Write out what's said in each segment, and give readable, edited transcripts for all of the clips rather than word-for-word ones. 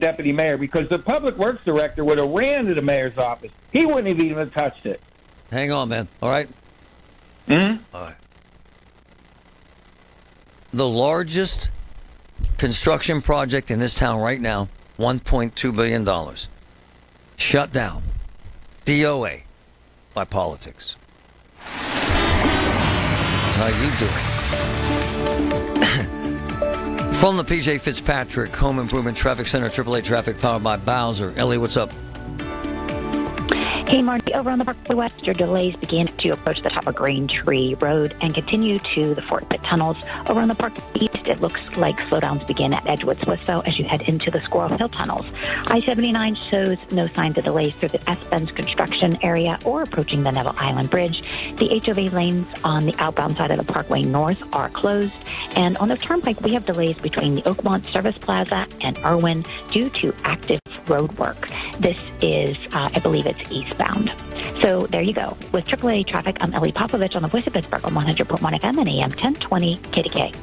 deputy mayor, because the public works director would have ran to the mayor's office. He wouldn't have even touched it. Hang on, man. All right? Mm-hmm. All right. The largest construction project in this town right now, $1.2 billion. Shut down. DOA by politics. How you doing? From the PJ Fitzpatrick Home Improvement Traffic Center, AAA Traffic powered by Bowser. Ellie, what's up? Hey, Marty, over on the Parkway West, your delays begin to approach the top of Green Tree Road and continue to the Fort Pitt tunnels. Over on the Parkway East, it looks like slowdowns begin at Edgewood Swissville as you head into the Squirrel Hill tunnels. I-79 shows no signs of delays through the S-Bends construction area or approaching the Neville Island Bridge. The HOV lanes on the outbound side of the Parkway North are closed. And on the Turnpike, we have delays between the Oakmont Service Plaza and Irwin due to active road work. This is, I believe it's eastbound. So there you go. With AAA traffic, I'm Ellie Popovich on the Voice of Pittsburgh on 100.1 FM and AM 1020 KDKA.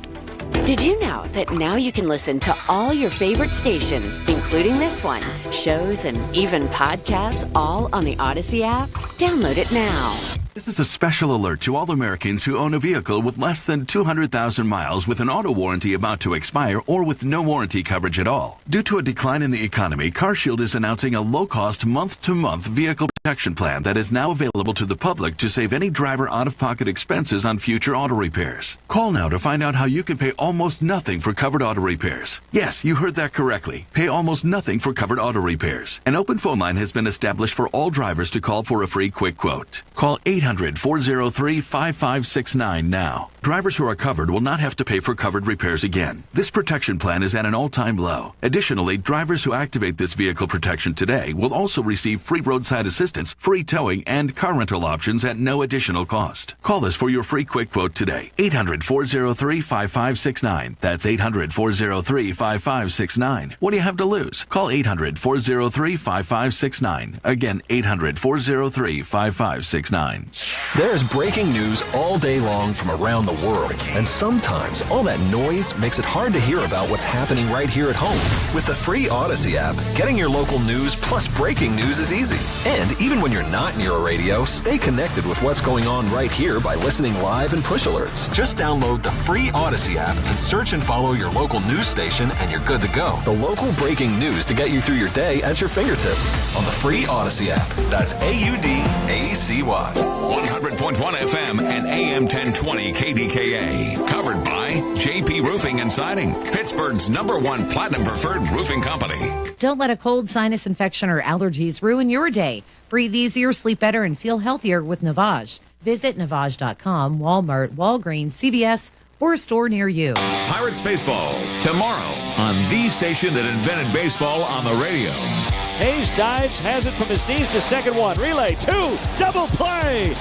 Did you know that now you can listen to all your favorite stations, including this one, shows, and even podcasts, all on the Odyssey app? Download it now. This is a special alert to all Americans who own a vehicle with less than 200,000 miles with an auto warranty about to expire or with no warranty coverage at all. Due to a decline in the economy, CarShield is announcing a low-cost month-to-month vehicle protection plan that is now available to the public to save any driver out-of-pocket expenses on future auto repairs. Call now to find out how you can pay almost nothing for covered auto repairs. Yes, you heard that correctly. Pay almost nothing for covered auto repairs. An open phone line has been established for all drivers to call for a free quick quote. Call 800-403-5569 now. Drivers who are covered will not have to pay for covered repairs again. This protection plan is at an all-time low. Additionally, drivers who activate this vehicle protection today will also receive free roadside assistance, free towing, and car rental options at no additional cost. Call us for your free quick quote today. 800-403-5569. That's 800-403-5569. What do you have to lose? Call 800-403-5569. Again, 800-403-5569. There's breaking news all day long from around the world, and sometimes all that noise makes it hard to hear about what's happening right here at home. With the free Odyssey app, getting your local news plus breaking news is easy. And even when you're not near a radio, stay connected with what's going on right here by listening live and push alerts. Just download the free Odyssey app and search and follow your local news station, and you're good to go. The local breaking news to get you through your day at your fingertips on the free Odyssey app. That's AUDACY. 100.1 FM and AM 1020 KDKA. Covered by JP Roofing and Siding, Pittsburgh's #1 platinum preferred roofing company. Don't let a cold, sinus infection, or allergies ruin your day. Breathe easier, sleep better, and feel healthier with Navage. Visit Navage.com, Walmart, Walgreens, CVS, or a store near you. Pirates baseball tomorrow on the station that invented baseball on the radio. Hayes dives, has it from his knees to second one. Relay, two, double play.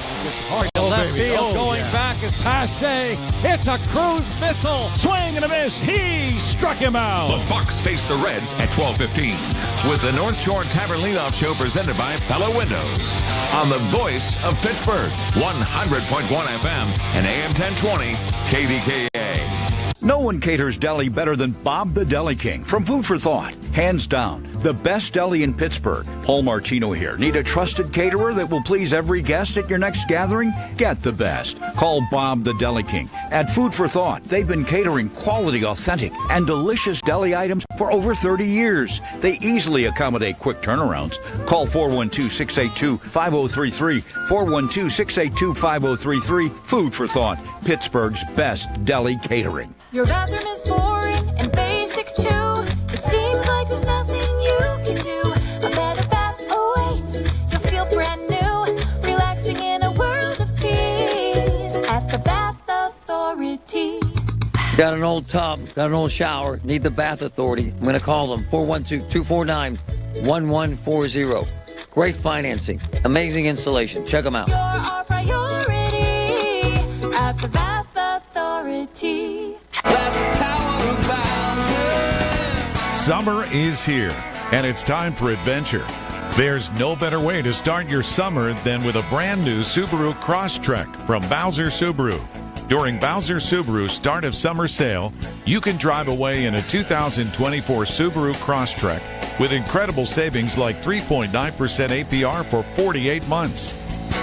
Hard left field going back is Pache. It's a cruise missile. Swing and a miss. He struck him out. The Bucks face the Reds at 12:15 with the North Shore Tavern Leadoff Show presented by Pella Windows on the Voice of Pittsburgh, 100.1 FM and AM 1020 KDKA. No one caters deli better than Bob the Deli King from Food for Thought. Hands down, the best deli in Pittsburgh. Paul Martino here. Need a trusted caterer that will please every guest at your next gathering? Get the best. Call Bob the Deli King. At Food for Thought, they've been catering quality, authentic, and delicious deli items for over 30 years. They easily accommodate quick turnarounds. Call 412-682-5033. 412-682-5033. Food for Thought, Pittsburgh's best deli catering. Your bathroom is boring and basic too. It seems like there's nothing you can do. A better bath awaits. You'll feel brand new, relaxing in a world of peace at the Bath Authority. Got an old tub, got an old shower, need the Bath Authority. I'm going to call them, 412-249-1140. Great financing, amazing installation. Check them out. You're our priority at the Bath Authority. Summer is here, and it's time for adventure. There's no better way to start your summer than with a brand new Subaru Crosstrek from Bowser Subaru. During Bowser Subaru's start of summer sale, you can drive away in a 2024 Subaru Crosstrek with incredible savings like 3.9% APR for 48 months.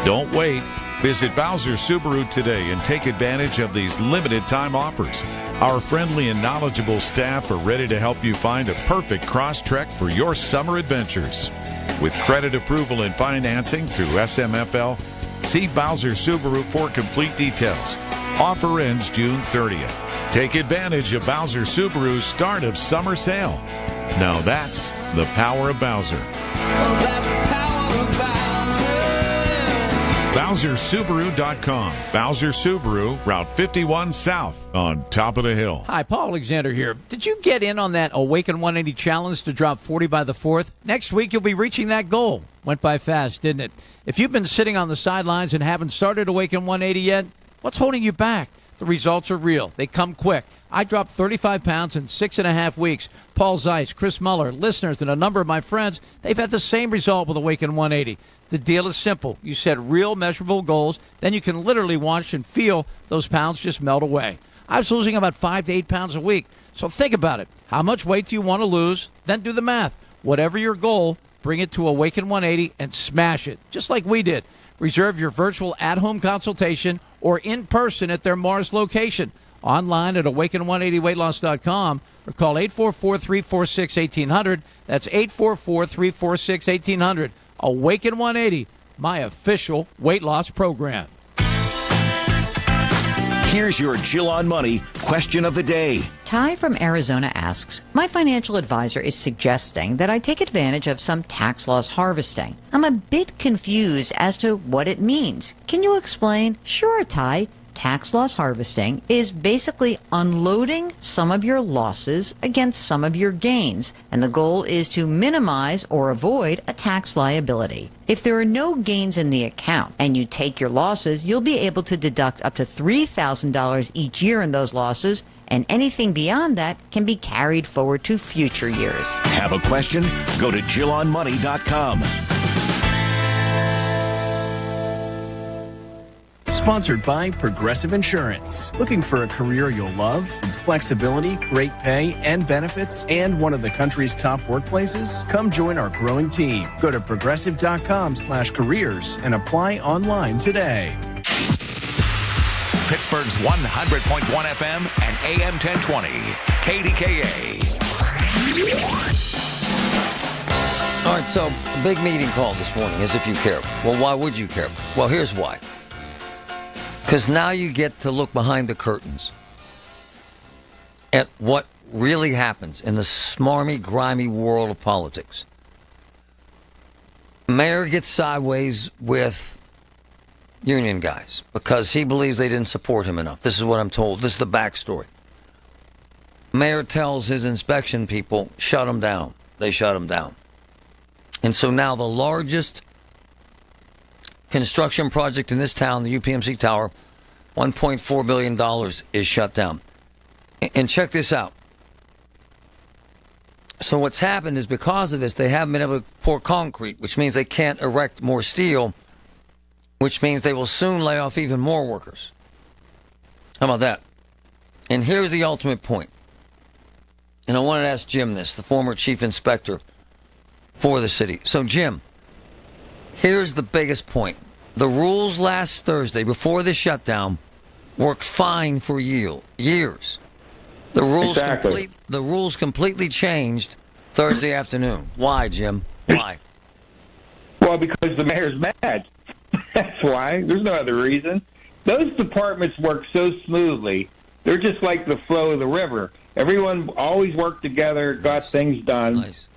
Don't wait. Visit Bowser Subaru today and take advantage of these limited time offers. Our friendly and knowledgeable staff are ready to help you find a perfect Crosstrek for your summer adventures. With credit approval and financing through SMFL, see Bowser Subaru for complete details. Offer ends June 30th. Take advantage of Bowser Subaru's start of summer sale. Now that's the power of Bowser. BowserSubaru.com. Bowser Subaru, Route 51 South on top of the hill. Hi, Paul Alexander here. Did you get in on that Awaken 180 challenge to drop 40 by the 4th? Next week, you'll be reaching that goal. Went by fast, didn't it? If you've been sitting on the sidelines and haven't started Awaken 180 yet, what's holding you back? The results are real. They come quick. I dropped 35 pounds in 6.5 weeks. Paul Zeiss, Chris Muller, listeners, and a number of my friends, they've had the same result with Awaken 180. The deal is simple. You set real measurable goals, then you can literally watch and feel those pounds just melt away. I was losing about 5 to 8 pounds a week. So think about it. How much weight do you want to lose? Then do the math. Whatever your goal, bring it to Awaken 180 and smash it, just like we did. Reserve your virtual at-home consultation or in person at their Mars location. Online at awaken180weightloss.com or call 844-346-1800. That's 844-346-1800. Awaken 180, my official weight loss program. Here's your Jill on Money question of the day. Ty from Arizona asks, my financial advisor is suggesting that I take advantage of some tax loss harvesting. I'm a bit confused as to what it means. Can you explain? Sure, Ty. Tax loss harvesting is basically unloading some of your losses against some of your gains, and the goal is to minimize or avoid a tax liability. If there are no gains in the account and you take your losses, you'll be able to deduct up to $3,000 each year in those losses, and anything beyond that can be carried forward to future years. Have a question? Go to JillOnMoney.com. Sponsored by Progressive Insurance. Looking for a career you'll love with flexibility, great pay, and benefits, and one of the country's top workplaces? Come join our growing team. Go to progressive.com/careers and apply online today. Pittsburgh's 100.1 FM and AM 1020, KDKA. All right, so a big meeting call this morning, as if you care. Well, why would you care? Well, here's why. Because now you get to look behind the curtains at what really happens in the smarmy, grimy world of politics. Mayor gets sideways with union guys because he believes they didn't support him enough. This is what I'm told. This is the backstory. Mayor tells his inspection people, shut him down. They shut him down. And so now the largest construction project in this town, the UPMC Tower, $1.4 billion is shut down. And check this out. So what's happened is because of this, they haven't been able to pour concrete, which means they can't erect more steel, which means they will soon lay off even more workers. How about that? And here's the ultimate point. And I wanted to ask Jim this, the former chief inspector for the city. So, Jim, here's the biggest point. The rules last Thursday, before the shutdown, worked fine for years. The rules completely changed Thursday afternoon. Why, Jim? Why? Well, because the mayor's mad. That's why. There's no other reason. Those departments work so smoothly. They're just like the flow of the river. Everyone always worked together, got things done. Nice.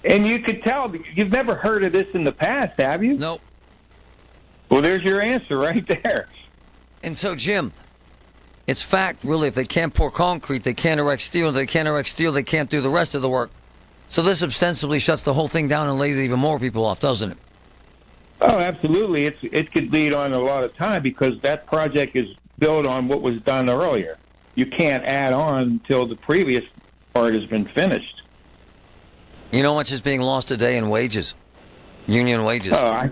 And you could tell, you've never heard of this in the past, have you? Nope. Well, there's your answer right there. And so, Jim, it's fact, really, if they can't pour concrete, they can't erect steel. If they can't erect steel, they can't do the rest of the work. So this ostensibly shuts the whole thing down and lays even more people off, doesn't it? Oh, absolutely. It could lead on a lot of time because that project is built on what was done earlier. You can't add on until the previous part has been finished. You know how much is being lost today in wages? Union wages. Oh, I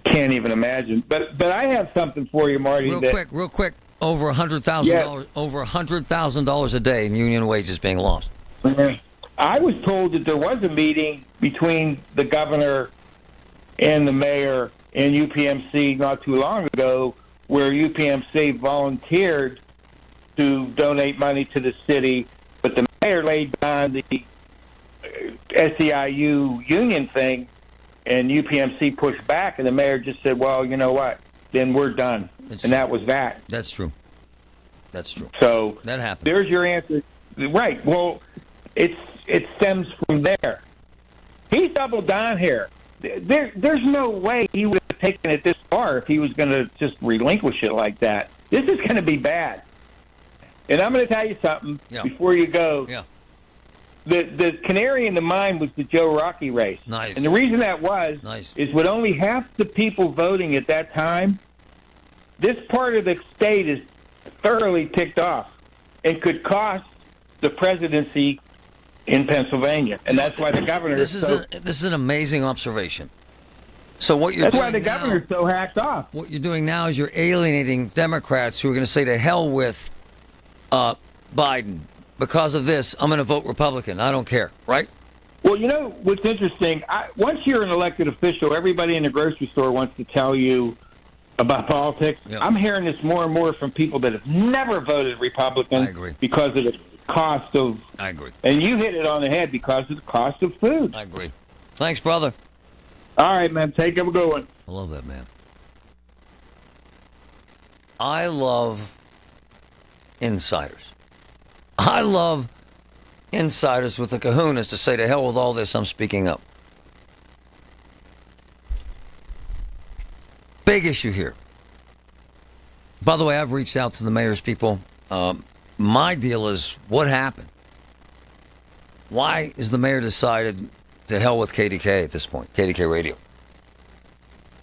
can't even imagine. But I have something for you, Marty. Real quick. Over $100,000. Over $100,000 a day in union wages being lost. I I was told that there was a meeting between the governor and the mayor and UPMC not too long ago where UPMC volunteered to donate money to the city, but the mayor laid down the SEIU union thing, and UPMC pushed back, and the mayor just said, well, you know what, then we're done. And that was that. That's true. That's true. So that happened. There's your answer. Right. Well, it stems from there. He's doubled down here. There's no way he would have taken it this far if he was going to just relinquish it like that. This is going to be bad. And I'm going to tell you something before you go. Yeah. The canary in the mine was the Joe Rocky race. Nice. And the reason that was is with only half the people voting at that time, this part of the state is thoroughly ticked off and could cost the presidency in Pennsylvania. And that's why the governor this is an amazing observation. So what you're that's doing why the governor's so hacked off. What you're doing now is you're alienating Democrats who are going to say to hell with Biden. Because of this, I'm going to vote Republican. I don't care, right? Well, you know what's interesting? Once you're an elected official, everybody in the grocery store wants to tell you about politics. Yep. I'm hearing this more and more from people that have never voted Republican because of the cost of... I agree. And you hit it on the head because of the cost of food. I agree. Thanks, brother. All right, man. Take a good one. I love that, man. I love insiders. I love insiders with the kahunas to say to hell with all this, I'm speaking up. Big issue here. By the way, I've reached out to the mayor's people. My deal is, what happened? Why is the mayor decided to hell with KDKA at this point, KDKA Radio?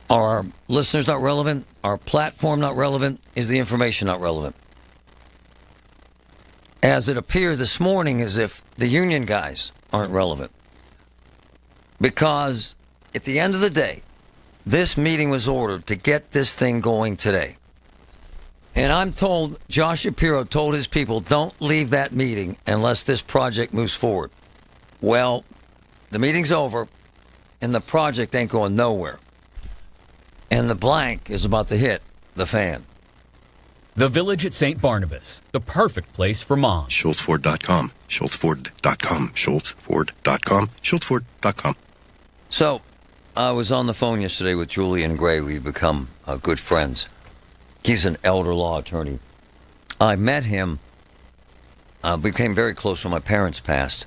Are our listeners not relevant? Our platform not relevant? Is the information not relevant? As it appears this morning as if the union guys aren't relevant. Because at the end of the day, this meeting was ordered to get this thing going today. And I'm told, Josh Shapiro told his people, don't leave that meeting unless this project moves forward. Well, the meeting's over, and the project ain't going nowhere. And the blank is about to hit the fan. The Village at St. Barnabas, the perfect place for moms. SchultzFord.com, SchultzFord.com, SchultzFord.com, SchultzFord.com. So, I was on the phone yesterday with Julian Gray. We've become good friends. He's an elder law attorney. I met him, became very close when my parents passed,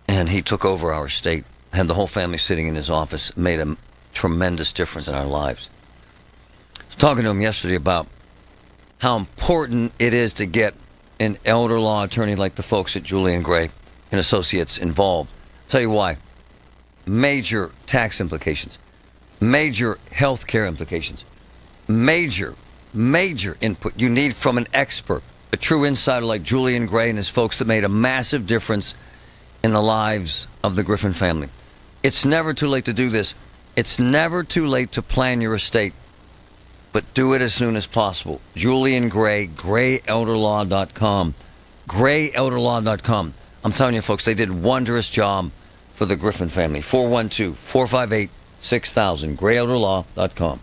and he took over our state, had the whole family sitting in his office, made a tremendous difference in our lives. I was talking to him yesterday about how important it is to get an elder law attorney like the folks at Julian Gray and Associates involved. I'll tell you why. Major tax implications, major health care implications, major input you need from an expert, a true insider like Julian Gray and his folks that made a massive difference in the lives of the Griffin family. It's never too late to do this. It's never too late to plan your estate, but do it as soon as possible. Julian Gray, GrayElderLaw.com, GrayElderLaw.com. I'm telling you, folks, they did a wondrous job for the Griffin family. 412-458-6000, GrayElderLaw.com.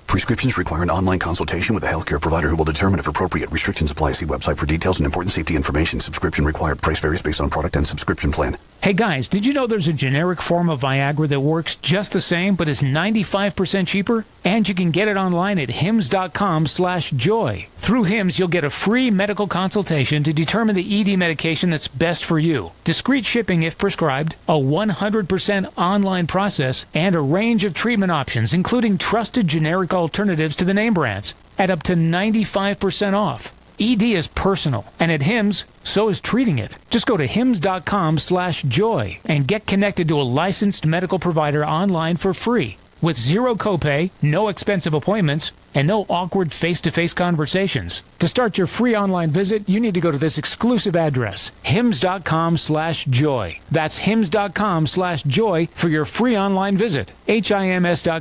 Prescriptions require an online consultation with a healthcare provider who will determine if appropriate. Restrictions apply. See website for details and important safety information. Subscription required. Price varies based on product and subscription plan. Hey guys, did you know there's a generic form of Viagra that works just the same but is 95% cheaper? And you can get it online at hims.com/joy. Through Hims, you'll get a free medical consultation to determine the ED medication that's best for you. Discreet shipping if prescribed, a 100% online process, and a range of treatment options, including trusted generic alternatives to the name brands, at up to 95% off. ED is personal, and at Hims, so is treating it. Just go to hims.com/joy and get connected to a licensed medical provider online for free, with zero copay, no expensive appointments, and no awkward face-to-face conversations. To start your free online visit, you need to go to this exclusive address, hims.com/joy. That's hims.com/joy for your free online visit. HIMS.com/JOY.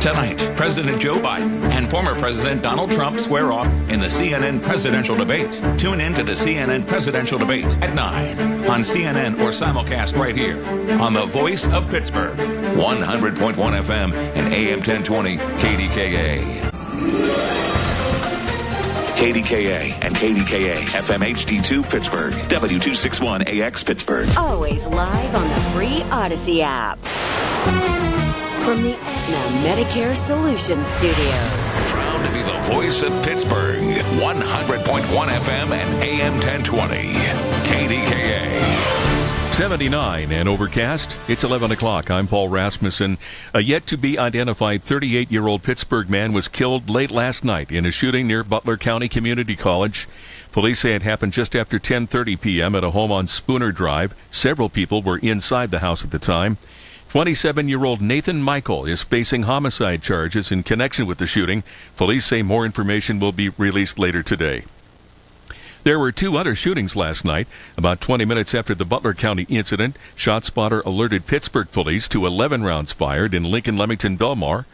Tonight, President Joe Biden and former President Donald Trump square off in the CNN presidential debate. Tune in to the CNN presidential debate at 9 on CNN or simulcast right here on the Voice of Pittsburgh, 100.1 FM and AM 1020 KDKA. KDKA and KDKA FM HD2 Pittsburgh, W261AX Pittsburgh. Always live on the free Odyssey app. From the Aetna Medicare Solutions Studios. Proud to be the voice of Pittsburgh, 100.1 FM and AM 1020 KDKA. 79 and overcast. It's 11 o'clock. I'm Paul Rasmussen. A yet-to-be-identified 38-year-old Pittsburgh man was killed late last night in a shooting near Butler County Community College. Police say it happened just after 10:30 p.m. at a home on Spooner Drive. Several people were inside the house at the time. 27-year-old Nathan Michael is facing homicide charges in connection with the shooting. Police say more information will be released later today. There were two other shootings last night. About 20 minutes after the Butler County incident, ShotSpotter alerted Pittsburgh police to 11 rounds fired in Lincoln, Leamington, Belmar.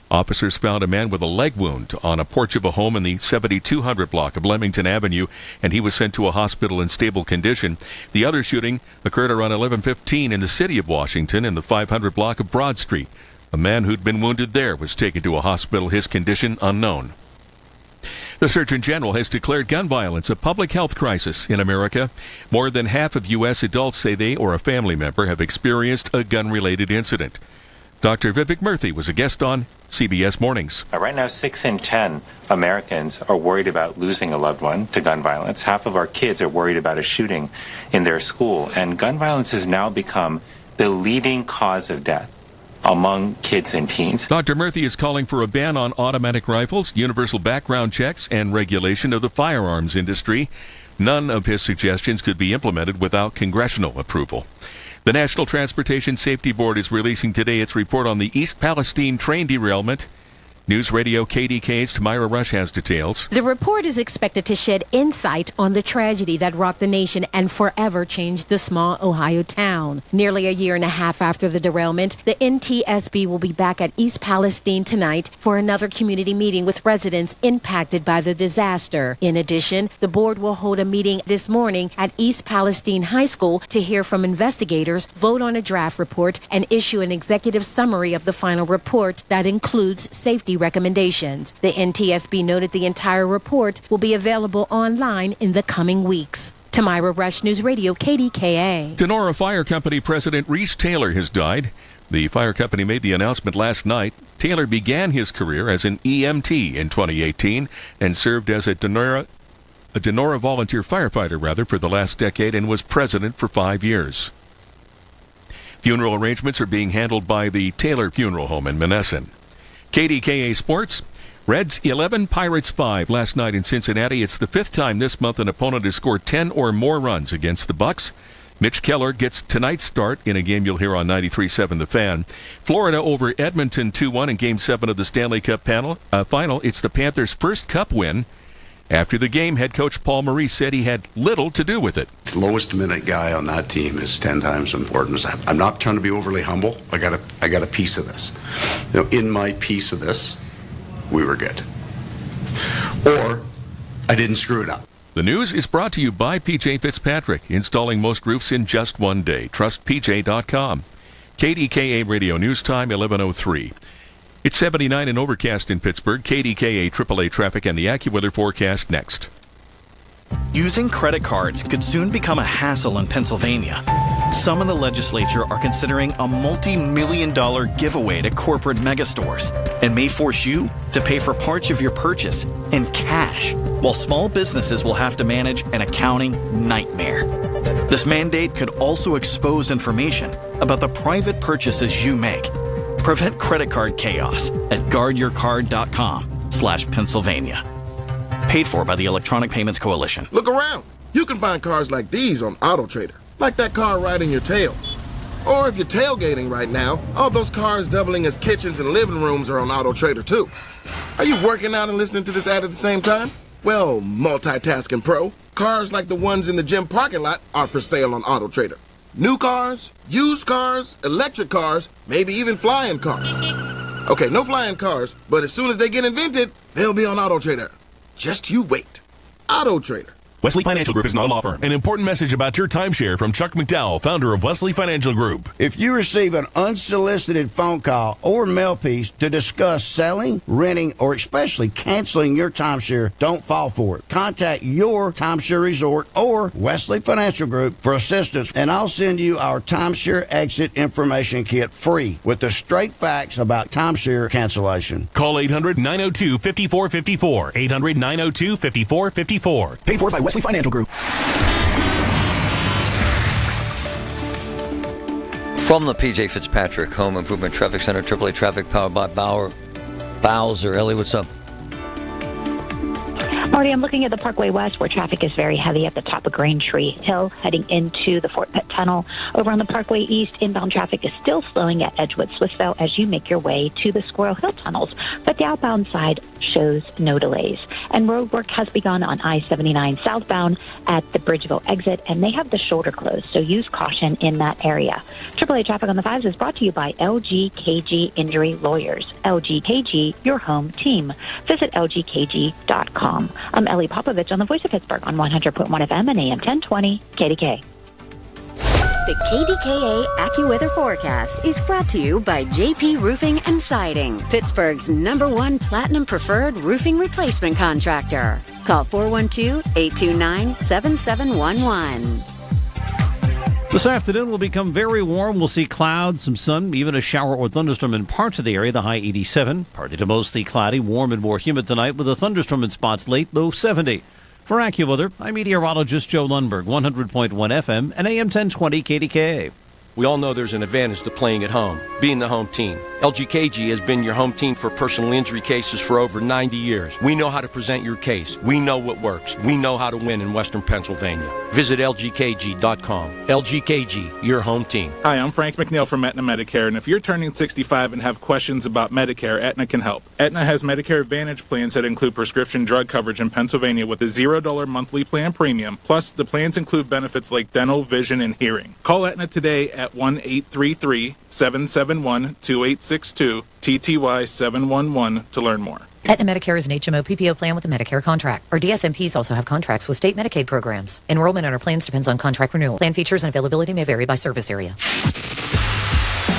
Officers found a man with a leg wound on a porch of a home in the 7200 block of Leamington Avenue, and he was sent to a hospital in stable condition. The other shooting occurred around 11:15 in the city of Washington in the 500 block of Broad Street. A man who'd been wounded there was taken to a hospital, his condition unknown. The Surgeon General has declared gun violence a public health crisis in America. More than half of U.S. adults say they or a family member have experienced a gun-related incident. Dr. Vivek Murthy was a guest on CBS Mornings. Right now, 6 in 10 Americans are worried about losing a loved one to gun violence. Half of our kids are worried about a shooting in their school. And gun violence has now become the leading cause of death among kids and teens. Dr. Murthy is calling for a ban on automatic rifles, universal background checks, and regulation of the firearms industry. None of his suggestions could be implemented without congressional approval. The National Transportation Safety Board is releasing today its report on the East Palestine train derailment. News Radio KDKA's Tamira Rush has details. The report is expected to shed insight on the tragedy that rocked the nation and forever changed the small Ohio town. Nearly a year and a half after the derailment, the NTSB will be back at East Palestine tonight for another community meeting with residents impacted by the disaster. In addition, the board will hold a meeting this morning at East Palestine High School to hear from investigators, vote on a draft report, and issue an executive summary of the final report that includes safety recommendations. The NTSB noted the entire report will be available online in the coming weeks. Tamira Rush, News Radio, KDKA. Denora Fire Company President Reese Taylor has died. The fire company made the announcement last night. Taylor began his career as an EMT in 2018 and served as a Denora volunteer firefighter for the last decade and was president for 5 years. Funeral arrangements are being handled by the Taylor Funeral Home in Monessen. KDKA Sports. Reds 11, Pirates 5 last night in Cincinnati. It's the fifth time this month an opponent has scored 10 or more runs against the Bucks. Mitch Keller gets tonight's start in a game you'll hear on 93.7 The Fan. Florida over Edmonton 2-1 in Game 7 of the Stanley Cup final. It's the Panthers' first Cup win. After the game, head coach Paul Maurice said he had little to do with it. The lowest minute guy on that team is 10 times important. I'm not trying to be overly humble. I got a piece of this. In my piece of this, we were good. Or I didn't screw it up. The news is brought to you by PJ Fitzpatrick, installing most roofs in just one day. Trust PJ.com. KDKA Radio News Time, 11:03. It's 79 and overcast in Pittsburgh. KDKA AAA traffic and the AccuWeather forecast next. Using credit cards could soon become a hassle in Pennsylvania. Some in the legislature are considering a multi-million-dollar giveaway to corporate megastores and may force you to pay for parts of your purchase in cash, while small businesses will have to manage an accounting nightmare. This mandate could also expose information about the private purchases you make. Prevent credit card chaos at guardyourcard.com/Pennsylvania. Paid for by the Electronic Payments Coalition. Look around. You can find cars like these on AutoTrader, like that car riding your tail. Or if you're tailgating right now, all those cars doubling as kitchens and living rooms are on AutoTrader too. Are you working out and listening to this ad at the same time? Well, multitasking pro, cars like the ones in the gym parking lot are for sale on AutoTrader. New cars, used cars, electric cars, maybe even flying cars. Okay, no flying cars, but as soon as they get invented, they'll be on Auto Trader. Just you wait. Auto Trader. Wesley Financial Group is not a law firm. An important message about your timeshare from Chuck McDowell, founder of Wesley Financial Group. If you receive an unsolicited phone call or mail piece to discuss selling, renting, or especially canceling your timeshare, don't fall for it. Contact your timeshare resort or Wesley Financial Group for assistance, and I'll send you our timeshare exit information kit free with the straight facts about timeshare cancellation. Call 800-902-5454. 800-902-5454. Paid for by Wesley Financial Group. From the P.J. Fitzpatrick Home Improvement Traffic Center, AAA Traffic powered by Bowser. Ellie, what's up? Marty, I'm looking at the Parkway West where traffic is very heavy at the top of Green Tree Hill heading into the Fort Pitt Tunnel. Over on the Parkway East, inbound traffic is still slowing at Edgewood Swissvale as you make your way to the Squirrel Hill tunnels, but the outbound side shows no delays. And road work has begun on I-79 southbound at the Bridgeville exit, and they have the shoulder closed, so use caution in that area. AAA Traffic on the Fives is brought to you by LGKG Injury Lawyers. LGKG, your home team. Visit lgkg.com. I'm Ellie Popovich on the Voice of Pittsburgh on 100.1 FM and AM 1020 KDKA. The KDKA AccuWeather forecast is brought to you by JP Roofing and Siding, Pittsburgh's #1 Platinum Preferred roofing replacement contractor. Call 412-829-7711. This afternoon will become very warm. We'll see clouds, some sun, even a shower or thunderstorm in parts of the area, the high 87. Partly to mostly cloudy, warm and more humid tonight with a thunderstorm in spots late, low 70. For AccuWeather, I'm meteorologist Joe Lundberg, 100.1 FM and AM 1020 KDKA. We all know there's an advantage to playing at home, being the home team. LGKG has been your home team for personal injury cases for over 90 years. We know how to present your case. We know what works. We know how to win in Western Pennsylvania. Visit LGKG.com. LGKG, your home team. Hi, I'm Frank McNeil from Aetna Medicare, and if you're turning 65 and have questions about Medicare, Aetna can help. Aetna has Medicare Advantage plans that include prescription drug coverage in Pennsylvania with a $0 monthly plan premium. Plus, the plans include benefits like dental, vision, and hearing. Call Aetna today at 1-833-771-2862, TTY 711 to learn more. Aetna Medicare is an HMO PPO plan with a Medicare contract. Our DSMPs also have contracts with state Medicaid programs. Enrollment in our plans depends on contract renewal. Plan features and availability may vary by service area.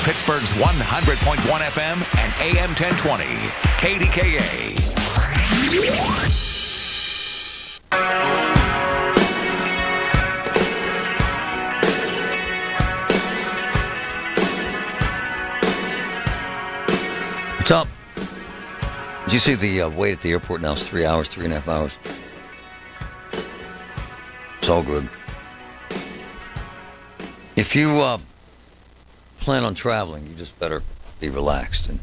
Pittsburgh's 100.1 FM and AM 1020 KDKA. What's up? Did you see the wait at the airport now is 3 hours, 3.5 hours? It's all good. If you plan on traveling, you just better be relaxed and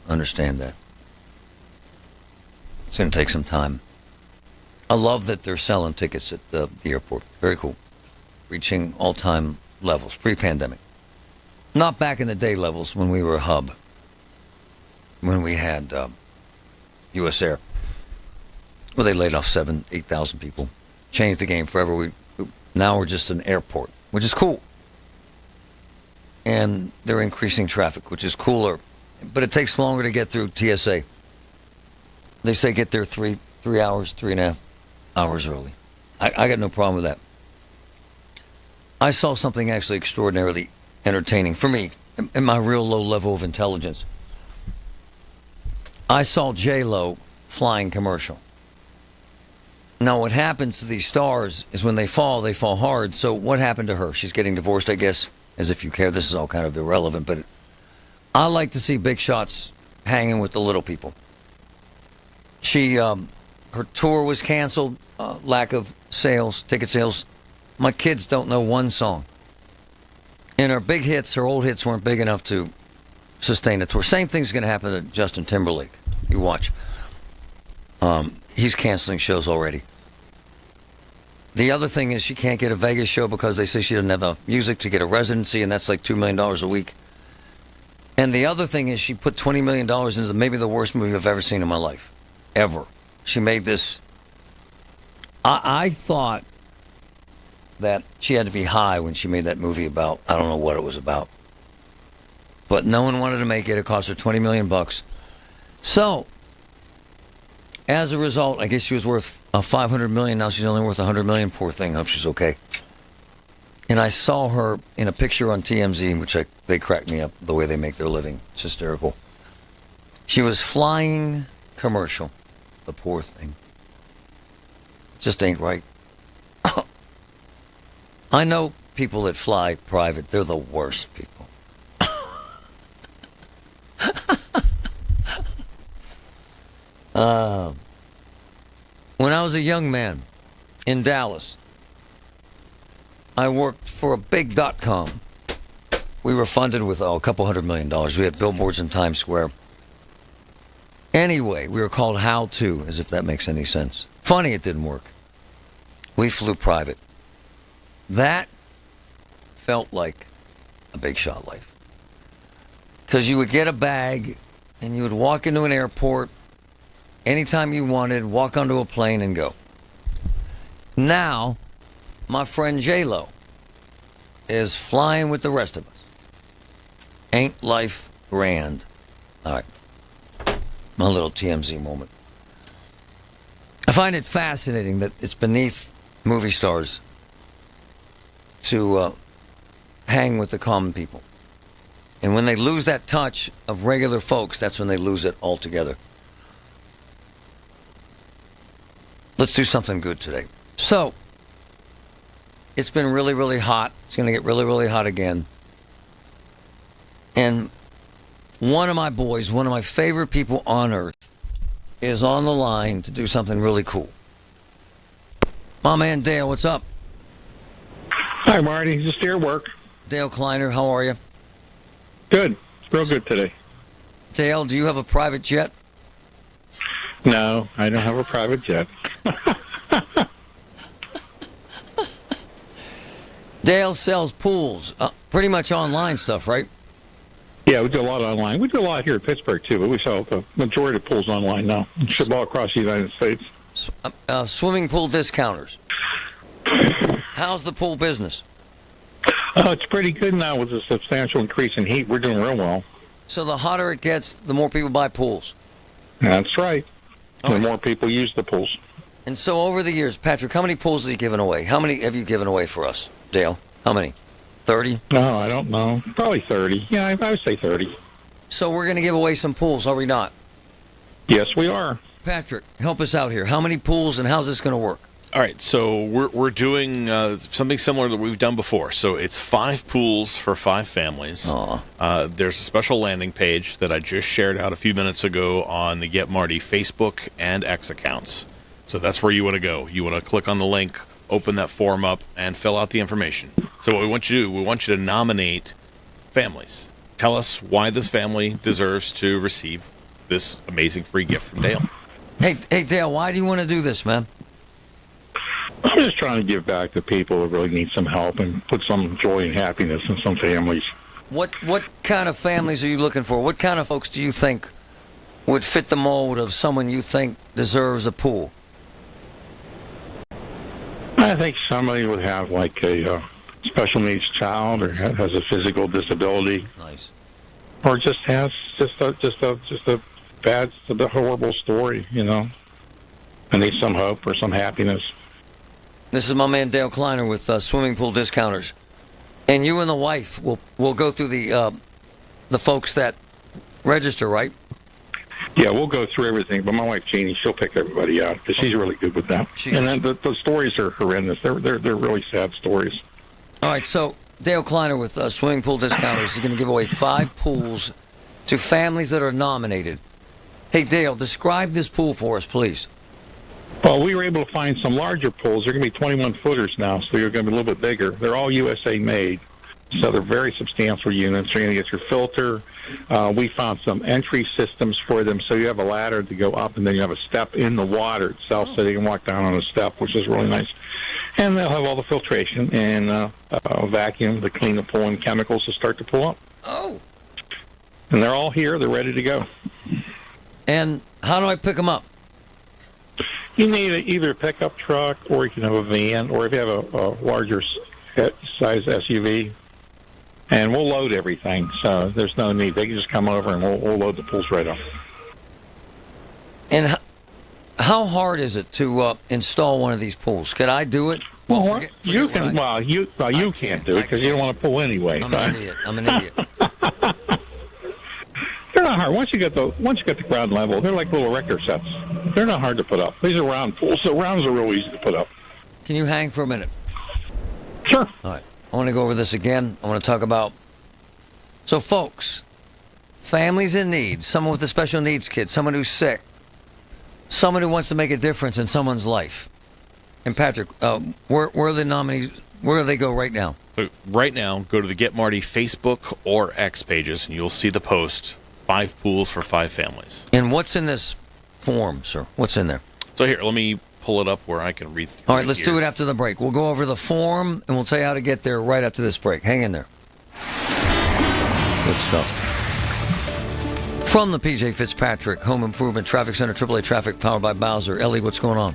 understand that. It's going to take some time. I love that they're selling tickets at the airport. Very cool. Reaching all-time levels, pre-pandemic. Not back in the day levels when we were a hub. When we had U.S. Air, well, they laid off 8,000 people, changed the game forever. Now we're just an airport, which is cool, and they're increasing traffic, which is cooler, but it takes longer to get through TSA. They say get there 3.5 hours early. I got no problem with that. I saw something actually extraordinarily entertaining for me in my real low level of intelligence. I saw J-Lo flying commercial. Now, what happens to these stars is when they fall hard. So what happened to her? She's getting divorced, I guess, as if you care. This is all kind of irrelevant, but I like to see big shots hanging with the little people. She, her tour was canceled, lack of sales, ticket sales. My kids don't know one song. And her big hits, her old hits weren't big enough to sustain a tour. Same thing's going to happen to Justin Timberlake. You watch. He's canceling shows already. The other thing is she can't get a Vegas show because they say she doesn't have enough music to get a residency, and that's like $2 million a week. And the other thing is she put $20 million into maybe the worst movie I've ever seen in my life. Ever. She made this... I thought that she had to be high when she made that movie about... I don't know what it was about. but no one wanted to make it. It cost her $20 million. So, as a result, I guess she was worth $500 million. Now she's only worth $100 million. Poor thing. Hope she's okay. And I saw her in a picture on TMZ, which they cracked me up the way they make their living. It's hysterical. She was flying commercial. The poor thing. Just ain't right. I know people that fly private. They're the worst people. When I was a young man in Dallas, I worked for a big .com. We were funded with a couple $100 million. We had billboards in Times Square. Anyway, we were called How To, as if that makes any sense. Funny it didn't work. We flew private. That felt like a big shot life. Because you would get a bag and you would walk into an airport anytime you wanted, walk onto a plane and go. Now, my friend J-Lo is flying with the rest of us. Ain't life grand? All right. My little TMZ moment. I find it fascinating that it's beneath movie stars to hang with the common people. And when they lose that touch of regular folks, that's when they lose it altogether. Let's do something good today. So, it's been really, really hot. It's going to get really, really hot again. And one of my boys, one of my favorite people on earth, is on the line to do something really cool. My man Dale, what's up? Hi, Marty. Just here at work. Dale Kleiner, how are you? Good. Real good today. Dale, do you have a private jet? No, I don't have a private jet. Dale sells pools, pretty much online stuff, right? Yeah, we do a lot online. We do a lot here in Pittsburgh, too, but we sell the majority of pools online now. Ship all across the United States. Swimming pool discounters. How's the pool business? It's pretty good now with a substantial increase in heat. We're doing real well. So the hotter it gets, the more people buy pools. That's right. The more people use the pools. And so over the years, Patrick, how many pools have you given away? How many have you given away for us, Dale? How many? 30? No, I don't know. Probably 30. Yeah, I would say 30. So we're going to give away some pools, are we not? Yes, we are. Patrick, help us out here. How many pools and how's this going to work? All right, so we're doing something similar that we've done before. So it's 5 pools for 5 families. There's a special landing page that I just shared out a few minutes ago on the Get Marty Facebook and X accounts. So that's where you want to go. You want to click on the link, open that form up, and fill out the information. So what we want you to do, we want you to nominate families. Tell us why this family deserves to receive this amazing free gift from Dale. Hey, Dale, why do you want to do this, man? I'm just trying to give back to people who really need some help and put some joy and happiness in some families. What kind of families are you looking for? What kind of folks do you think would fit the mold of someone you think deserves a pool? I think somebody would have like a special needs child, or has a physical disability. Nice. Or just has a bad, a horrible story, you know. I need some hope or some happiness. This is my man Dale Kleiner with Swimming Pool Discounters, and you and the wife will go through the folks that register, right? Yeah, we'll go through everything, but my wife Jeannie, she'll pick everybody out because she's really good with that. And then the stories are horrendous. They're really sad stories. All right, so Dale Kleiner with Swimming Pool Discounters is going to give away 5 pools to families that are nominated. Hey, Dale, describe this pool for us, please. Well, we were able to find some larger pools. They're going to be 21-footers now, so they're going to be a little bit bigger. They're all USA made, so they're very substantial units. You're going to get your filter. We found some entry systems for them, so you have a ladder to go up, and then you have a step in the water itself, so you can walk down on a step, which is really nice. And they'll have all the filtration and a vacuum to clean the pool and chemicals to start the pool up. Oh. And they're all here. They're ready to go. And how do I pick them up? You need either a pickup truck, or you can have a van, or if you have a larger size SUV, and we'll load everything. So there's no need. They can just come over and we'll load the pools right up. And how hard is it to install one of these pools? Can I do it? Well, you can. Well, you can't do it because you don't want to pull anyway. I'm an idiot. They're not hard. Once you get the ground level, they're like little wrecker sets. They're not hard to put up. These are round pools, so rounds are real easy to put up. Can you hang for a minute? Sure. All right. I want to go over this again. I want to talk about. So, folks, families in need, someone with a special needs kid, someone who's sick, someone who wants to make a difference in someone's life. And Patrick, where are the nominees? Where do they go right now? So right now, go to the Get Marty Facebook or X pages, and you'll see the post, 5 pools for 5 families. And what's in this form, sir? What's in there? So here, let me pull it up where I can read through. All right, let's do it after the break. We'll go over the form, and we'll tell you how to get there right after this break. Hang in there. Good stuff. From the P.J. Fitzpatrick Home Improvement Traffic Center, AAA Traffic, powered by Bowser. Ellie, what's going on?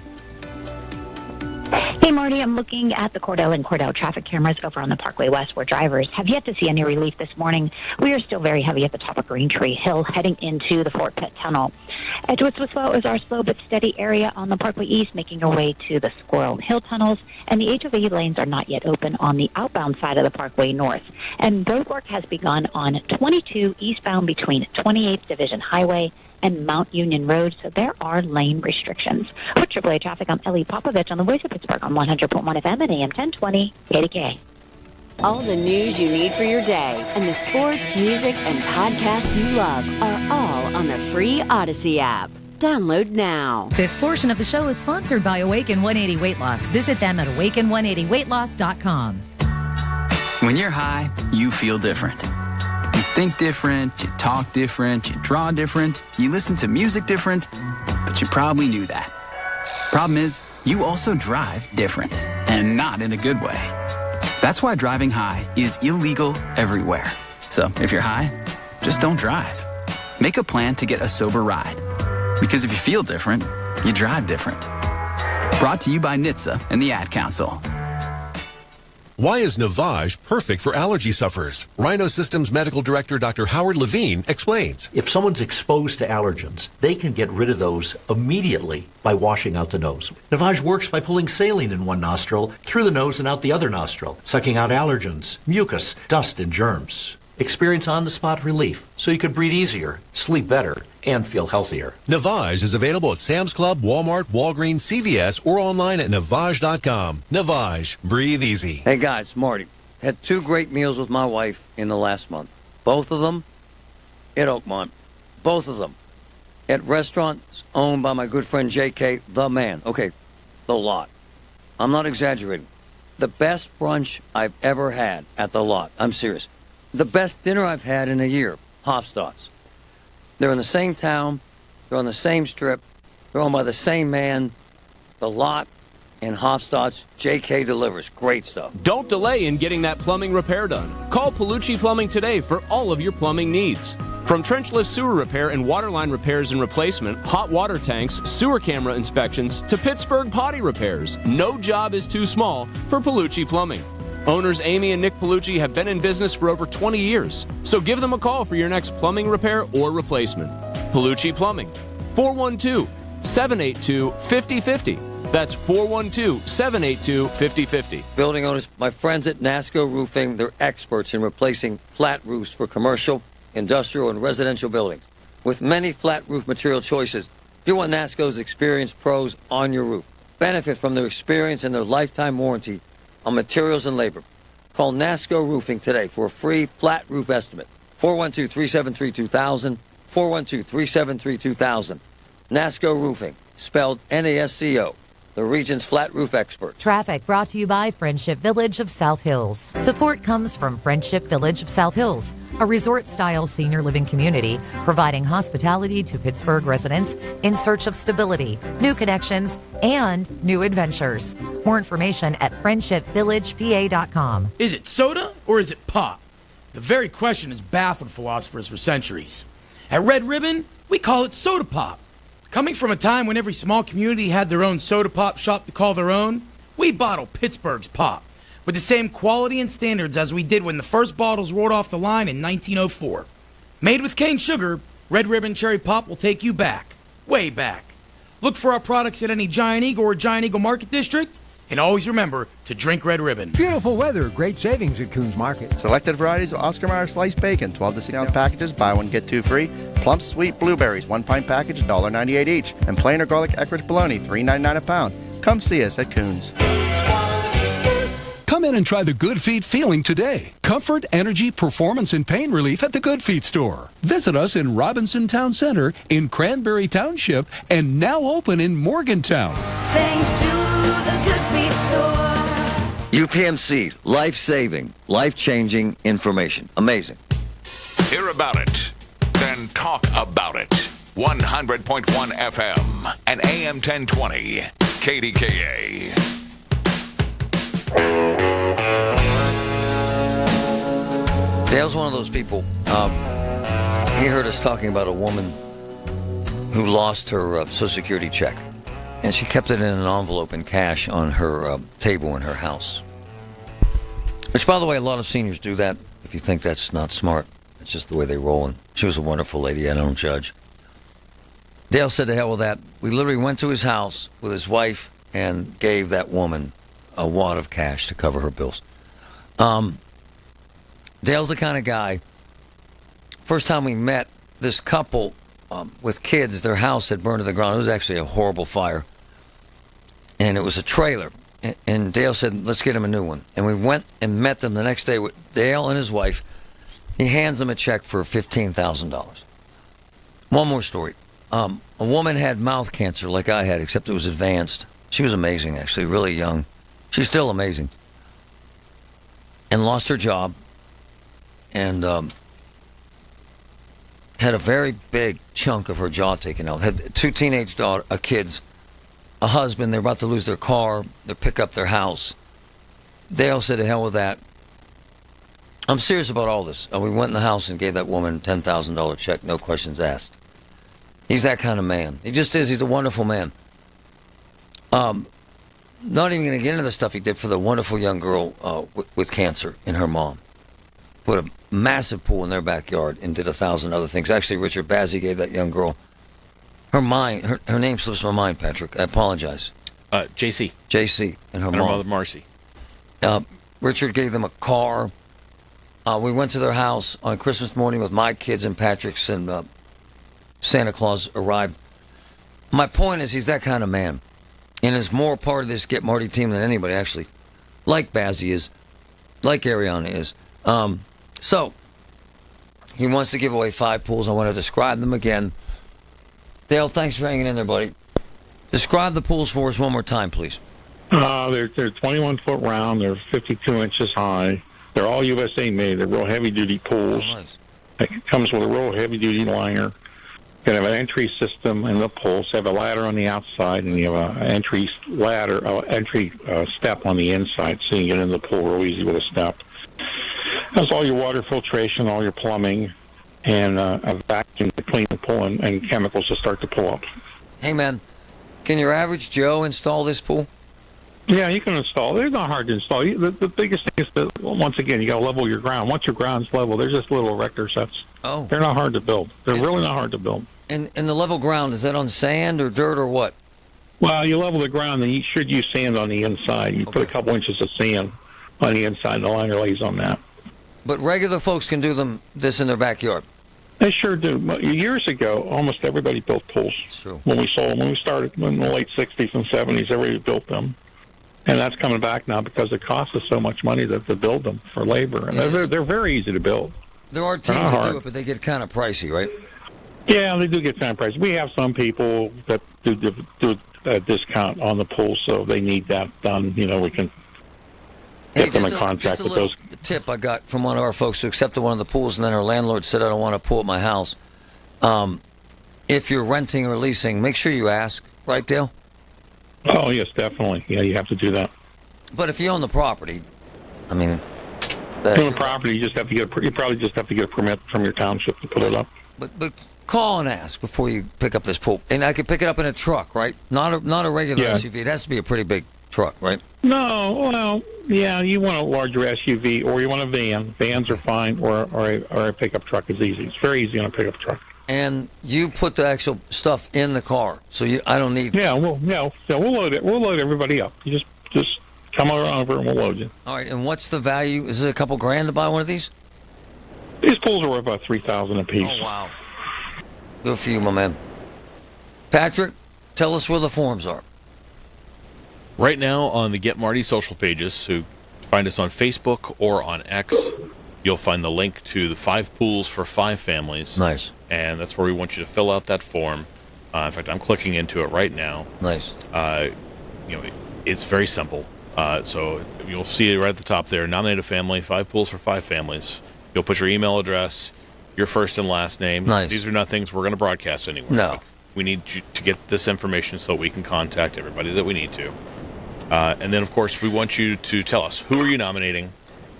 Hey, Marty, I'm looking at the Cordell and Cordell traffic cameras over on the Parkway West where drivers have yet to see any relief this morning. We are still very heavy at the top of Green Tree Hill heading into the Fort Pitt Tunnel. Edgewood-Swissville is our slow but steady area on the Parkway East, making our way to the Squirrel Hill tunnels, and the HOV lanes are not yet open on the outbound side of the Parkway North. And road work has begun on 22 eastbound between 28th Division Highway and Mount Union Road, so there are lane restrictions. For AAA Traffic, I'm Ellie Popovich on the Voice of Pittsburgh on 100.1 FM and AM 1020 KDKA. All the news you need for your day and the sports, music, and podcasts you love are all on the free Odyssey app. Download now. This portion of the show is sponsored by Awaken 180 Weight Loss. Visit them at awaken180weightloss.com. When you're high, you feel different. You think different, you talk different, you draw different, you listen to music different, but you probably knew that. Problem is, you also drive different, and not in a good way. That's why driving high is illegal everywhere. So if you're high, just don't drive. Make a plan to get a sober ride. Because if you feel different, you drive different. Brought to you by NHTSA and the Ad Council. Why is Navage perfect for allergy sufferers? Rhino Systems Medical Director Dr. Howard Levine explains. If someone's exposed to allergens, they can get rid of those immediately by washing out the nose. Navage works by pulling saline in one nostril, through the nose and out the other nostril, sucking out allergens, mucus, dust, and germs. Experience on-the-spot relief so you can breathe easier, sleep better, and feel healthier. Navage is available at Sam's Club, Walmart, Walgreens, CVS, or online at Navage.com. Navage. Breathe easy. Hey, guys, Marty. Had 2 great meals with my wife in the last month. Both of them at Oakmont. Both of them at restaurants owned by my good friend J.K., the man. Okay, the Lot. I'm not exaggerating. The best brunch I've ever had at the Lot. I'm serious. The best dinner I've had in a year, Hofstadt's. They're in the same town. They're on the same strip. They're owned by the same man. The Lot and Hofstadt's. JK delivers. Great stuff. Don't delay in getting that plumbing repair done. Call Palucci Plumbing today for all of your plumbing needs. From trenchless sewer repair and waterline repairs and replacement, hot water tanks, sewer camera inspections, to Pittsburgh potty repairs, no job is too small for Palucci Plumbing. Owners Amy and Nick Palucci have been in business for over 20 years, so give them a call for your next plumbing repair or replacement. Palucci Plumbing, 412-782-5050. That's 412-782-5050. Building owners, my friends at NASCO Roofing, they're experts in replacing flat roofs for commercial, industrial, and residential buildings. With many flat roof material choices, you want NASCO's experienced pros on your roof. Benefit from their experience and their lifetime warranty on materials and labor. Call NASCO Roofing today for a free flat roof estimate. 412-373-2000, 412-373-2000. NASCO Roofing, spelled N-A-S-C-O, the region's flat roof expert. Traffic brought to you by Friendship Village of South Hills. Support comes from Friendship Village of South Hills, a resort-style senior living community providing hospitality to Pittsburgh residents in search of stability, new connections, and new adventures. More information at friendshipvillagepa.com. Is it soda or is it pop? The very question has baffled philosophers for centuries. At Red Ribbon, we call it soda pop. Coming from a time when every small community had their own soda pop shop to call their own, we bottle Pittsburgh's pop. with the same quality and standards as we did when the first bottles rolled off the line in 1904. Made with cane sugar, Red Ribbon Cherry Pop will take you back, way back. Look for our products at any Giant Eagle or Giant Eagle Market District, and always remember to drink Red Ribbon. Beautiful weather, great savings at Coons Market. Selected varieties of Oscar Mayer sliced bacon, 12 to 16 ounce packages, buy one, get two free. Plump sweet blueberries, 1 pint package, $1.98 each. And plain or garlic Eckrich bologna, $3.99 a pound. Come see us at Coons. Come in and try the Good Feet feeling today. Comfort, energy, performance, and pain relief at the Good Feet store. Visit us in Robinson Town Center, in Cranberry Township, and now open in Morgantown. Thanks to the Good Feet store. UPMC, life-saving, life-changing information. Amazing. Hear about it, then talk about it. 100.1 FM and AM 1020, KDKA. Dale's one of those people. He heard us talking about a woman who lost her Social Security check, and she kept it in an envelope in cash on her table in her house. Which, by the way, a lot of seniors do that. If you think that's not smart, it's just the way they roll. And she was a wonderful lady. I don't judge. Dale said, "To hell with that." We literally went to his house with his wife and gave that woman a wad of cash to cover her bills. Dale's the kind of guy, first time we met, this couple with kids, their house had burned to the ground. It was actually a horrible fire. And it was a trailer. And Dale said, let's get him a new one. And we went and met them the next day with Dale and his wife. He hands them a check for $15,000. One more story. A woman had mouth cancer like I had, except it was advanced. She was amazing, actually, really young. She's still amazing. And lost her job. And had a very big chunk of her jaw taken out. Had two teenage kids, a husband. They're about to lose their car. They pick up their house. Dale said, to hell with that. I'm serious about all this. We went in the house and gave that woman a $10,000 check, no questions asked. He's that kind of man. He just is. He's a wonderful man. Not even going to get into the stuff he did for the wonderful young girl with cancer and her mom. Put a massive pool in their backyard and did 1,000 other things. Actually, Richard Bazzi gave that young girl her name slips my mind, Patrick. I apologize. JC. JC and her and mom. Her mother, Marcy. Richard gave them a car. We went to their house on Christmas morning with my kids and Patrick's, and Santa Claus arrived. My point is, he's that kind of man. And is more part of this Get Marty team than anybody, actually. Like Bazzi is. Like Ariana is. So, he wants to give away 5 pools. I want to describe them again. Dale, thanks for hanging in there, buddy. Describe the pools for us one more time, please. They're 21 foot round. They're 52 inches high. They're all USA made. They're real heavy duty pools. Oh, nice. It comes with a real heavy duty liner. You have an entry system in the pools. You have a ladder on the outside, and you have an entry step on the inside, so you can get in the pool real easy with a step. That's all your water filtration, all your plumbing, and a vacuum to clean the pool and chemicals to start the pool up. Hey, man, can your average Joe install this pool? Yeah, you can install. They're not hard to install. The biggest thing is that, once again, you got to level your ground. Once your ground's level, they're just little erector sets. Oh. They're not hard to build. They're really not hard to build. And the level ground, is that on sand or dirt or what? Well, you level the ground, and you should use sand on the inside. You put a couple inches of sand on the inside, and the liner lays on that. But regular folks can do this in their backyard. They sure do. Years ago, almost everybody built pools. That's true. When we started in the late 60s and 70s, everybody built them. And that's coming back now because it costs us so much money to build them for labor. And they're very easy to build. There are teams that do it, but they get kind of pricey, right? Yeah, they do get kind of pricey. We have some people that do a discount on the pool, so they need that done. You know, we can get them in contact with those. Tip I got from one of our folks who accepted one of the pools, and then her landlord said, I don't want a pool at my house. If you're renting or leasing, make sure you ask, right, Dale? Oh, yes, definitely. Yeah, you have to do that. But if you own the property, I mean... On the property, you probably just have to get a permit from your township to put it up. But call and ask before you pick up this pool. And I could pick it up in a truck, right? Not a regular SUV. It has to be a pretty big truck, right? No, well, yeah, you want a larger SUV or you want a van. Vans are fine, or a pickup truck is easy. It's very easy on a pickup truck. And you put the actual stuff in the car, so I don't need. Yeah, we'll load it. We'll load everybody up. You just come on over and we'll load you. All right. And what's the value? Is it a couple grand to buy one of these? These pools are worth about $3,000 a piece. Oh wow. Good for you, my man. Patrick, tell us where the forums are. Right now on the Get Marty social pages, so find us on Facebook or on X, you'll find the link to the 5 pools for 5 families. Nice. And that's where we want you to fill out that form. In fact, I'm clicking into it right now. Nice. It's very simple. So you'll see it right at the top there. Nominate a family, 5 pools for 5 families. You'll put your email address, your first and last name. Nice. These are not things we're going to broadcast anywhere. No. We need you to get this information so we can contact everybody that we need to. And then, of course, we want you to tell us who are you nominating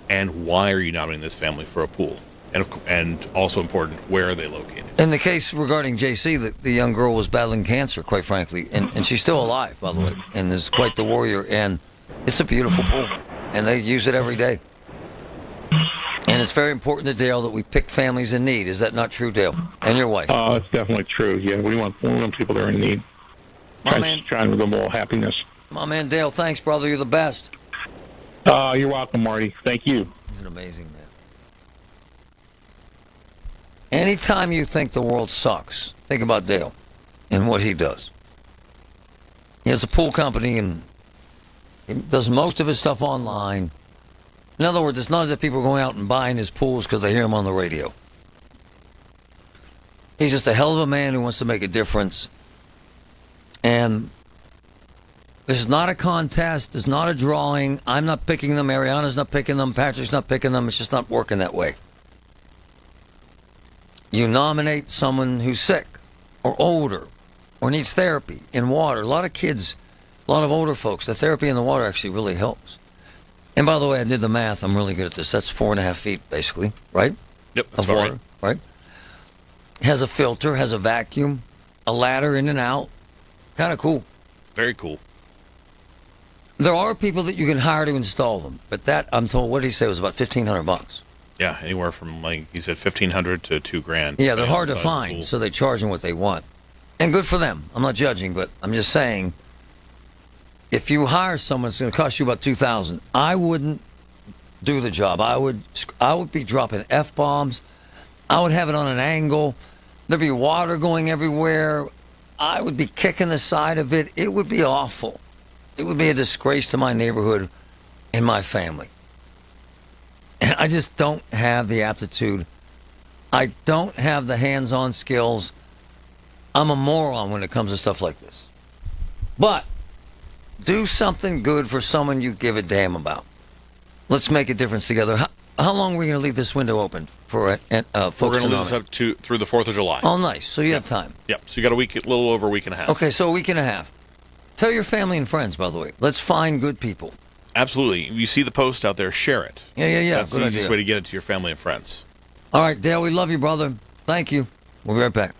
and why are you nominating this family for a pool. And also important, where are they located? In the case regarding JC, the young girl was battling cancer, quite frankly, and she's still alive, by the way, and is quite the warrior. And it's a beautiful pool, and they use it every day. And it's very important to Dale that we pick families in need. Is that not true, Dale? And your wife? It's definitely true. Yeah, we want people that are in need. Trying to give them all happiness. My man Dale, thanks, brother. You're the best. You're welcome, Marty. Thank you. He's an amazing man. Anytime you think the world sucks, think about Dale and what he does. He has a pool company and he does most of his stuff online. In other words, it's not as if people are going out and buying his pools because they hear him on the radio. He's just a hell of a man who wants to make a difference. And this is not a contest. It's not a drawing. I'm not picking them. Ariana's not picking them. Patrick's not picking them. It's just not working that way. You nominate someone who's sick or older or needs therapy in water. A lot of kids, a lot of older folks, the therapy in the water actually really helps. And by the way, I did the math. I'm really good at this. That's 4.5 feet, basically, right? Yep, that's of water, right? Has a filter, has a vacuum, a ladder in and out. Kind of cool. Very cool. There are people that you can hire to install them, but that, I'm told, what did he say, was about $1,500. Yeah, anywhere from, like he said, $1,500 to $2,000. Yeah, they're hard to find, so they charge them what they want. And good for them. I'm not judging, but I'm just saying, if you hire someone, it's going to cost you about $2,000. I wouldn't do the job. I would be dropping F-bombs. I would have it on an angle. There'd be water going everywhere. I would be kicking the side of it. It would be awful. It would be a disgrace to my neighborhood and my family. And I just don't have the aptitude. I don't have the hands-on skills. I'm a moron when it comes to stuff like this. But do something good for someone you give a damn about. Let's make a difference together. How long are we going to leave this window open for folks to We're going to leave this up through the 4th of July. Oh, nice. So you have time. Yep. So you got a little over a week and a half. Okay, so a week and a half. Tell your family and friends, by the way. Let's find good people. Absolutely. You see the post out there, share it. Yeah. That's the easiest way to get it to your family and friends. All right, Dale, we love you, brother. Thank you. We'll be right back.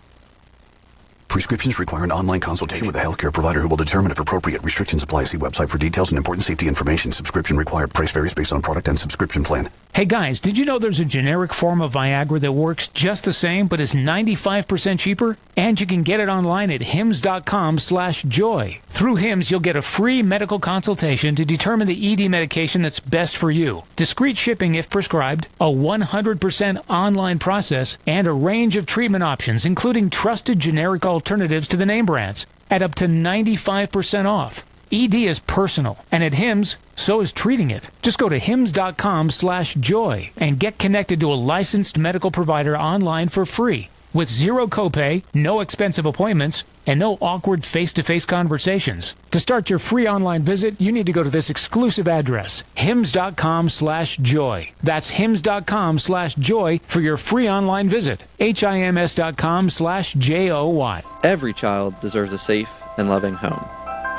Prescriptions require an online consultation with a healthcare provider who will determine if appropriate. Restrictions apply. See website for details and important safety information. Subscription required. Price varies based on product and subscription plan. Hey guys, did you know there's a generic form of Viagra that works just the same but is 95% cheaper? And you can get it online at hims.com/joy. Through Hims, you'll get a free medical consultation to determine the ED medication that's best for you. Discreet shipping if prescribed, a 100% online process, and a range of treatment options, including trusted generic alternatives to the name brands, at up to 95% off. ED is personal, and at Hims, so is treating it. Just go to hims.com/joy and get connected to a licensed medical provider online for free, with zero copay, no expensive appointments, and no awkward face-to-face conversations. To start your free online visit, you need to go to this exclusive address, hims.com/joy. That's hims.com/joy for your free online visit. hims.com/joy. Every child deserves a safe and loving home.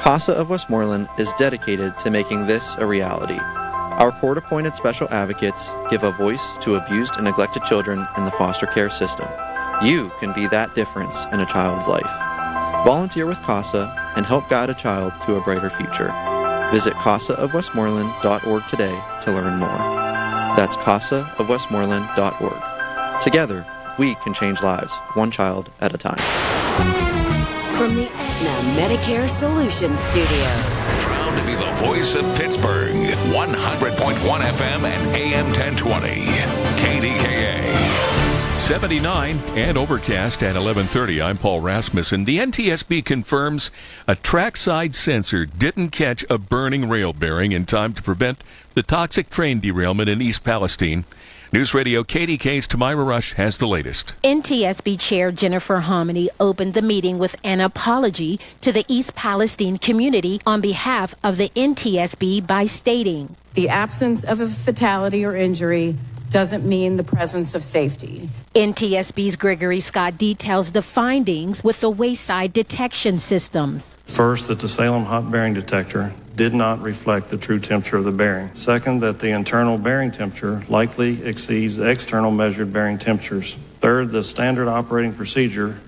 CASA of Westmoreland is dedicated to making this a reality. Our court-appointed special advocates give a voice to abused and neglected children in the foster care system. You can be that difference in a child's life. Volunteer with CASA and help guide a child to a brighter future. Visit casaofwestmoreland.org today to learn more. That's casaofwestmoreland.org. Together, we can change lives, one child at a time. From the Aetna Medicare Solutions Studios. Proud to be the voice of Pittsburgh. 100.1 FM and AM 1020. KDKA. 79 and overcast at 11:30. I'm Paul Rasmussen. The NTSB confirms a trackside sensor didn't catch a burning rail bearing in time to prevent the toxic train derailment in East Palestine. News Radio KDK's Tamira Rush has the latest. NTSB Chair Jennifer Hominy opened the meeting with an apology to the East Palestine community on behalf of the NTSB by stating, "The absence of a fatality or injury doesn't mean the presence of safety." NTSB's Gregory Scott details the findings with the wayside detection systems. First, that the Salem hot bearing detector did not reflect the true temperature of the bearing. Second, that the internal bearing temperature likely exceeds external measured bearing temperatures. Third, the standard operating procedure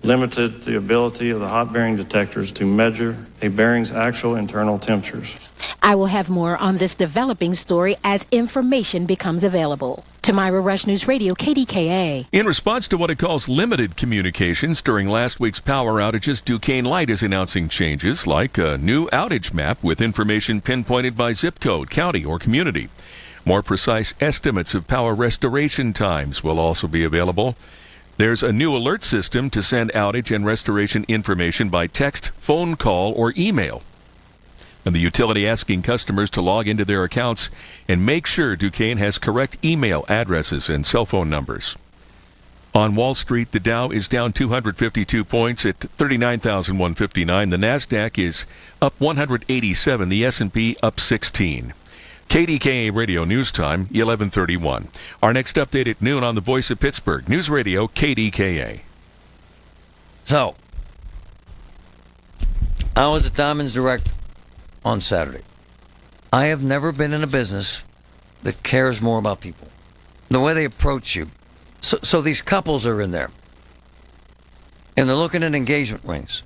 limited the ability of the hot bearing detectors to measure a bearing's actual internal temperatures. I will have more on this developing story as information becomes available. Tamira Rush, News Radio, KDKA. In response to what it calls limited communications during last week's power outages, Duquesne Light is announcing changes like a new outage map with information pinpointed by zip code, county, or community. More precise estimates of power restoration times will also be available. There's a new alert system to send outage and restoration information by text, phone call, or email. And the utility asking customers to log into their accounts and make sure Duquesne has correct email addresses and cell phone numbers. On Wall Street, the Dow is down 252 points at 39,159. The NASDAQ is up 187. The S&P up 16. KDKA Radio News Time, 11:31. Our next update at noon on the Voice of Pittsburgh. News Radio, KDKA. So, I was at Diamonds Direct on Saturday. I have never been in a business that cares more about people. The way they approach you. So these couples are in there. And they're looking at engagement rings.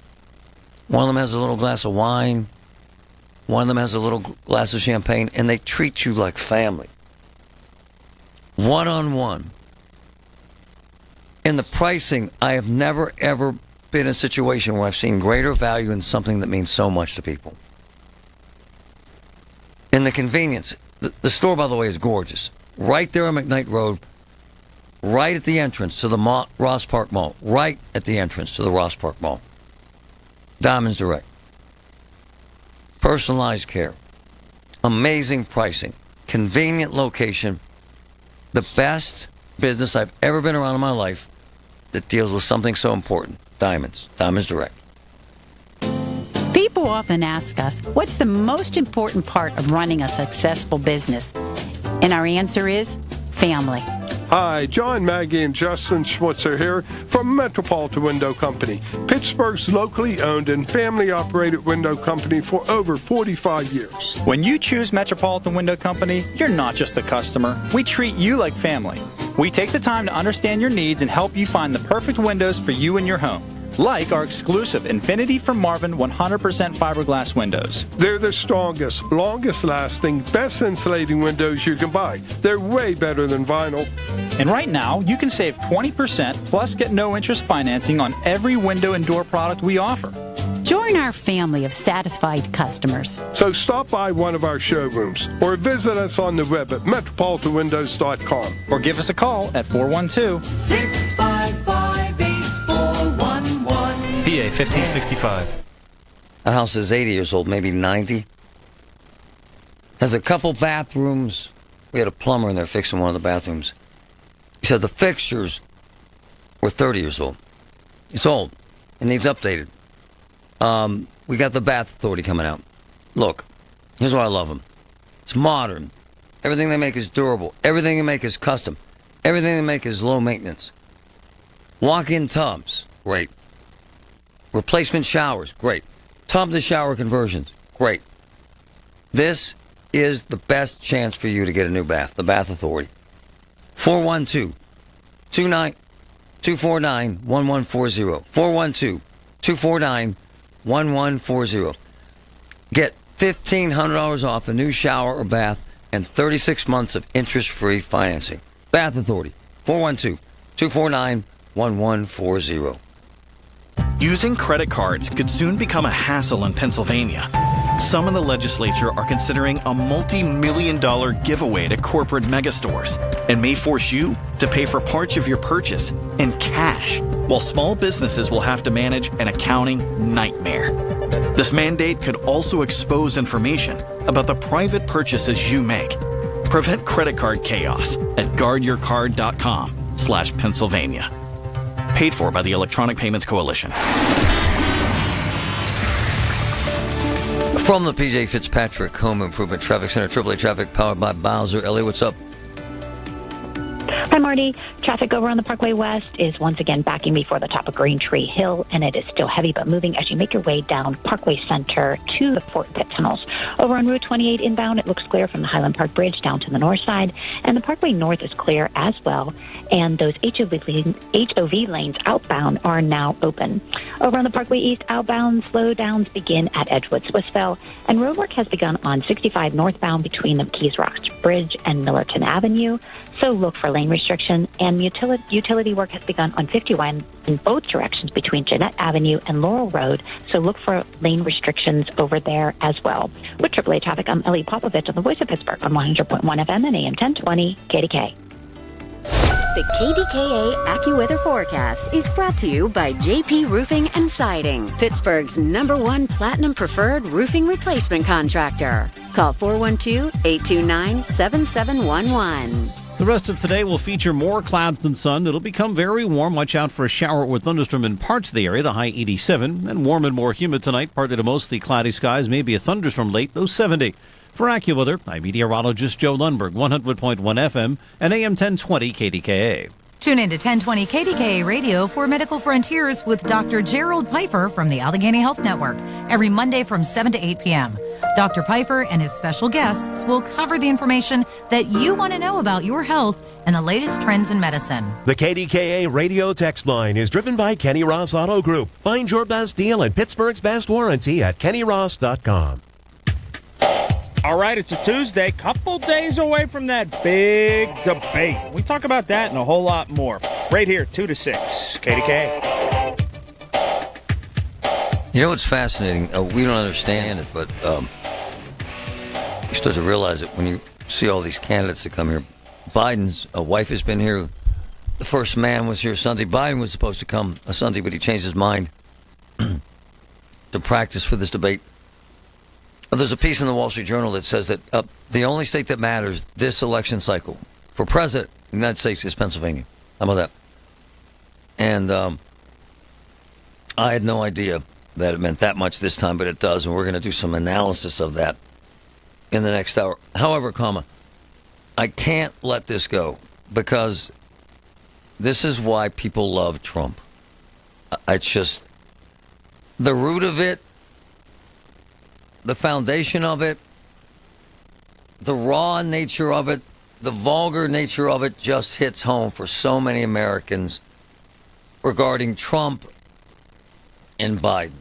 One of them has a little glass of wine. One of them has a little glass of champagne. And they treat you like family. One-on-one. In the pricing, I have never, ever been in a situation where I've seen greater value in something that means so much to people. In the convenience, the store, by the way, is gorgeous. Right there on McKnight Road, right at the entrance to the Ross Park Mall. Right at the entrance to the Ross Park Mall. Diamonds Direct. Personalized care. Amazing pricing. Convenient location. The best business I've ever been around in my life that deals with something so important. Diamonds. Diamonds Direct. People often ask us, what's the most important part of running a successful business? And our answer is family. Hi, John, Maggie, and Justin Schmutzer here from Metropolitan Window Company, Pittsburgh's locally owned and family-operated window company for over 45 years. When you choose Metropolitan Window Company, you're not just a customer. We treat you like family. We take the time to understand your needs and help you find the perfect windows for you and your home. Like our exclusive Infinity from Marvin 100% fiberglass windows. They're the strongest, longest lasting, best insulating windows you can buy. They're way better than vinyl. And right now, you can save 20% plus get no interest financing on every window and door product we offer. Join our family of satisfied customers. So stop by one of our showrooms or visit us on the web at metropolitanwindows.com. Or give us a call at 412-655-8411. PA 1565. The house is 80 years old, maybe 90. Has a couple bathrooms. We had a plumber in there fixing one of the bathrooms. He said the fixtures were 30 years old. It's old. It needs updated. We got the Bath Authority coming out. Look, here's why I love them. It's modern. Everything they make is durable. Everything they make is custom. Everything they make is low maintenance. Walk-in tubs, great. Replacement showers, great. Tub-to-shower conversions, great. This is the best chance for you to get a new bath, the Bath Authority. 412-249-1140. 412-249-1140. Get $1,500 off a new shower or bath, and 36 months of interest-free financing. Bath Authority, 412-249-1140. Using credit cards could soon become a hassle in Pennsylvania. Some in the legislature are considering a multi-million-dollar giveaway to corporate megastores and may force you to pay for parts of your purchase in cash, while small businesses will have to manage an accounting nightmare. This mandate could also expose information about the private purchases you make. Prevent credit card chaos at guardyourcard.com/Pennsylvania. Paid for by the Electronic Payments Coalition. From the P.J. Fitzpatrick Home Improvement Traffic Center, AAA Traffic powered by Bowser. Ellie, what's up? Hi, Marty. Traffic over on the Parkway West is once again backing before the top of Green Tree Hill, and it is still heavy but moving as you make your way down Parkway Center to the Fort Pitt tunnels. Over on Route 28 inbound, it looks clear from the Highland Park Bridge down to the north side, and the Parkway North is clear as well, and those HOV lanes outbound are now open. Over on the Parkway East outbound, slowdowns begin at Edgewood Swissville, and roadwork has begun on 65 northbound between the Keys Rocks Bridge and Millerton Avenue, so look for lane restriction, and utility work has begun on 51 in both directions between Jeanette Avenue and Laurel Road, so look for lane restrictions over there as well. With AAA Traffic, I'm Ellie Popovich on the Voice of Pittsburgh on 100.1 FM and AM 1020 KDKA. The KDKA AccuWeather forecast is brought to you by JP Roofing and Siding, Pittsburgh's #1 Platinum Preferred Roofing Replacement Contractor. Call 412-829-7711. The rest of today will feature more clouds than sun. It'll become very warm. Watch out for a shower or thunderstorm in parts of the area, the high 87. And warm and more humid tonight, partly to mostly cloudy skies. Maybe a thunderstorm late, low 70. For AccuWeather, I'm meteorologist Joe Lundberg, 100.1 FM and AM 1020 KDKA. Tune in to 1020 KDKA Radio for Medical Frontiers with Dr. Gerald Pfeiffer from the Allegheny Health Network every Monday from 7 to 8 p.m. Dr. Pfeiffer and his special guests will cover the information that you want to know about your health and the latest trends in medicine. The KDKA radio text line is driven by Kenny Ross Auto Group. Find your best deal and Pittsburgh's best warranty at kennyross.com. All right, it's a Tuesday, couple days away from that big debate. We talk about that and a whole lot more right here, 2 to 6, KDK. You know what's fascinating? We don't understand it, but you start to realize it when you see all these candidates that come here. Biden's wife has been here. The first man was here Sunday. Biden was supposed to come a Sunday, but he changed his mind to practice for this debate. There's a piece in the Wall Street Journal that says that the only state that matters this election cycle for president in the United States is Pennsylvania. How about that? And I had no idea that it meant that much this time, but it does, and we're going to do some analysis of that in the next hour. However, I can't let this go because this is why people love Trump. It's just the root of it, the foundation of it, the raw nature of it, the vulgar nature of it just hits home for so many Americans regarding Trump and Biden.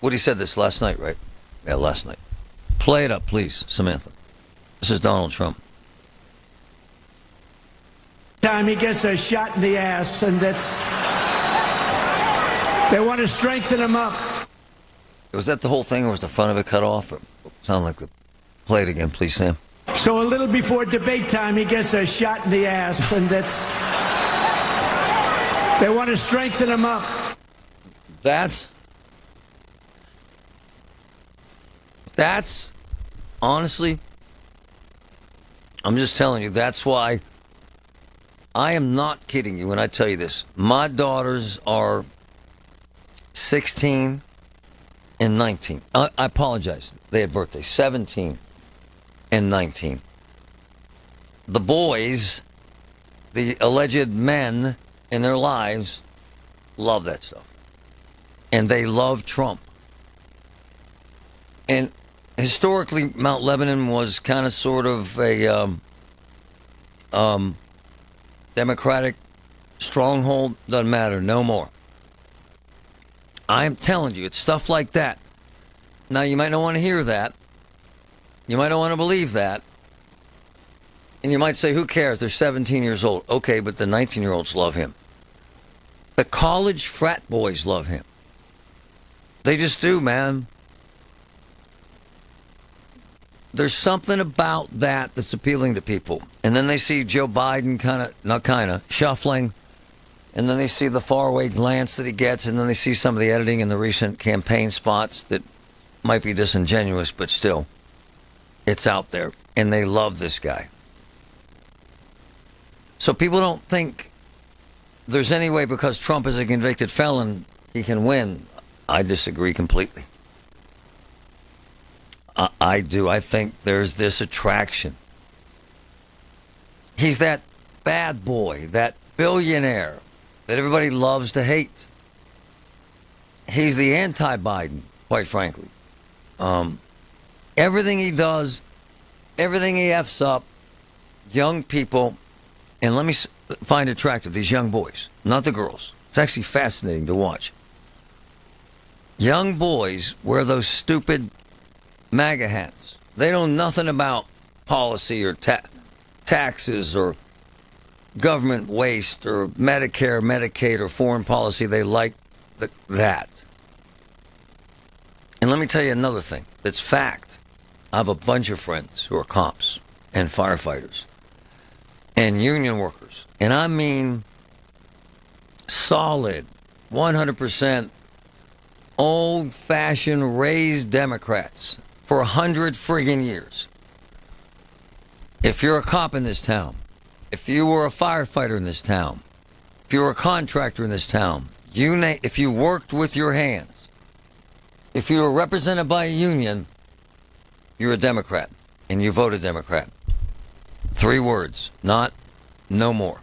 Woody said this last night, right? Yeah, last night. Play it up, please, Samantha. This is Donald Trump. Time he gets a shot in the ass, and they want to strengthen him up. Was that the whole thing, or was the front of it cut off? It sounded like play it again, please, Sam. So a little before debate time, he gets a shot in the ass, and they want to strengthen him up. That's honestly, I'm just telling you, that's why I am not kidding you when I tell you this. My daughters are 16 and 19. I apologize. They had birthdays, 17 and 19. The boys, the alleged men in their lives, love that stuff. And they love Trump. And historically, Mount Lebanon was kind of sort of a Democratic stronghold. Doesn't matter, no more. I'm telling you, it's stuff like that. Now, you might not want to hear that, You might not want to believe that. And you might say, who cares? They're 17 years old. Okay, but the 19-year-olds love him. The college frat boys love him. They just do, man. There's something about that that's appealing to people. And then they see Joe Biden shuffling. And then they see the faraway glance that he gets. And then they see some of the editing in the recent campaign spots that might be disingenuous, but still, it's out there. And they love this guy. So people don't think there's any way because Trump is a convicted felon, he can win. I disagree completely. I do. I think there's this attraction. He's that bad boy, that billionaire that everybody loves to hate. He's the anti-Biden, quite frankly. Everything he does, everything he F's up, young people, and let me find attractive, these young boys, not the girls. It's actually fascinating to watch. Young boys wear those stupid MAGA hats. They know nothing about policy or taxes or government waste or Medicare, Medicaid, or foreign policy. They like that. And let me tell you another thing that's fact. I have a bunch of friends who are cops and firefighters and union workers. And I mean solid, 100% old-fashioned raised Democrats for 100 friggin' years. If you're a cop in this town, if you were a firefighter in this town, if you were a contractor in this town, if you worked with your hands, if you were represented by a union, you're a Democrat, and you voted Democrat. 3 words, not no more.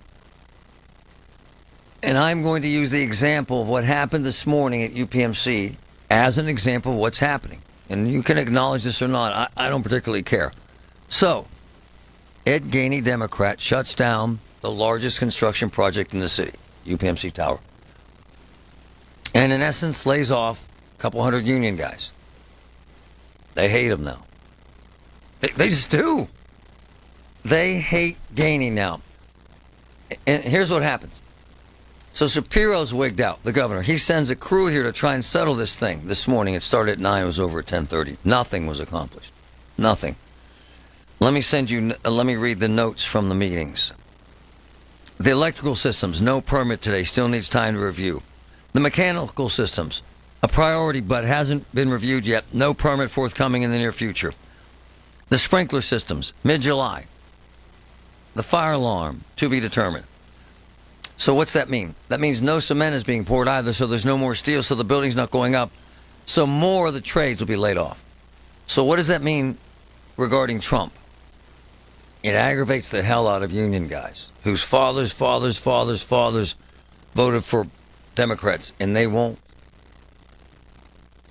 And I'm going to use the example of what happened this morning at UPMC as an example of what's happening. And you can acknowledge this or not. I don't particularly care. So, Ed Gainey, Democrat, shuts down the largest construction project in the city, UPMC Tower. And in essence, lays off a couple hundred union guys. They hate him now. They just do. They hate Gainey now. And here's what happens. So Shapiro's wigged out, the governor. He sends a crew here to try and settle this thing. This morning, it started at 9, it was over at 10:30. Nothing was accomplished. Nothing. Let me read the notes from the meetings. The electrical systems, no permit today, still needs time to review. The mechanical systems, a priority but hasn't been reviewed yet, no permit forthcoming in the near future. The sprinkler systems, mid-July. The fire alarm, to be determined. So what's that mean? That means no cement is being poured either, so there's no more steel, so the building's not going up. So more of the trades will be laid off. So what does that mean regarding Trump? It aggravates the hell out of union guys whose fathers voted for Democrats, and they won't.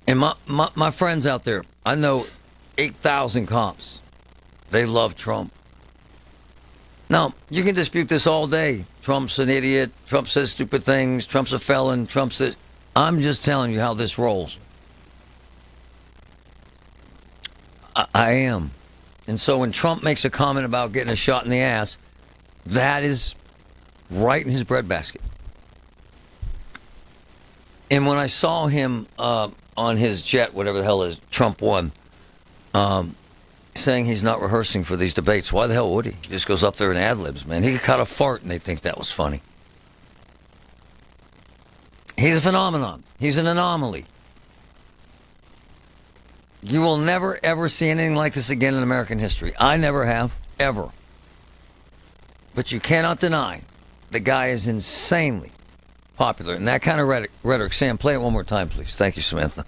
And my friends out there, I know 8,000 cops. They love Trump. Now, you can dispute this all day. Trump's an idiot. Trump says stupid things. Trump's a felon. Trump says... I'm just telling you how this rolls. I am. And so when Trump makes a comment about getting a shot in the ass, that is right in his breadbasket. And when I saw him on his jet, whatever the hell is, Trump won, saying he's not rehearsing for these debates. Why the hell would he? He just goes up there and ad-libs, man. He could cut a fart and they think that was funny. He's a phenomenon. He's an anomaly. You will never, ever see anything like this again in American history. I never have, ever. But you cannot deny the guy is insanely popular. And that kind of rhetoric. Sam, play it one more time, please. Thank you, Samantha.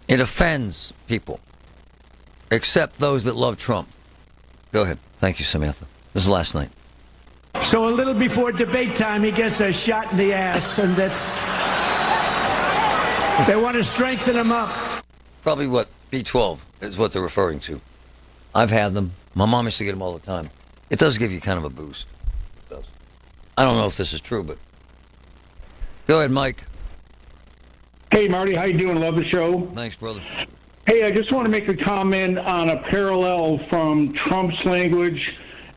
It offends people, except those that love Trump. Go ahead. Thank you, Samantha. This is last night. So a little before debate time, he gets a shot in the ass, and that's... They want to strengthen him up. Probably what B12 is what they're referring to. I've had them. My mom used to get them all the time. It does give you kind of a boost. It does. I don't know if this is true, but... Go ahead, Mike. Hey, Marty, how you doing? Love the show. Thanks, brother. Hey, I just want to make a comment on a parallel from Trump's language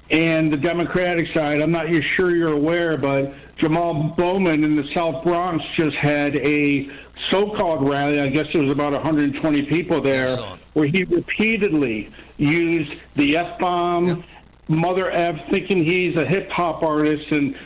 and the Democratic side. I'm not sure you're aware, but Jamal Bowman in the South Bronx just had a so-called rally. I guess there was about 120 people there, where he repeatedly used the F-bomb, Mother F, thinking he's a hip-hop artist. And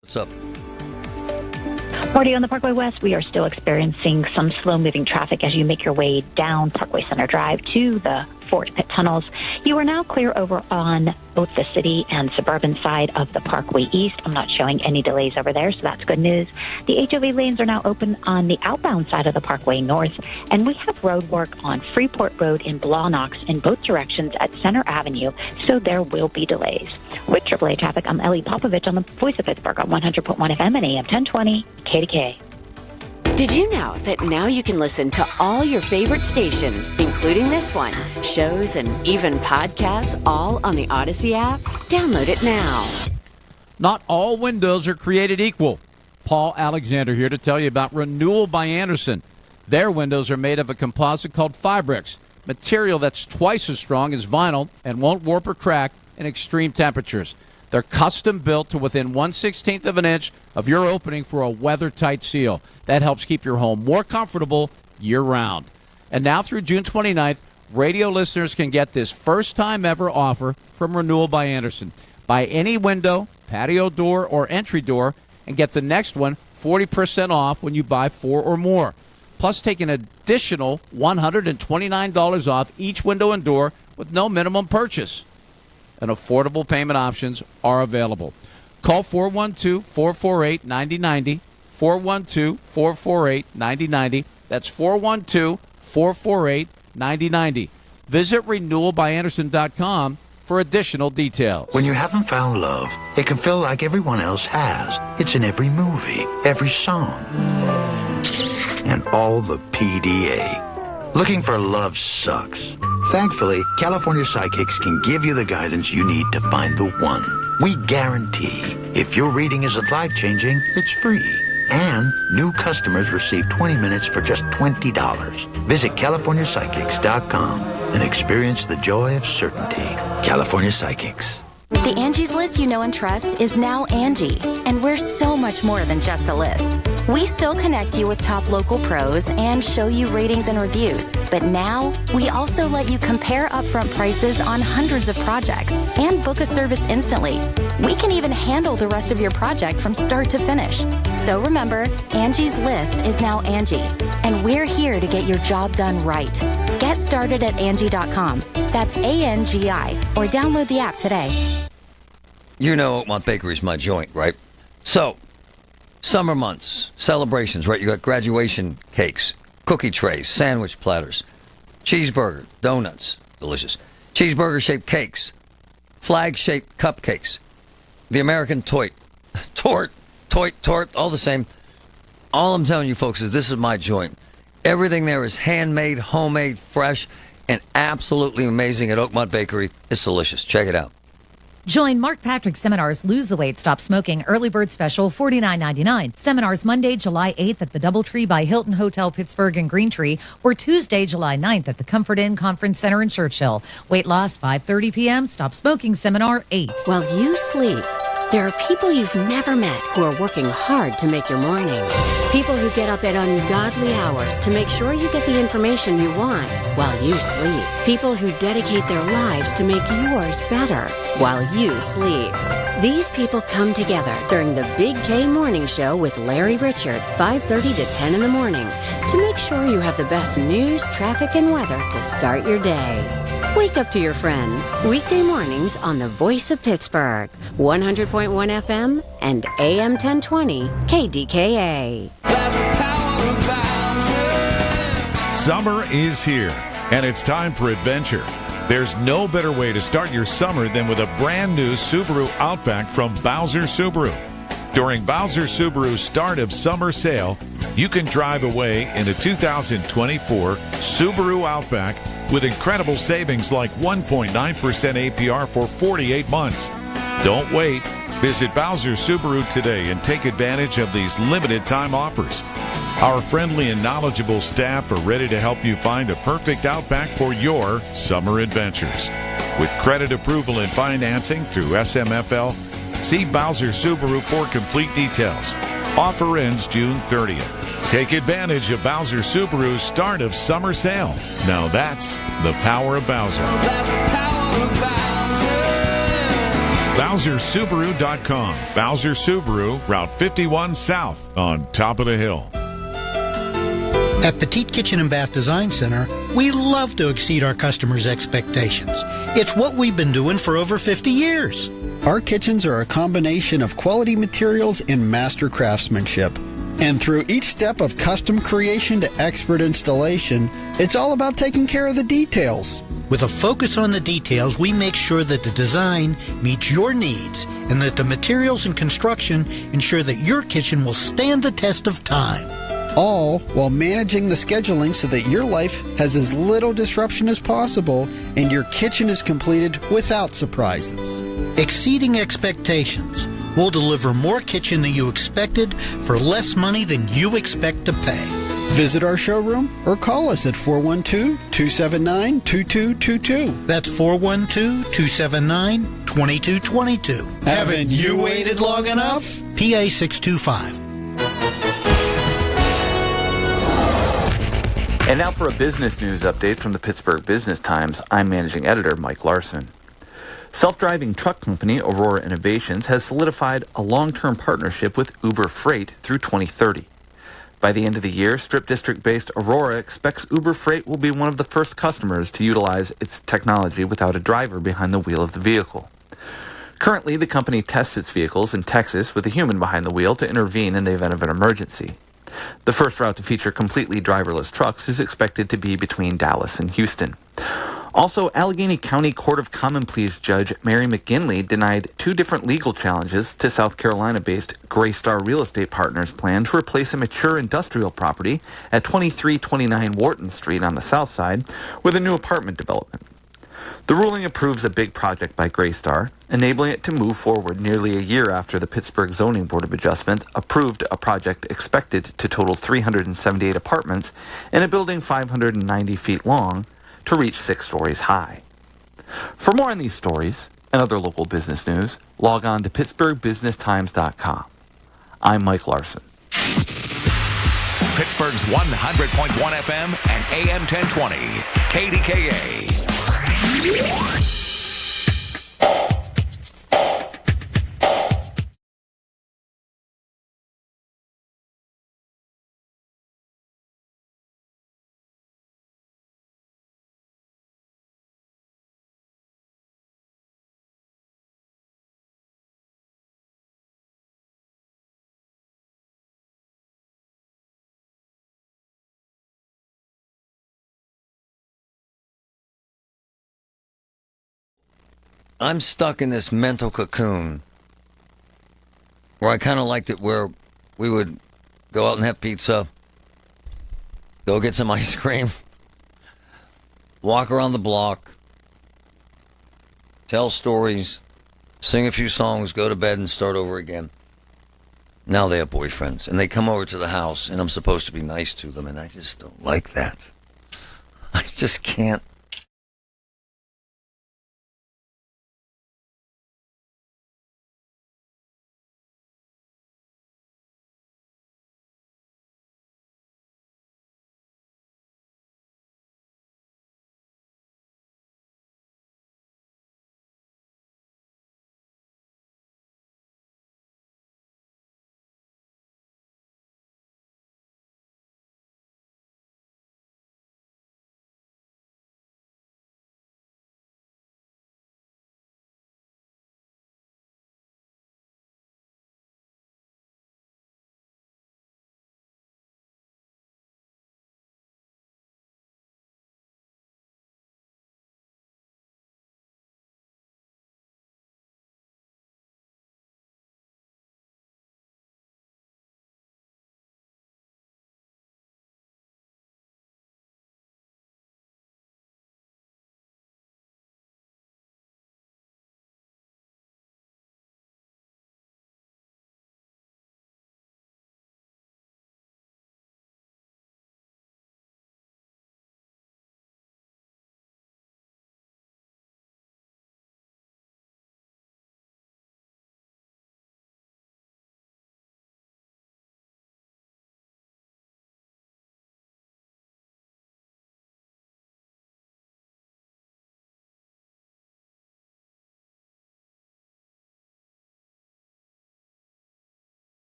What's up? Marty, on the Parkway West, we are still experiencing some slow-moving traffic as you make your way down Parkway Center Drive to the Fort Pitt tunnels. You are now clear over on both the city and suburban side of the Parkway East. I'm not showing any delays over there, so that's good news. The HOV lanes are now open on the outbound side of the Parkway North, and we have road work on Freeport Road in Blawnox in both directions at Center Avenue, so there will be delays. With AAA traffic, I'm Ellie Popovich on the Voice of Pittsburgh on 100.1 FM and AM 1020 KDKA. Did you know that now you can listen to all your favorite stations, including this one, shows, and even podcasts, all on the Odyssey app? Download it now. Not all windows are created equal. Paul Alexander here to tell you about Renewal by Andersen. Their windows are made of a composite called Fibrex, material that's twice as strong as vinyl and won't warp or crack in extreme temperatures. They're custom built to within 1/16 of an inch of your opening for a weather-tight seal. That helps keep your home more comfortable year-round. And now through June 29th, radio listeners can get this first-time ever offer from Renewal by Andersen. Buy any window, patio door, or entry door, and get the next one 40% off when you buy 4 or more. Plus, take an additional $129 off each window and door with no minimum purchase. And affordable payment options are available. Call 412-448-9090, 412-448-9090. That's 412-448-9090. Visit renewalbyandersen.com for additional details. When you haven't found love, it can feel like everyone else has. It's in every movie, every song, and all the PDA. Looking for love sucks. Thankfully, California Psychics can give you the guidance you need to find the one. We guarantee if your reading isn't life-changing, it's free. And new customers receive 20 minutes for just $20. Visit CaliforniaPsychics.com and experience the joy of certainty. California Psychics. The Angie's List you know and trust is now Angie, and we're so much more than just a list. We still connect you with top local pros and show you ratings and reviews, but now we also let you compare upfront prices on hundreds of projects and book a service instantly. We can even handle the rest of your project from start to finish. So remember, Angie's List is now Angie, and we're here to get your job done right. Get started at Angie.com. That's ANGI, or download the app today. You know Oakmont Bakery's my joint, right? So, summer months, celebrations, right? You got graduation cakes, cookie trays, sandwich platters, cheeseburger, donuts, delicious, cheeseburger-shaped cakes, flag-shaped cupcakes, the American tort, all the same. All I'm telling you folks is this is my joint. Everything there is handmade, homemade, fresh, and absolutely amazing at Oakmont Bakery. It's delicious. Check it out. Join Mark Patrick Seminars Lose the Weight, Stop Smoking Early Bird Special, $49.99. Seminars Monday, July 8th at the Doubletree by Hilton Hotel Pittsburgh and Greentree, or Tuesday, July 9th at the Comfort Inn Conference Center in Churchill. Weight loss 5:30 p.m. Stop Smoking Seminar 8. While you sleep, there are people you've never met who are working hard to make your mornings. People who get up at ungodly hours to make sure you get the information you want while you sleep. People who dedicate their lives to make yours better while you sleep. These people come together during the Big K Morning Show with Larry Richard, 5:30 to 10 in the morning, to make sure you have the best news, traffic, and weather to start your day. Wake up to your friends, weekday mornings on the Voice of Pittsburgh, 100.1 FM and AM 1020 KDKA. Summer is here, and it's time for adventure. There's no better way to start your summer than with a brand new Subaru Outback from Bowser Subaru. During Bowser Subaru's start of summer sale, you can drive away in a 2024 Subaru Outback with incredible savings like 1.9% APR for 48 months. Don't wait. Visit Bowser Subaru today and take advantage of these limited time offers. Our friendly and knowledgeable staff are ready to help you find the perfect Outback for your summer adventures. With credit approval and financing through SMFL, see Bowser Subaru for complete details. Offer ends June 30th. Take advantage of Bowser Subaru's start of summer sale. Now that's the power of Bowser. BowserSubaru.com. Bowser Subaru, Route 51 South on top of the hill. At Petite Kitchen and Bath Design Center, we love to exceed our customers' expectations. It's what we've been doing for over 50 years. Our kitchens are a combination of quality materials and master craftsmanship. And through each step of custom creation to expert installation, it's all about taking care of the details. With a focus on the details, we make sure that the design meets your needs and that the materials and construction ensure that your kitchen will stand the test of time. All while managing the scheduling so that your life has as little disruption as possible and your kitchen is completed without surprises. Exceeding expectations. We'll deliver more kitchen than you expected for less money than you expect to pay. Visit our showroom or call us at 412-279-2222. That's 412-279-2222. Haven't you waited long enough? PA 625. And now for a business news update from the Pittsburgh Business Times. I'm Managing Editor Mike Larson. Self-driving truck company Aurora Innovations has solidified a long-term partnership with Uber Freight through 2030. By the end of the year, Strip District-based Aurora expects Uber Freight will be one of the first customers to utilize its technology without a driver behind the wheel of the vehicle. Currently, the company tests its vehicles in Texas with a human behind the wheel to intervene in the event of an emergency. The first route to feature completely driverless trucks is expected to be between Dallas and Houston. Also, Allegheny County Court of Common Pleas Judge Mary McGinley denied two different legal challenges to South Carolina-based Greystar Real Estate Partners' plan to replace a mature industrial property at 2329 Wharton Street on the south side with a new apartment development. The ruling approves a big project by Greystar, enabling it to move forward nearly a year after the Pittsburgh Zoning Board of Adjustment approved a project expected to total 378 apartments in a building 590 feet long to reach 6 stories high. For more on these stories and other local business news, log on to PittsburghBusinessTimes.com. I'm Mike Larson. Pittsburgh's 100.1 FM and AM 1020, KDKA. I'm stuck in this mental cocoon where I kind of liked it where we would go out and have pizza, go get some ice cream, walk around the block, tell stories, sing a few songs, go to bed, and start over again. Now they have boyfriends, and they come over to the house, and I'm supposed to be nice to them, and I just don't like that. I just can't.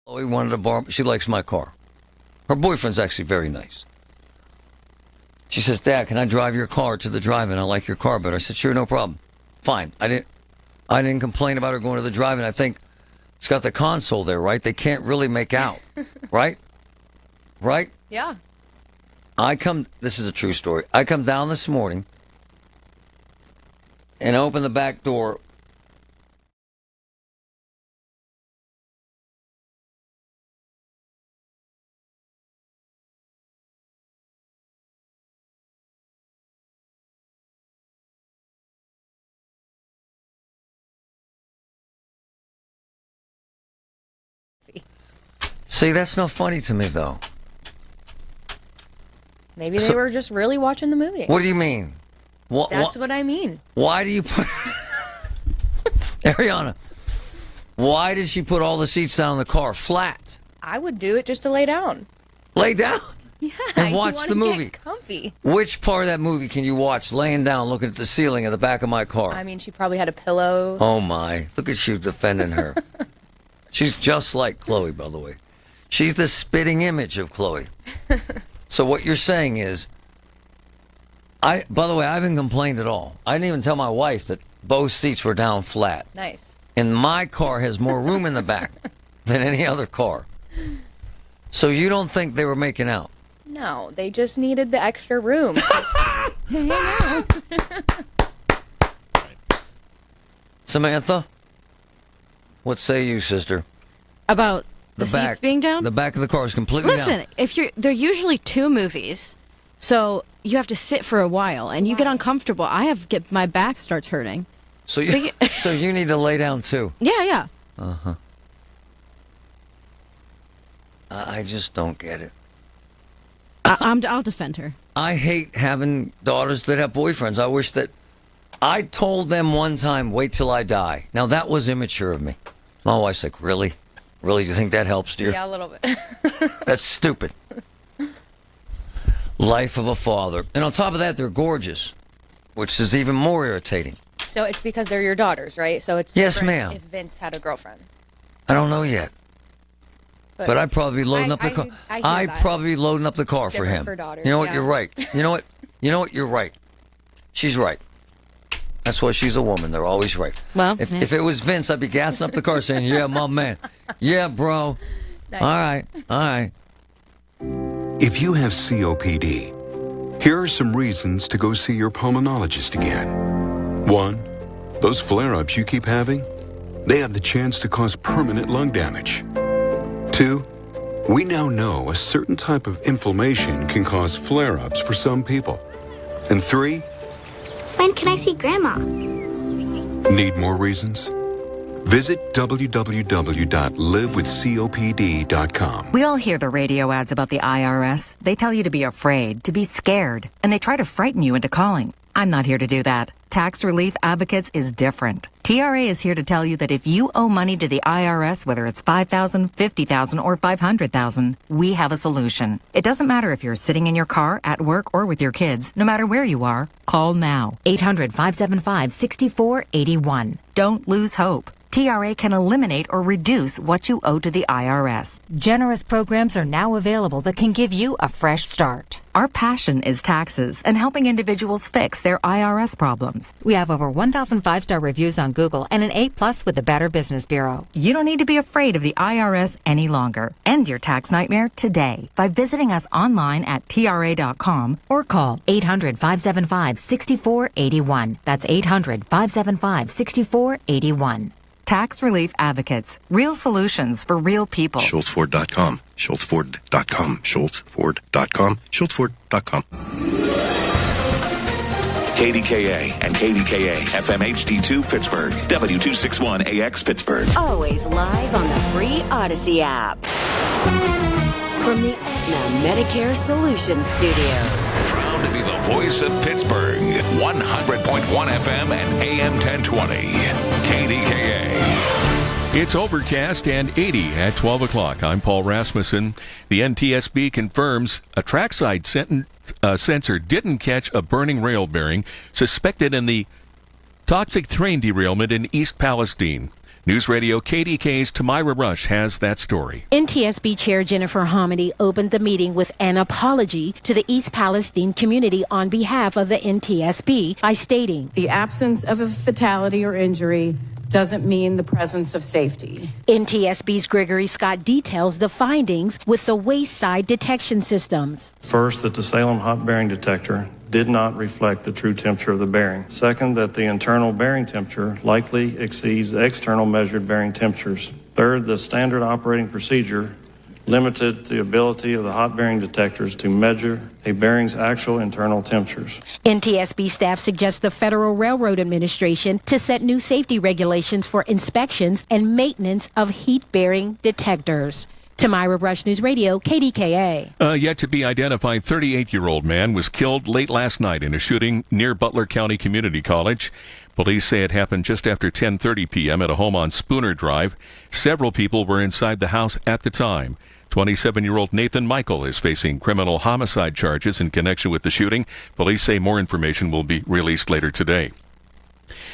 Chloe wanted to borrow. She likes my car. Her boyfriend's actually very nice. She says, Dad, can I drive your car to the drive-in? I like your car better. I said, sure, no problem. Fine. I didn't complain about her going to the drive-in. I think it's got the console there, right? They can't really make out, right? Right? Yeah. This is a true story. I come down this morning and open the back door. See, that's not funny to me, though. Maybe they were just really watching the movie. What do you mean? That's what I mean. Why do you put... Ariana, why did she put all the seats down in the car flat? I would do it just to lay down. Lay down? Yeah, and watch the movie. Get comfy. Which part of that movie can you watch laying down looking at the ceiling at the back of my car? I mean, she probably had a pillow. Oh, my. Look at you defending her. She's just like Chloe, by the way. She's the spitting image of Chloe. So what you're saying is, by the way, I haven't complained at all. I didn't even tell my wife that both seats were down flat. Nice. And my car has more room in the back than any other car. So you don't think they were making out? No, they just needed the extra room to hang out. Samantha, what say you, sister? About the seats being down? The back of the car is completely down. Listen, they're usually 2 movies, so you have to sit for a while, and you get uncomfortable. My back starts hurting. So you need to lay down too. Yeah. Uh-huh. I just don't get it. I'll defend her. I hate having daughters that have boyfriends. I wish that I told them one time, wait till I die. Now, that was immature of me. My wife's like, really? Really? Do you think that helps, dear? Yeah, a little bit. That's stupid. Life of a father. And on top of that, they're gorgeous, which is even more irritating. So it's because they're your daughters, right? So it's Yes, different ma'am. if Vince had a girlfriend. I don't know yet. But I'd probably be loading up the car. I'd probably be loading up the car for him. For daughters, you know what? yeah. You're right. You know what? You're right. She's right. That's why she's a woman. They're always right. Well, if it was Vince, I'd be gassing up the car saying, yeah, my man. Yeah, bro. Nice. All right. If you have COPD, here are some reasons to go see your pulmonologist again. 1, those flare-ups you keep having, they have the chance to cause permanent lung damage. 2, we now know a certain type of inflammation can cause flare-ups for some people. And 3, when can I see Grandma? need more reasons? Visit www.livewithcopd.com. We all hear the radio ads about the IRS. They tell you to be afraid, to be scared, and they try to frighten you into calling. I'm not here to do that. Tax Relief Advocates is different. TRA is here to tell you that if you owe money to the IRS, whether it's $5,000, $50,000, or $500,000, we have a solution. It doesn't matter if you're sitting in your car, at work, or with your kids. No matter where you are, call now. 800-575-6481. Don't lose hope. TRA can eliminate or reduce what you owe to the IRS. Generous programs are now available that can give you a fresh start. Our passion is taxes and helping individuals fix their IRS problems. We have over 1,000 5-star reviews on Google and an A+ with the Better Business Bureau. You don't need to be afraid of the IRS any longer. End your tax nightmare today by visiting us online at TRA.com or call 800-575-6481. That's 800-575-6481. Tax Relief Advocates. Real solutions for real people. SchultzFord.com. SchultzFord.com. SchultzFord.com. SchultzFord.com. KDKA and KDKA FM HD2 Pittsburgh. W261AX Pittsburgh. Always live on the free Odyssey app. From the Aetna Medicare Solutions Studios. Proud to be the voice of Pittsburgh. 100.1 FM and AM 1020. KDKA. It's overcast and 80 at 12 o'clock. I'm Paul Rasmussen. The NTSB confirms a trackside sensor didn't catch a burning rail bearing suspected in the toxic train derailment in East Palestine. News Radio KDKA's Tamira Rush has that story. NTSB Chair Jennifer Hominy opened the meeting with an apology to the East Palestine community on behalf of the NTSB by stating, "The absence of a fatality or injury doesn't mean the presence of safety." NTSB's Gregory Scott details the findings with the wayside detection systems. First, that the Salem hot bearing detector did not reflect the true temperature of the bearing. Second, that the internal bearing temperature likely exceeds external measured bearing temperatures. Third, the standard operating procedure limited the ability of the hot bearing detectors to measure a bearing's actual internal temperatures. NTSB staff suggests the Federal Railroad Administration to set new safety regulations for inspections and maintenance of heat-bearing detectors. Tamira Rush, News Radio, KDKA. Yet to be identified 38-year-old man was killed late last night in a shooting near Butler County Community College. Police say it happened just after 10:30 p.m. at a home on Spooner Drive. Several people were inside the house at the time. 27-year-old Nathan Michael is facing criminal homicide charges in connection with the shooting. Police say more information will be released later today.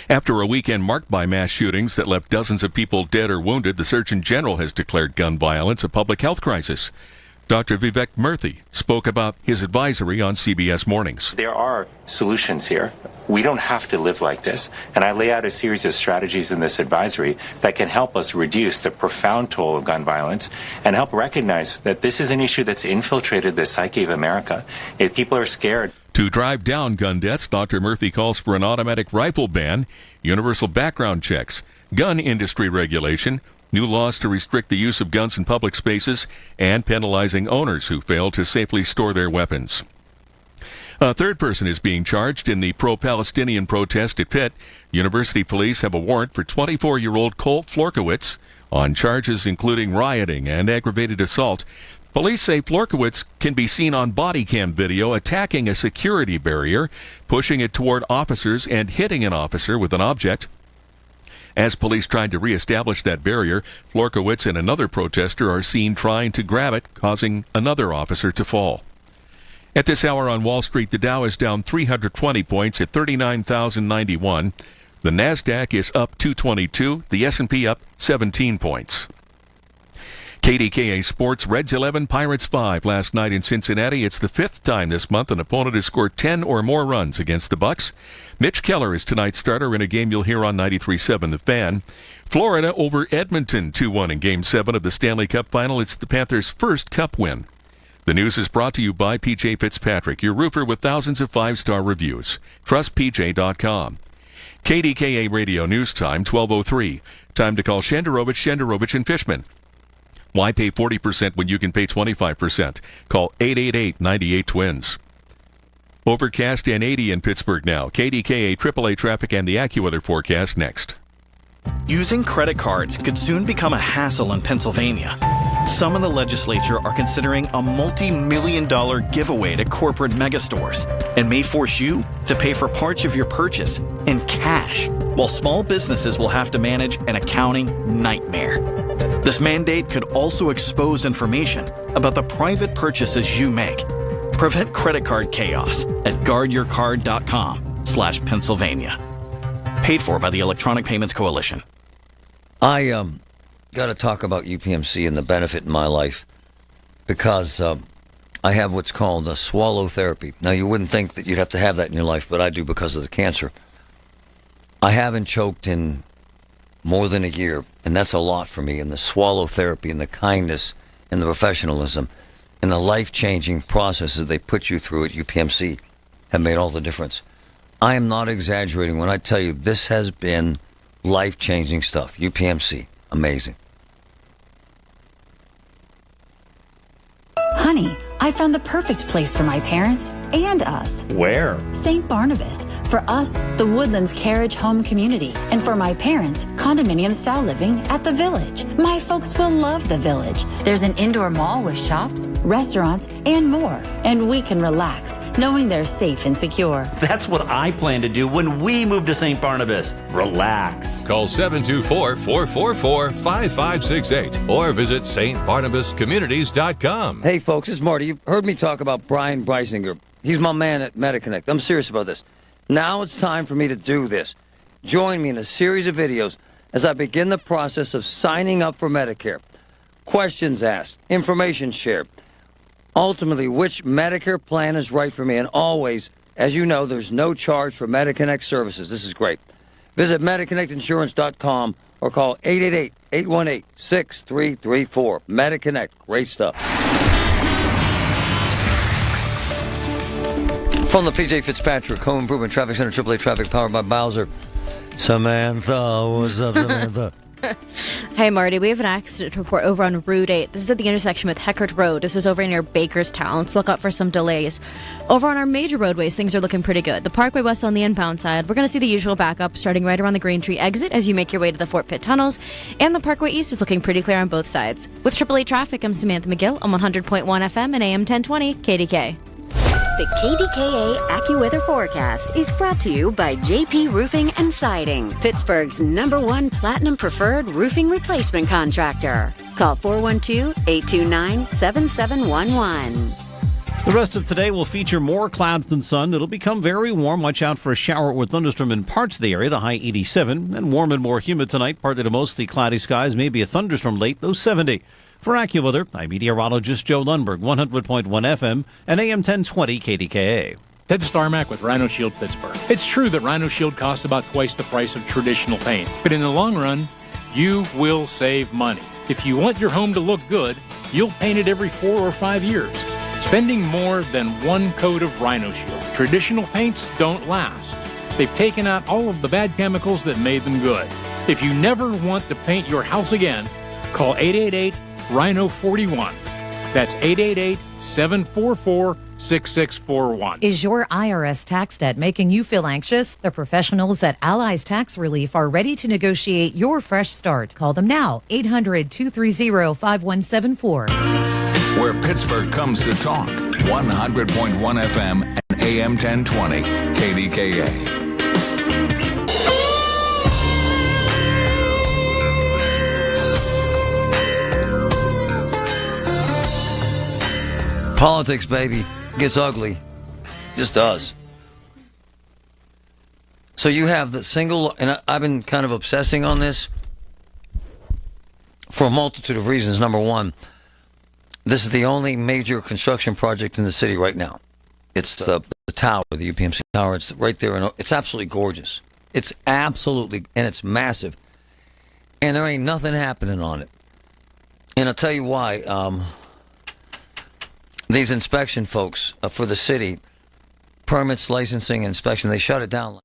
After a weekend marked by mass shootings that left dozens of people dead or wounded, the Surgeon General has declared gun violence a public health crisis. Dr. Vivek Murthy spoke about his advisory on CBS Mornings. There are solutions here. We don't have to live like this. And I lay out a series of strategies in this advisory that can help us reduce the profound toll of gun violence and help recognize that this is an issue that's infiltrated the psyche of America. If people are scared. To drive down gun deaths, Dr. Murthy calls for an automatic rifle ban, universal background checks, gun industry regulation, new laws to restrict the use of guns in public spaces, and penalizing owners who fail to safely store their weapons. A third person is being charged in the pro-Palestinian protest at Pitt. University police have a warrant for 24-year-old Colt Florkowitz on charges including rioting and aggravated assault. Police say Florkowitz can be seen on body cam video attacking a security barrier, pushing it toward officers, and hitting an officer with an object. As police tried to reestablish that barrier, Florkowitz and another protester are seen trying to grab it, causing another officer to fall. At this hour on Wall Street, the Dow is down 320 points at 39,091. The Nasdaq is up 222, the S&P up 17 points. KDKA Sports, Reds 11, Pirates 5 last night in Cincinnati. It's the fifth time this month an opponent has scored 10 or more runs against the Bucks. Mitch Keller is tonight's starter in a game you'll hear on 93.7 The Fan. Florida over Edmonton 2-1 in Game 7 of the Stanley Cup Final. It's the Panthers' first Cup win. The news is brought to you by PJ Fitzpatrick, your roofer with thousands of five-star reviews. TrustPJ.com. KDKA Radio News Time, 12:03. Time to call Shenderovich, and Fishman. Why pay 40% when you can pay 25%? Call 888-98-TWINS. Overcast and 80 in Pittsburgh now. KDKA, AAA traffic, and the AccuWeather forecast next. Using credit cards could soon become a hassle in Pennsylvania. Some in the legislature are considering a multi-million-dollar giveaway to corporate megastores and may force you to pay for parts of your purchase in cash, while small businesses will have to manage an accounting nightmare. This mandate could also expose information about the private purchases you make. Prevent credit card chaos at guardyourcard.com/Pennsylvania. Paid for by the Electronic Payments Coalition. I got to talk about UPMC and the benefit in my life because I have what's called a swallow therapy. Now, you wouldn't think that you'd have to have that in your life, but I do because of the cancer. I haven't choked in more than a year, and that's a lot for me. And the swallow therapy and the kindness and the professionalism and the life-changing processes they put you through at UPMC have made all the difference. I am not exaggerating when I tell you this has been life-changing stuff. UPMC, amazing. Honey, I found the perfect place for my parents and us. Where? St. Barnabas. For us, the Woodlands Carriage Home Community. And for my parents, condominium-style living at the Village. My folks will love the Village. There's an indoor mall with shops, restaurants, and more. And we can relax, knowing they're safe and secure. That's what I plan to do when we move to St. Barnabas. Relax. Call 724-444-5568 or visit stbarnabascommunities.com. Hey, folks, it's Marty. You've heard me talk about Brian Breisinger. He's my man at MetaConnect. I'm serious about this. Now it's time for me to do this. Join me in a series of videos as I begin the process of signing up for Medicare. Questions asked, information shared. Ultimately, which Medicare plan is right for me? And always, as you know, there's no charge for MediConnect services. This is great. Visit MediConnectInsurance.com or call 888-818-6334. MediConnect. Great stuff. From the P.J. Fitzpatrick Home Improvement Traffic Center, AAA Traffic, powered by Bowser. Samantha, what's up, Samantha? Hey, Marty, we have an accident report over on Route 8. This is at the intersection with Heckert Road. This is over near Bakerstown. Let's look out for some delays. Over on our major roadways, things are looking pretty good. The Parkway West on the inbound side, we're going to see the usual backup starting right around the Green Tree exit as you make your way to the Fort Pitt tunnels. And the Parkway East is looking pretty clear on both sides. With AAA Traffic, I'm Samantha McGill on 100.1 FM and AM 1020 KDK. The KDKA AccuWeather forecast is brought to you by JP Roofing and Siding, Pittsburgh's #1 Platinum Preferred Roofing Replacement Contractor. Call 412-829-7711. The rest of today will feature more clouds than sun. It'll become very warm. Watch out for a shower or thunderstorm in parts of the area, the high 87. And warm and more humid tonight, partly to mostly cloudy skies, maybe a thunderstorm late, though 70. For AccuWeather, I'm meteorologist Joe Lundberg, 100.1 FM and AM 1020 KDKA. Ted Starmack with Rhino Shield Pittsburgh. It's true that Rhino Shield costs about twice the price of traditional paints, but in the long run, you will save money. If you want your home to look good, you'll paint it every 4 or 5 years, spending more than one coat of Rhino Shield. Traditional paints don't last. They've taken out all of the bad chemicals that made them good. If you never want to paint your house again, call 888-RHINO-41. That's 888-744-6641. Is your IRS tax debt making you feel anxious? The professionals at Allies Tax Relief are ready to negotiate your fresh start. Call them now, 800-230-5174. Where Pittsburgh comes to talk. 100.1 FM and AM 1020 KDKA. Politics, baby, gets ugly. Just does. So you have the single, and I've been kind of obsessing on this for a multitude of reasons. Number one, this is the only major construction project in the city right now. It's the tower, the UPMC tower. It's right there, and it's absolutely gorgeous. It's absolutely, and it's massive. And there ain't nothing happening on it. And I'll tell you why. These inspection folks for the city, permits, licensing, inspection, they shut it down.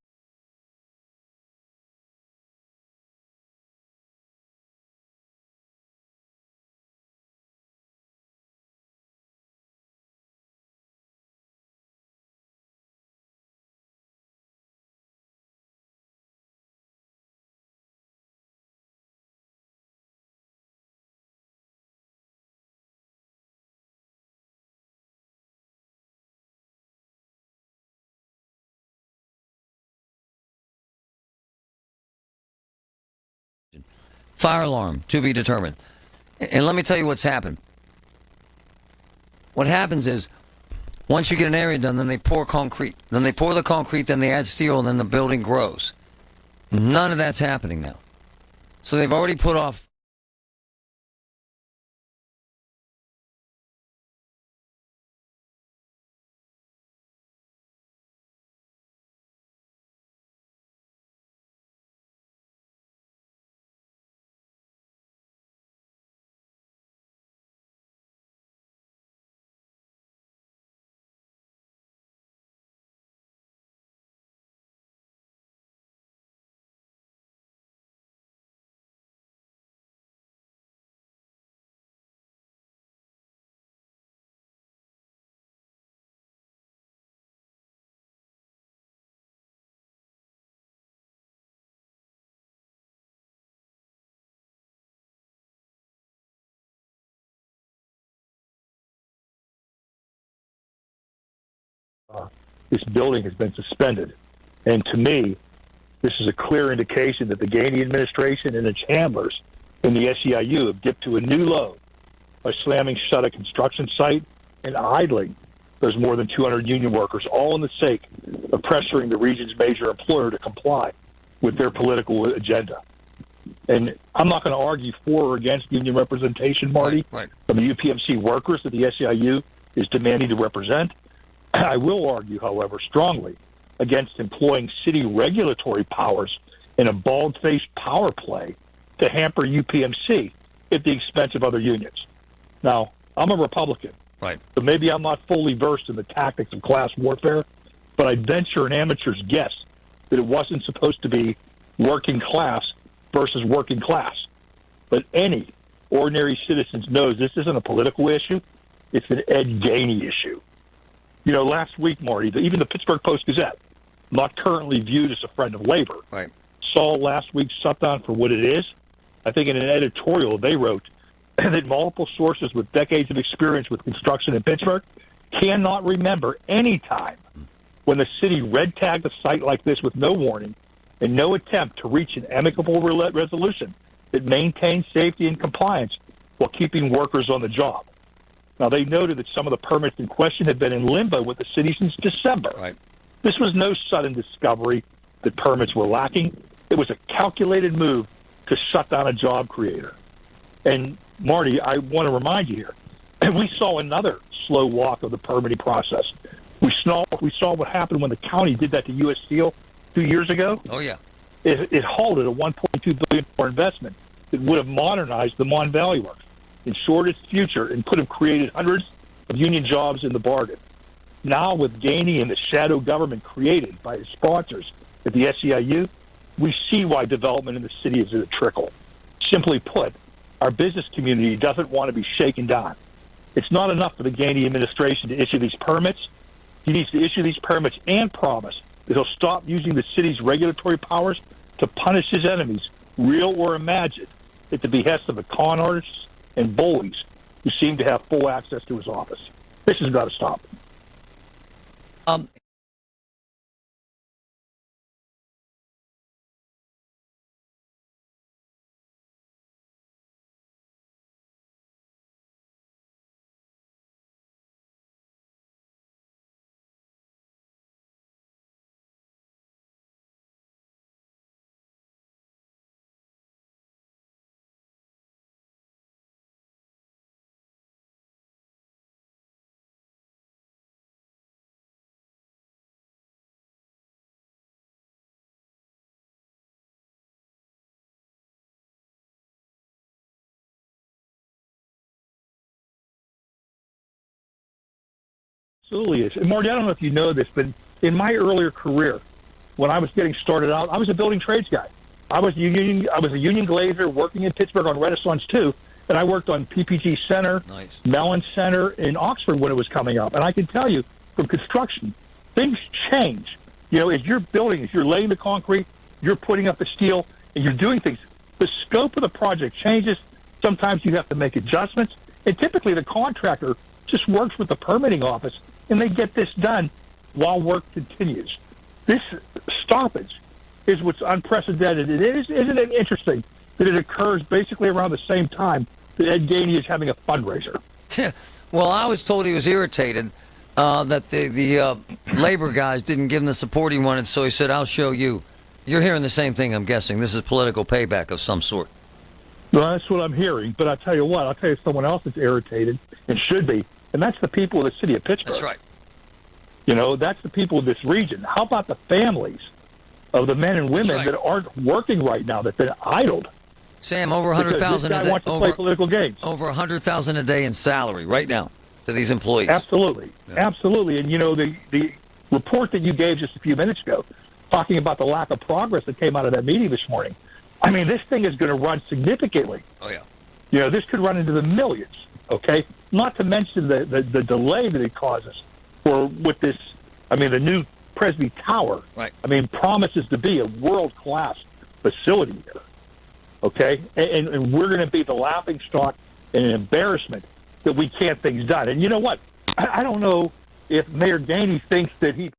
Fire alarm, to be determined. And let me tell you what's happened. What happens is, once you get an area done, then they pour concrete. Then they pour the concrete, then they add steel, and then the building grows. None of that's happening now. So they've already put off. This building has been suspended. And to me, this is a clear indication that the Gainey administration and its handlers in the SEIU have dipped to a new low by slamming shut a construction site and idling those more than 200 union workers, all in the sake of pressuring the region's major employer to comply with their political agenda. And I'm not going to argue for or against union representation, Marty, right. of the UPMC workers that the SEIU is demanding to represent. I will argue, however, strongly against employing city regulatory powers in a bald-faced power play to hamper UPMC at the expense of other unions. Now, I'm a Republican, right? So maybe I'm not fully versed in the tactics of class warfare, but I venture an amateur's guess that it wasn't supposed to be working class versus working class. But any ordinary citizen knows this isn't a political issue. It's an Ed Gainey issue. You know, last week, Marty, even the Pittsburgh Post-Gazette, not currently viewed as a friend of labor, right, saw last week's shutdown for what it is. I think in an editorial they wrote that multiple sources with decades of experience with construction in Pittsburgh cannot remember any time when the city red-tagged a site like this with no warning and no attempt to reach an amicable resolution that maintains safety and compliance while keeping workers on the job. Now, they noted that some of the permits in question had been in limbo with the city since December. Right. This was no sudden discovery that permits were lacking. It was a calculated move to shut down a job creator. And, Marty, I want to remind you here, we saw another slow walk of the permitting process. We saw what happened when the county did that to U.S. Steel 2 years ago. Oh, yeah. It halted a $1.2 billion investment that would have modernized the Mon Valley Works, ensured its future, and could have created hundreds of union jobs in the bargain. Now, with Gainey and the shadow government created by his sponsors at the SEIU, we see why development in the city is at a trickle. Simply put, our business community doesn't want to be shaken down. It's not enough for the Gainey administration to issue these permits. He needs to issue these permits and promise that he'll stop using the city's regulatory powers to punish his enemies, real or imagined, at the behest of the con artists and bullies who seem to have full access to his office. This has got to stop. Absolutely is. And Marty, I don't know if you know this, but in my earlier career, when I was getting started out, I was a building trades guy. I was a union glazer working in Pittsburgh on Renaissance 2, and I worked on PPG Center, Mellon Center in Oxford when it was coming up. And I can tell you, from construction, things change. You know, as you're building, as you're laying the concrete, you're putting up the steel, and you're doing things. The scope of the project changes. Sometimes you have to make adjustments. And typically the contractor just works with the permitting office, and they get this done while work continues. This stoppage is what's unprecedented. Isn't it interesting that it occurs basically around the same time that Ed Gainey is having a fundraiser? Well, I was told he was irritated that the labor guys didn't give him the support he wanted, so he said, I'll show you. You're hearing the same thing, I'm guessing. This is political payback of some sort. Well, that's what I'm hearing. But I'll tell you what, I'll tell you someone else that's irritated and should be, and that's the people of the city of Pittsburgh. That's right. You know, that's the people of this region. How about the families of the men and women that aren't working right now, that have been idled? Sam, over 100,000 a day. Wants to play political games. Over 100,000 a day in salary right now to these employees. Absolutely, absolutely. And you know, the report that you gave just a few minutes ago, talking about the lack of progress that came out of that meeting this morning. I mean, this thing is going to run significantly. Oh yeah. You know, this could run into the millions. Okay, not to mention the delay that it causes for with this. I mean, the new Presby Tower. Right. I mean, promises to be a world-class facility here. Okay, and we're going to be the laughingstock and an embarrassment that we can't things done. And you know what? I don't know if Mayor Gainey thinks that he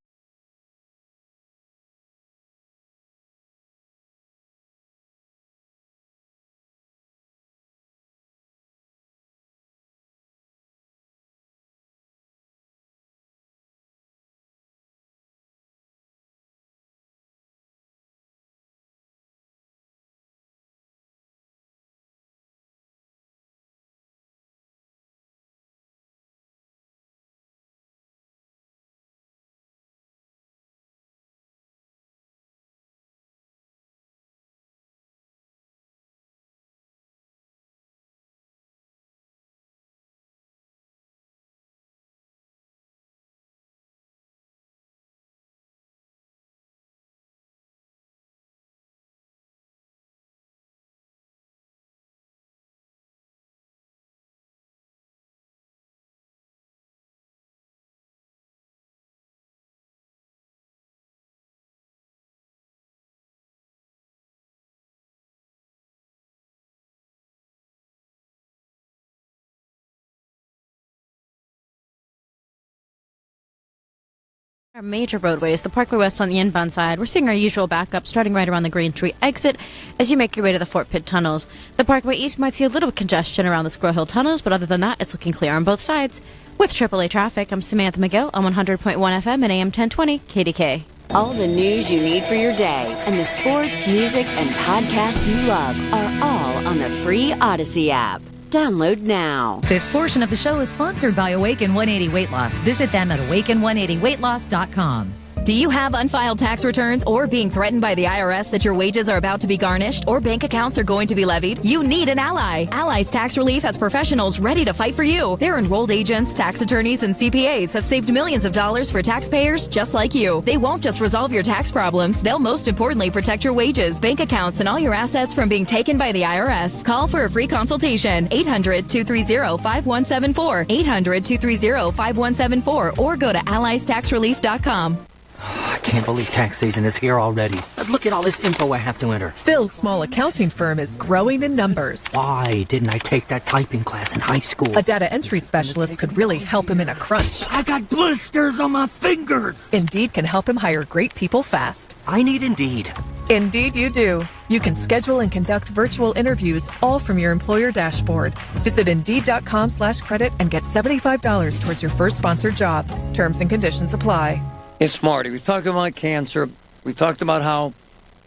Our major roadways, the Parkway West on the inbound side, we're seeing our usual backup starting right around the Green Tree exit as you make your way to the Fort Pitt tunnels. The Parkway East might see a little congestion around the Squirrel Hill tunnels, but other than that, it's looking clear on both sides. With AAA traffic, I'm Samantha McGill on 100.1 FM and AM 1020 KDKA. All the news you need for your day and the sports, music, and podcasts you love are all on the free Odyssey app. Download now. This portion of the show is sponsored by Awaken 180 Weight Loss. Visit them at awaken180weightloss.com. Do you have unfiled tax returns or being threatened by the IRS that your wages are about to be garnished or bank accounts are going to be levied? You need an ally. Allies Tax Relief has professionals ready to fight for you. Their enrolled agents, tax attorneys, and CPAs have saved millions of dollars for taxpayers just like you. They won't just resolve your tax problems. They'll most importantly protect your wages, bank accounts, and all your assets from being taken by the IRS. Call for a free consultation. 800-230-5174. 800-230-5174 or go to alliestaxrelief.com. I can't believe tax season is here already. Look at all this info I have to enter. Phil's small accounting firm is growing in numbers. Why didn't I take that typing class in high school? A data entry specialist could really help him in a crunch. I got blisters on my fingers. Indeed can help him hire great people fast. I need Indeed. Indeed you do. You can schedule and conduct virtual interviews all from your employer dashboard. Visit Indeed.com/credit and get $75 towards your first sponsored job. Terms and conditions apply. It's Marty. We talked about cancer. We talked about how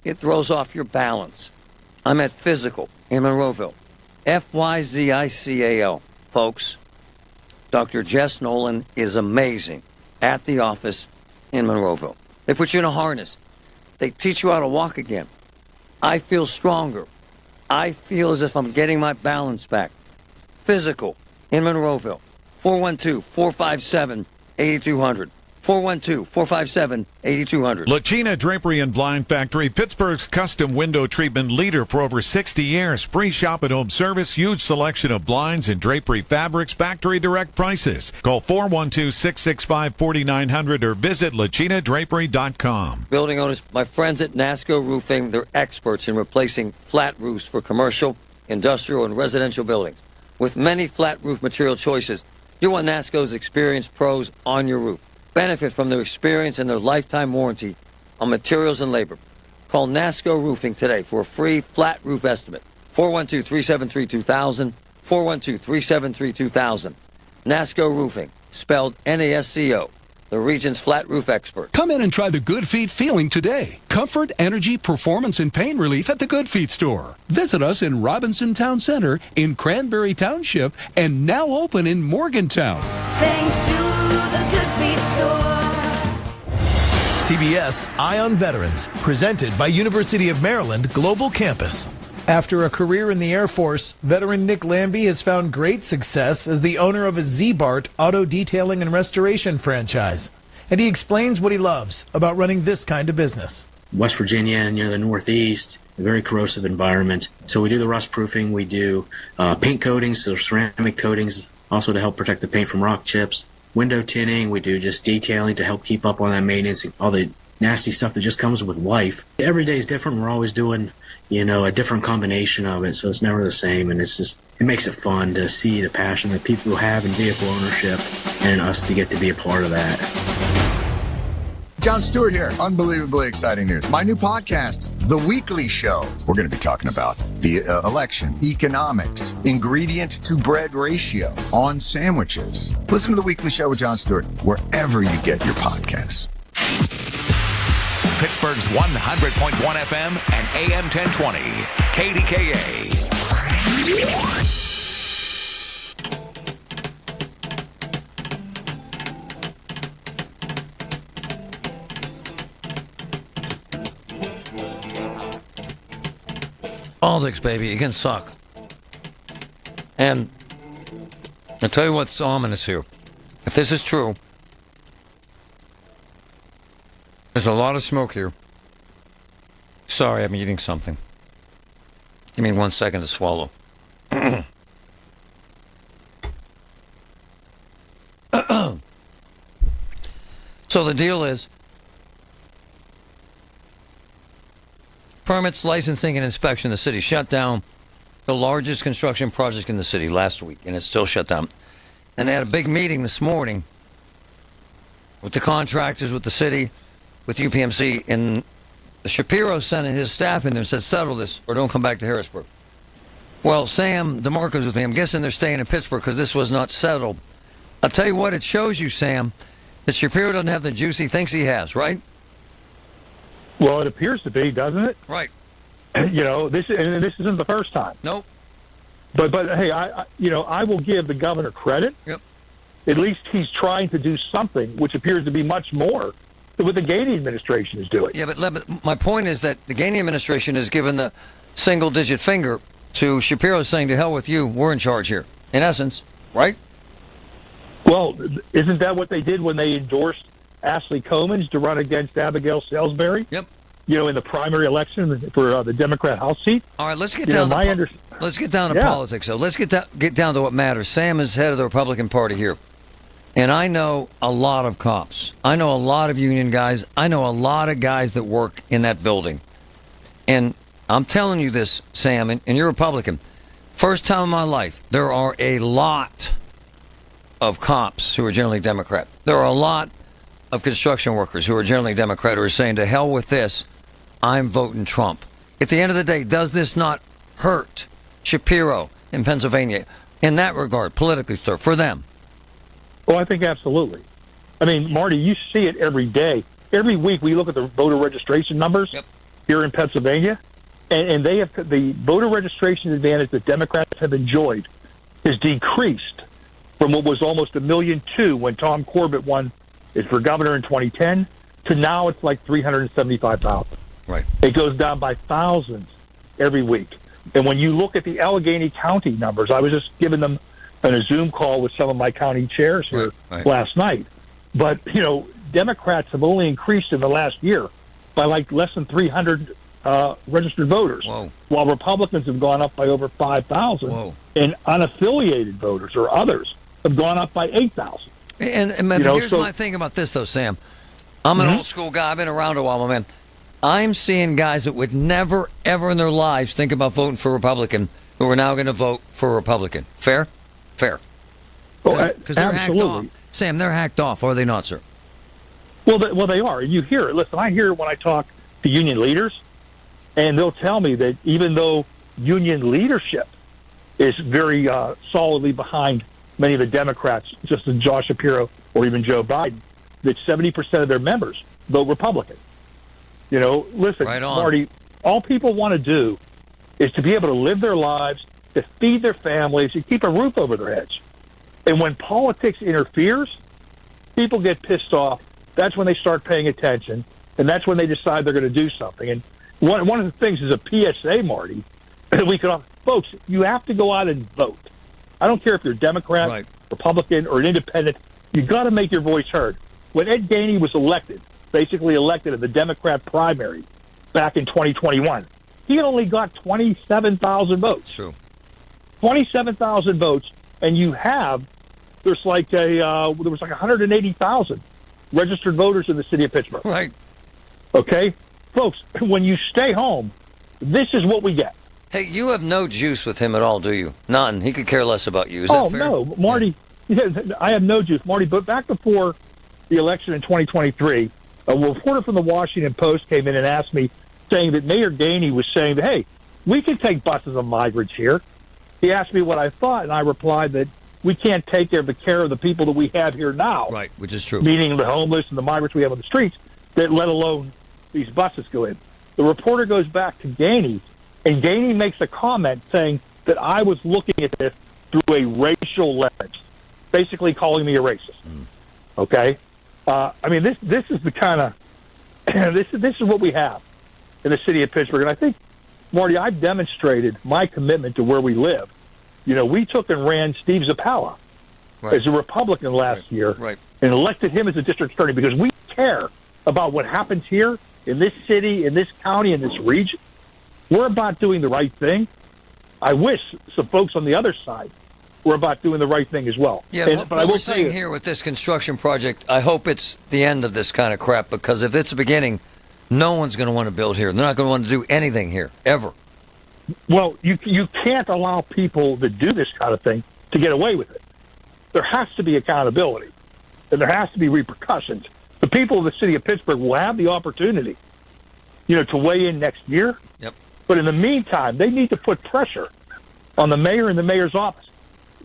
it throws off your balance. I'm at Physical in Monroeville. Physical, folks. Dr. Jess Nolan is amazing at the office in Monroeville. They put you in a harness. They teach you how to walk again. I feel stronger. I feel as if I'm getting my balance back. Physical in Monroeville. 412-457-8200. 412-457-8200. Lachina Drapery and Blind Factory, Pittsburgh's custom window treatment leader for over 60 years. Free shop at home service, huge selection of blinds and drapery fabrics, factory direct prices. Call 412-665-4900 or visit lachinadrapery.com. Building owners, my friends at NASCO Roofing, they're experts in replacing flat roofs for commercial, industrial, and residential buildings. With many flat roof material choices, you want NASCO's experienced pros on your roof. Benefit from their experience and their lifetime warranty on materials and labor. Call NASCO Roofing today for a free flat roof estimate. 412-373-2000, 412-373-2000. NASCO Roofing, spelled NASCO, the region's flat roof expert. Come in and try the Good Feet feeling today. Comfort, energy, performance, and pain relief at the Good Feet store. Visit us in Robinson Town Center, in Cranberry Township, and now open in Morgantown. Thanks to the Good Feet store. CBS Eye on Veterans, presented by University of Maryland Global Campus. After a career in the Air Force, veteran Nick Lambie has found great success as the owner of a Z-Bart auto detailing and restoration franchise. And he explains what he loves about running this kind of business. West Virginia and the Northeast, a very corrosive environment. So we do the rust proofing, we do paint coatings, so ceramic coatings, also to help protect the paint from rock chips. Window tinting, we do just detailing to help keep up on that maintenance, all the nasty stuff that just comes with life. Every day is different. We're always doing, a different combination of it, so it's never the same, and it makes it fun to see the passion that people have in vehicle ownership and us to get to be a part of that. Jon Stewart here. Unbelievably exciting news. My new podcast, The Weekly Show. We're going to be talking about the election, economics, ingredient to bread ratio on sandwiches. Listen to The Weekly Show with Jon Stewart wherever you get your podcasts. Pittsburgh's 100.1 FM and AM 1020. KDKA. Politics, baby, it can suck. And I'll tell you what's ominous here. If this is true, there's a lot of smoke here. Sorry, I'm eating something. Give me 1 second to swallow. So the deal is, permits, licensing, and inspection. The city shut down the largest construction project in the city last week, and it's still shut down. And they had a big meeting this morning with the contractors, with the city, with UPMC, and Shapiro sent his staff in there and said, settle this or don't come back to Harrisburg. Well, Sam DeMarco's with me. I'm guessing they're staying in Pittsburgh because this was not settled. I'll tell you what, it shows you, Sam, that Shapiro doesn't have the juice he thinks he has, right? Well, it appears to be, doesn't it? Right. This isn't the first time. Nope. But hey, I will give the governor credit. Yep. At least he's trying to do something, which appears to be much more than what the Gainey administration is doing. Yeah, but my point is that the Gainey administration has given the single-digit finger to Shapiro, saying, to hell with you, we're in charge here, in essence, right? Well, isn't that what they did when they endorsed Ashley Comans to run against Abigail Salisbury? Yep. In the primary election for the Democrat House seat. All right, let's get down to politics. So let's get down to what matters. Sam is head of the Republican Party here, and I know a lot of cops. I know a lot of union guys. I know a lot of guys that work in that building, and I'm telling you this, Sam, and you're Republican. First time in my life, there are a lot of cops who are generally Democrat. There are a lot of construction workers who are generally Democrat who are saying, to hell with this, I'm voting Trump. At the end of the day, does this not hurt Shapiro in Pennsylvania in that regard, politically, sir, for them? Well, I think absolutely. I mean, Marty, you see it every day. Every week we look at the voter registration numbers here in Pennsylvania, and they have the voter registration advantage that Democrats have enjoyed has decreased from what was almost 1.2 million when Tom Corbett won for governor in 2010 to now it's like 375,000. Right. It goes down by thousands every week. And when you look at the Allegheny County numbers, I was just giving them on a Zoom call with some of my county chairs here last night. But, Democrats have only increased in the last year by like less than 300 registered voters, while Republicans have gone up by over 5,000, and unaffiliated voters or others have gone up by 8,000. And here's my thing about this, though, Sam. I'm an old school guy. I've been around a while, my man. I'm seeing guys that would never, ever in their lives think about voting for Republican who are now going to vote for Republican. Fair? Fair. Because they're hacked off. Sam, they're hacked off, are they not, sir? Well, they are. You hear it. Listen, I hear it when I talk to union leaders, and they'll tell me that even though union leadership is very solidly behind many of the Democrats, just as Josh Shapiro or even Joe Biden, that 70% of their members vote Republican. Listen, Marty, all people want to do is to be able to live their lives, to feed their families, and keep a roof over their heads. And when politics interferes, people get pissed off. That's when they start paying attention, and that's when they decide they're going to do something. And one of the things is a PSA, Marty, folks, you have to go out and vote. I don't care if you're Democrat, Republican, or an independent. You got to make your voice heard. When Ed Gainey was basically elected in the Democrat primary back in 2021, he only got 27,000 votes. True. 27,000 votes, and there's like there was like 180,000 registered voters in the city of Pittsburgh. Right. Okay, folks, when you stay home, this is what we get. Hey, you have no juice with him at all, do you? None. He could care less about you. Is that fair? No, Marty. I have no juice, Marty. But back before the election in 2023, a reporter from the Washington Post came in and asked me, saying that Mayor Gainey was saying that, hey, we can take buses of migrants here. He asked me what I thought, and I replied that we can't take care of the people that we have here now. Right, which is true. Meaning the homeless and the migrants we have on the streets, that let alone these buses go in. The reporter goes back to Gainey, and Gainey makes a comment saying that I was looking at this through a racial lens, basically calling me a racist. Okay? I mean, this is the kind of this is what we have in the city of Pittsburgh. And I think, Marty, I've demonstrated my commitment to where we live. We took and ran Steve Zappala as a Republican last year and elected him as a district attorney because we care about what happens here in this city, in this county, in this region. We're about doing the right thing. I wish some folks on the other side were about doing the right thing as well. Yeah, but I will say here with this construction project, I hope it's the end of this kind of crap, because if it's the beginning, no one's going to want to build here. They're not going to want to do anything here, ever. Well, you can't allow people that do this kind of thing to get away with it. There has to be accountability. then there has to be repercussions. The people of the city of Pittsburgh will have the opportunity, to weigh in next year. Yep. But in the meantime, they need to put pressure on the mayor and the mayor's office.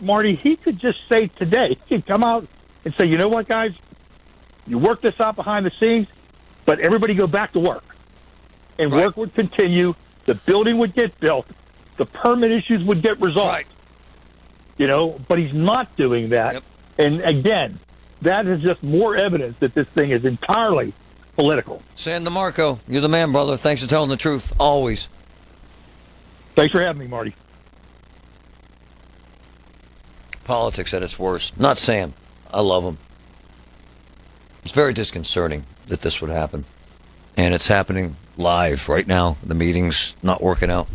Marty, he could just say today, he could come out and say, you know what, guys? You work this out behind the scenes, but everybody go back to work. And work would continue. The building would get built. The permit issues would get resolved. But he's not doing that. Yep. And again, that is just more evidence that this thing is entirely political. San DeMarco, you're the man, brother. Thanks for telling the truth, always. Thanks for having me, Marty. Politics at its worst. Not Sam. I love him. It's very disconcerting that this would happen. And it's happening live right now. The meeting's not working out.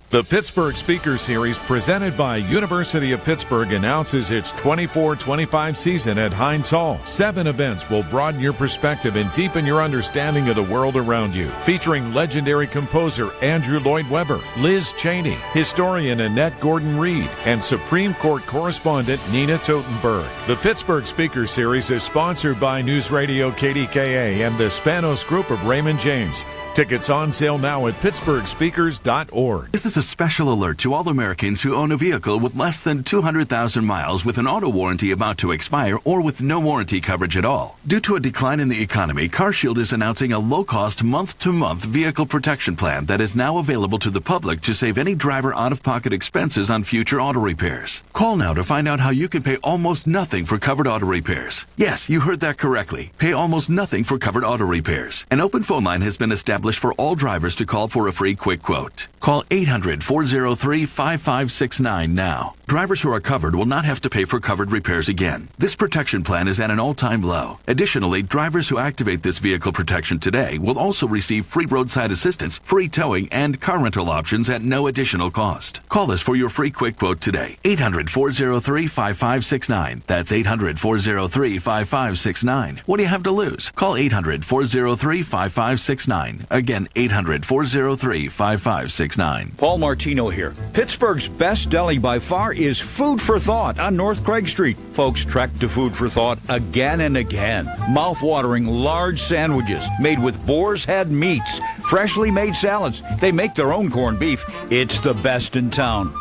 The Pittsburgh Speaker Series, presented by University of Pittsburgh, announces its 24-25 season at Heinz Hall. 7 events will broaden your perspective and deepen your understanding of the world around you. Featuring legendary composer Andrew Lloyd Webber, Liz Cheney, historian Annette Gordon-Reed, and Supreme Court correspondent Nina Totenberg. The Pittsburgh Speaker Series is sponsored by News Radio KDKA and the Spanos Group of Raymond James. Tickets on sale now at pittsburghspeakers.org. This is a special alert to all Americans who own a vehicle with less than 200,000 miles with an auto warranty about to expire or with no warranty coverage at all. Due to a decline in the economy, CarShield is announcing a low-cost month-to-month vehicle protection plan that is now available to the public to save any driver out-of-pocket expenses on future auto repairs. Call now to find out how you can pay almost nothing for covered auto repairs. Yes, you heard that correctly. Pay almost nothing for covered auto repairs. An open phone line has been established for all drivers to call for a free quick quote. Call 800-403-5569 now. Drivers who are covered will not have to pay for covered repairs again. This protection plan is at an all-time low. Additionally, drivers who activate this vehicle protection today will also receive free roadside assistance, free towing, and car rental options at no additional cost. Call us for your free quick quote today. 800-403-5569. That's 800-403-5569. What do you have to lose? Call 800-403-5569. Again, 800-403-5569. Paul Martino here. Pittsburgh's best deli by far is Food for Thought on North Craig Street. Folks trek to Food for Thought again and again. Mouth-watering large sandwiches made with boar's head meats, freshly made salads. They make their own corned beef. It's the best in town.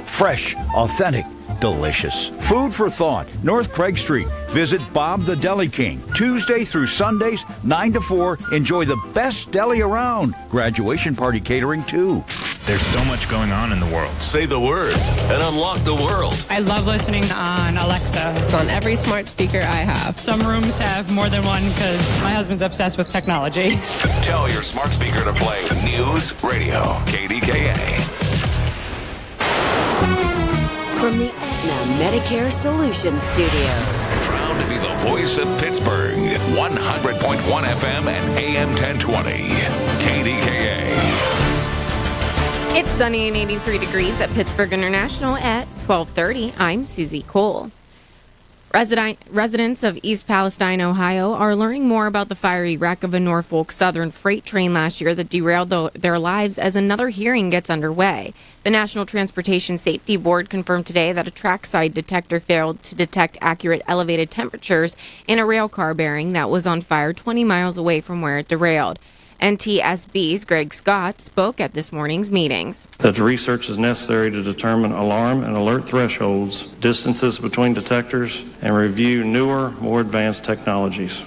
Fresh, authentic, delicious. Food for Thought, North Craig Street. Visit Bob the Deli King, Tuesday through Sundays, 9 to 4. Enjoy the best deli around. Graduation party catering, too. There's so much going on in the world. Say the word and unlock the world. I love listening on Alexa. It's on every smart speaker I have. Some rooms have more than one because my husband's obsessed with technology. Tell your smart speaker to play News Radio KDKA. From the Aetna Medicare Solutions Studios. Proud to be the voice of Pittsburgh. 100.1 FM and AM 1020. KDKA. It's sunny and 83 degrees at Pittsburgh International at 12:30. I'm Susie Cole. Residents of East Palestine, Ohio, are learning more about the fiery wreck of a Norfolk Southern freight train last year that derailed their lives as another hearing gets underway. The National Transportation Safety Board confirmed today that a trackside detector failed to detect accurate elevated temperatures in a rail car bearing that was on fire 20 miles away from where it derailed. NTSB's Greg Scott spoke at this morning's meetings. That the research is necessary to determine alarm and alert thresholds, distances between detectors, and review newer, more advanced technologies.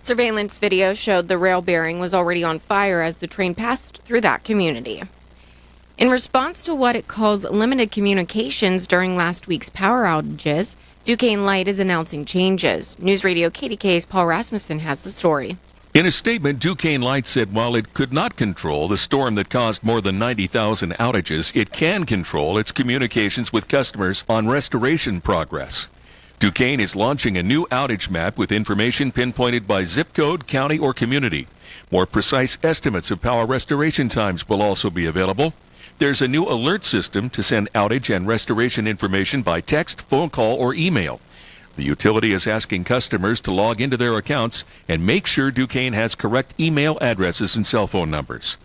Surveillance video showed the rail bearing was already on fire as the train passed through that community. In response to what it calls limited communications during last week's power outages, Duquesne Light is announcing changes. News Radio KDKA's Paul Rasmussen has the story. In a statement, Duquesne Light said while it could not control the storm that caused more than 90,000 outages, it can control its communications with customers on restoration progress. Duquesne is launching a new outage map with information pinpointed by zip code, county, or community. More precise estimates of power restoration times will also be available. There's a new alert system to send outage and restoration information by text, phone call, or email. The utility is asking customers to log into their accounts and make sure Duquesne has correct email addresses and cell phone numbers.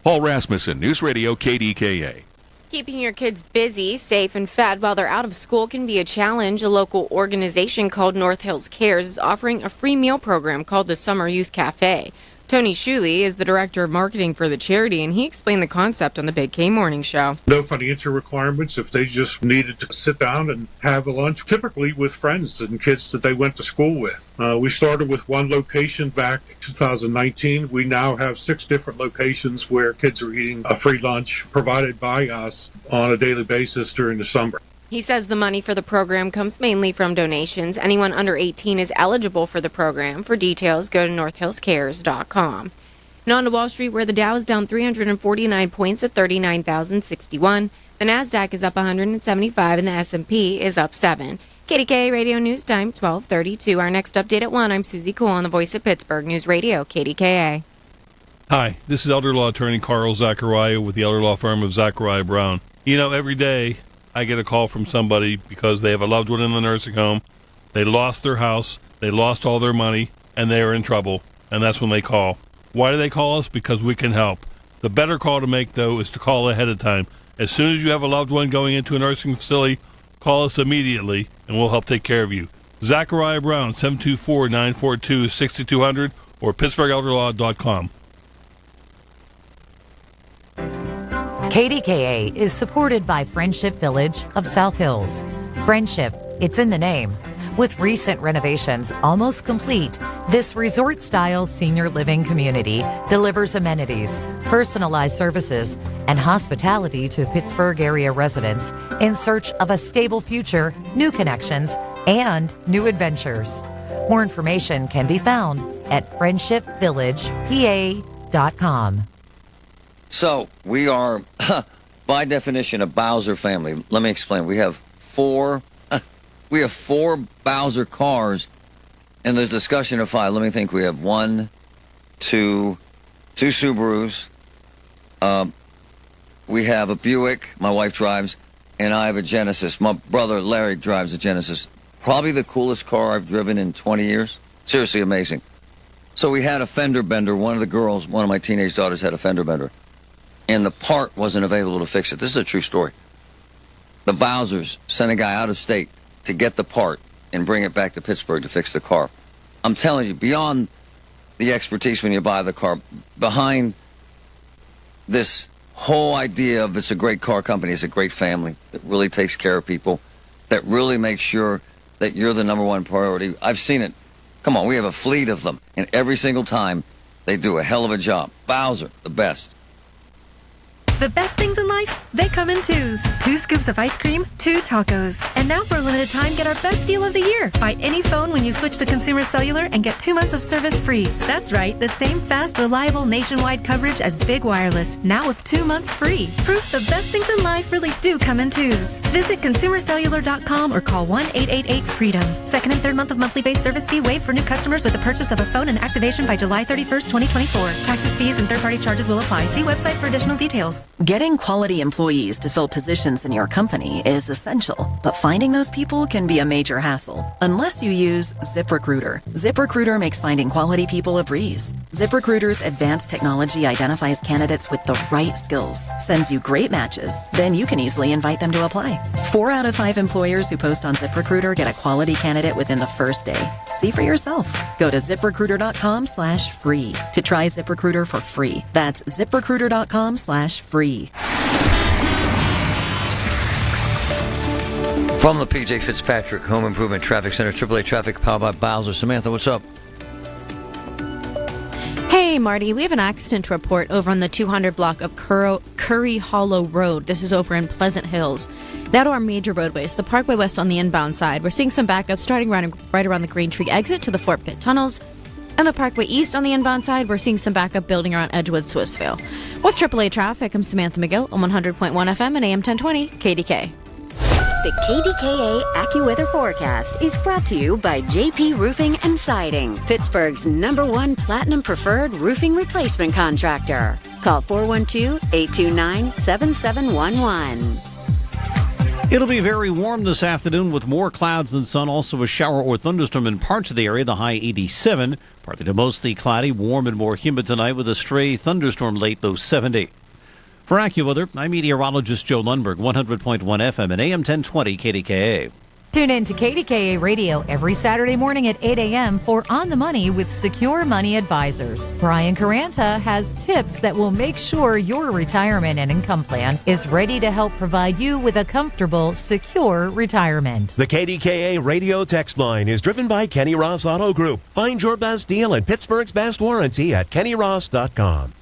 Paul Rasmussen, News Radio KDKA. Keeping your kids busy, safe, and fed while they're out of school can be a challenge. A local organization called North Hills Cares is offering a free meal program called the Summer Youth Cafe. Tony Shuley is the director of marketing for the charity, and he explained the concept on the Big K Morning Show. No financial requirements if they just needed to sit down and have a lunch, typically with friends and kids that they went to school with. We started with one location back 2019. We now have 6 different locations where kids are eating a free lunch provided by us on a daily basis during the summer. He says the money for the program comes mainly from donations. Anyone under 18 is eligible for the program. For details, go to northhillscares.com. And on to Wall Street, where the Dow is down 349 points at 39,061. The Nasdaq is up 175 and the S&P is up 7. KDKA Radio News Time, 12:32. Our next update at 1. I'm Susie Cool on the Voice of Pittsburgh News Radio, KDKA. Hi, this is elder law attorney Carl Zachariah with the elder law firm of Zachariah Brown. You know, every day I get a call from somebody because they have a loved one in the nursing home. They lost their house, they lost all their money, and they are in trouble. And that's when they call. Why do they call us? Because we can help. The better call to make, though, is to call ahead of time. As soon as you have a loved one going into a nursing facility, call us immediately, and we'll help take care of you. Zachariah Brown, 724-942-6200 or PittsburghElderLaw.com. KDKA is supported by Friendship Village of South Hills. Friendship, it's in the name. With recent renovations almost complete, this resort-style senior living community delivers amenities, personalized services, and hospitality to Pittsburgh area residents in search of a stable future, new connections, and new adventures. More information can be found at friendshipvillagepa.com. So we are, by definition, a Bowser family. Let me explain. We have four Bowser cars, and there's discussion of 5. Let me think. We have 2 Subarus. We have a Buick. My wife drives, and I have a Genesis. My brother Larry drives a Genesis. Probably the coolest car I've driven in 20 years. Seriously amazing. So we had a fender bender. One of the girls, one of my teenage daughters, had a fender bender, and the part wasn't available to fix it. This is a true story. The Bowsers sent a guy out of state to get the part and bring it back to Pittsburgh to fix the car. I'm telling you, beyond the expertise when you buy the car, behind this whole idea of it's a great car company, it's a great family that really takes care of people, that really makes sure that you're the number one priority. I've seen it. Come on, we have a fleet of them, and every single time they do a hell of a job. Bowser, the best. The best things in life, they come in 2s. 2 scoops of ice cream, 2 tacos. And now for a limited time, get our best deal of the year. Buy any phone when you switch to Consumer Cellular and get 2 months of service free. That's right, the same fast, reliable nationwide coverage as Big Wireless, now with 2 months free. Proof the best things in life really do come in 2s. Visit consumercellular.com or call 1-888-FREEDOM. Second and third month of monthly base service fee waived for new customers with the purchase of a phone and activation by July 31st, 2024. Taxes, fees, and third-party charges will apply. See website for additional details. Getting quality employees to fill positions in your company is essential, but finding those people can be a major hassle unless you use ZipRecruiter. ZipRecruiter makes finding quality people a breeze. ZipRecruiter's advanced technology identifies candidates with the right skills, sends you great matches, then you can easily invite them to apply. 4 out of 5 employers who post on ZipRecruiter get a quality candidate within the first day. See for yourself. Go to ZipRecruiter.com/free to try ZipRecruiter for free. That's ZipRecruiter.com/free. From the P.J. Fitzpatrick Home Improvement Traffic Center, AAA Traffic powered by Bowser. Samantha, what's up? Hey, Marty, we have an accident report over on the 200 block of Curry Hollow Road. This is over in Pleasant Hills. Now to our major roadways. The Parkway West on the inbound side. We're seeing some backups starting right around the Green Tree exit to the Fort Pitt tunnels. And the Parkway East on the inbound side, we're seeing some backup building around Edgewood, Swissvale. With AAA traffic, I'm Samantha McGill on 100.1 FM and AM 1020 KDK. The KDKA AccuWeather forecast is brought to you by JP Roofing and Siding, Pittsburgh's #1 Platinum Preferred Roofing Replacement Contractor. Call 412-829-7711. It'll be very warm this afternoon with more clouds than sun. Also a shower or thunderstorm in parts of the area, the high 87. Partly to mostly cloudy, warm and more humid tonight with a stray thunderstorm late, low 70. For AccuWeather, I'm meteorologist Joe Lundberg, 100.1 FM and AM 1020 KDKA. Tune in to KDKA Radio every Saturday morning at 8 a.m. for On the Money with Secure Money Advisors. Brian Caranta has tips that will make sure your retirement and income plan is ready to help provide you with a comfortable, secure retirement. The KDKA radio text line is driven by Kenny Ross Auto Group. Find your best deal and Pittsburgh's best warranty at kennyross.com.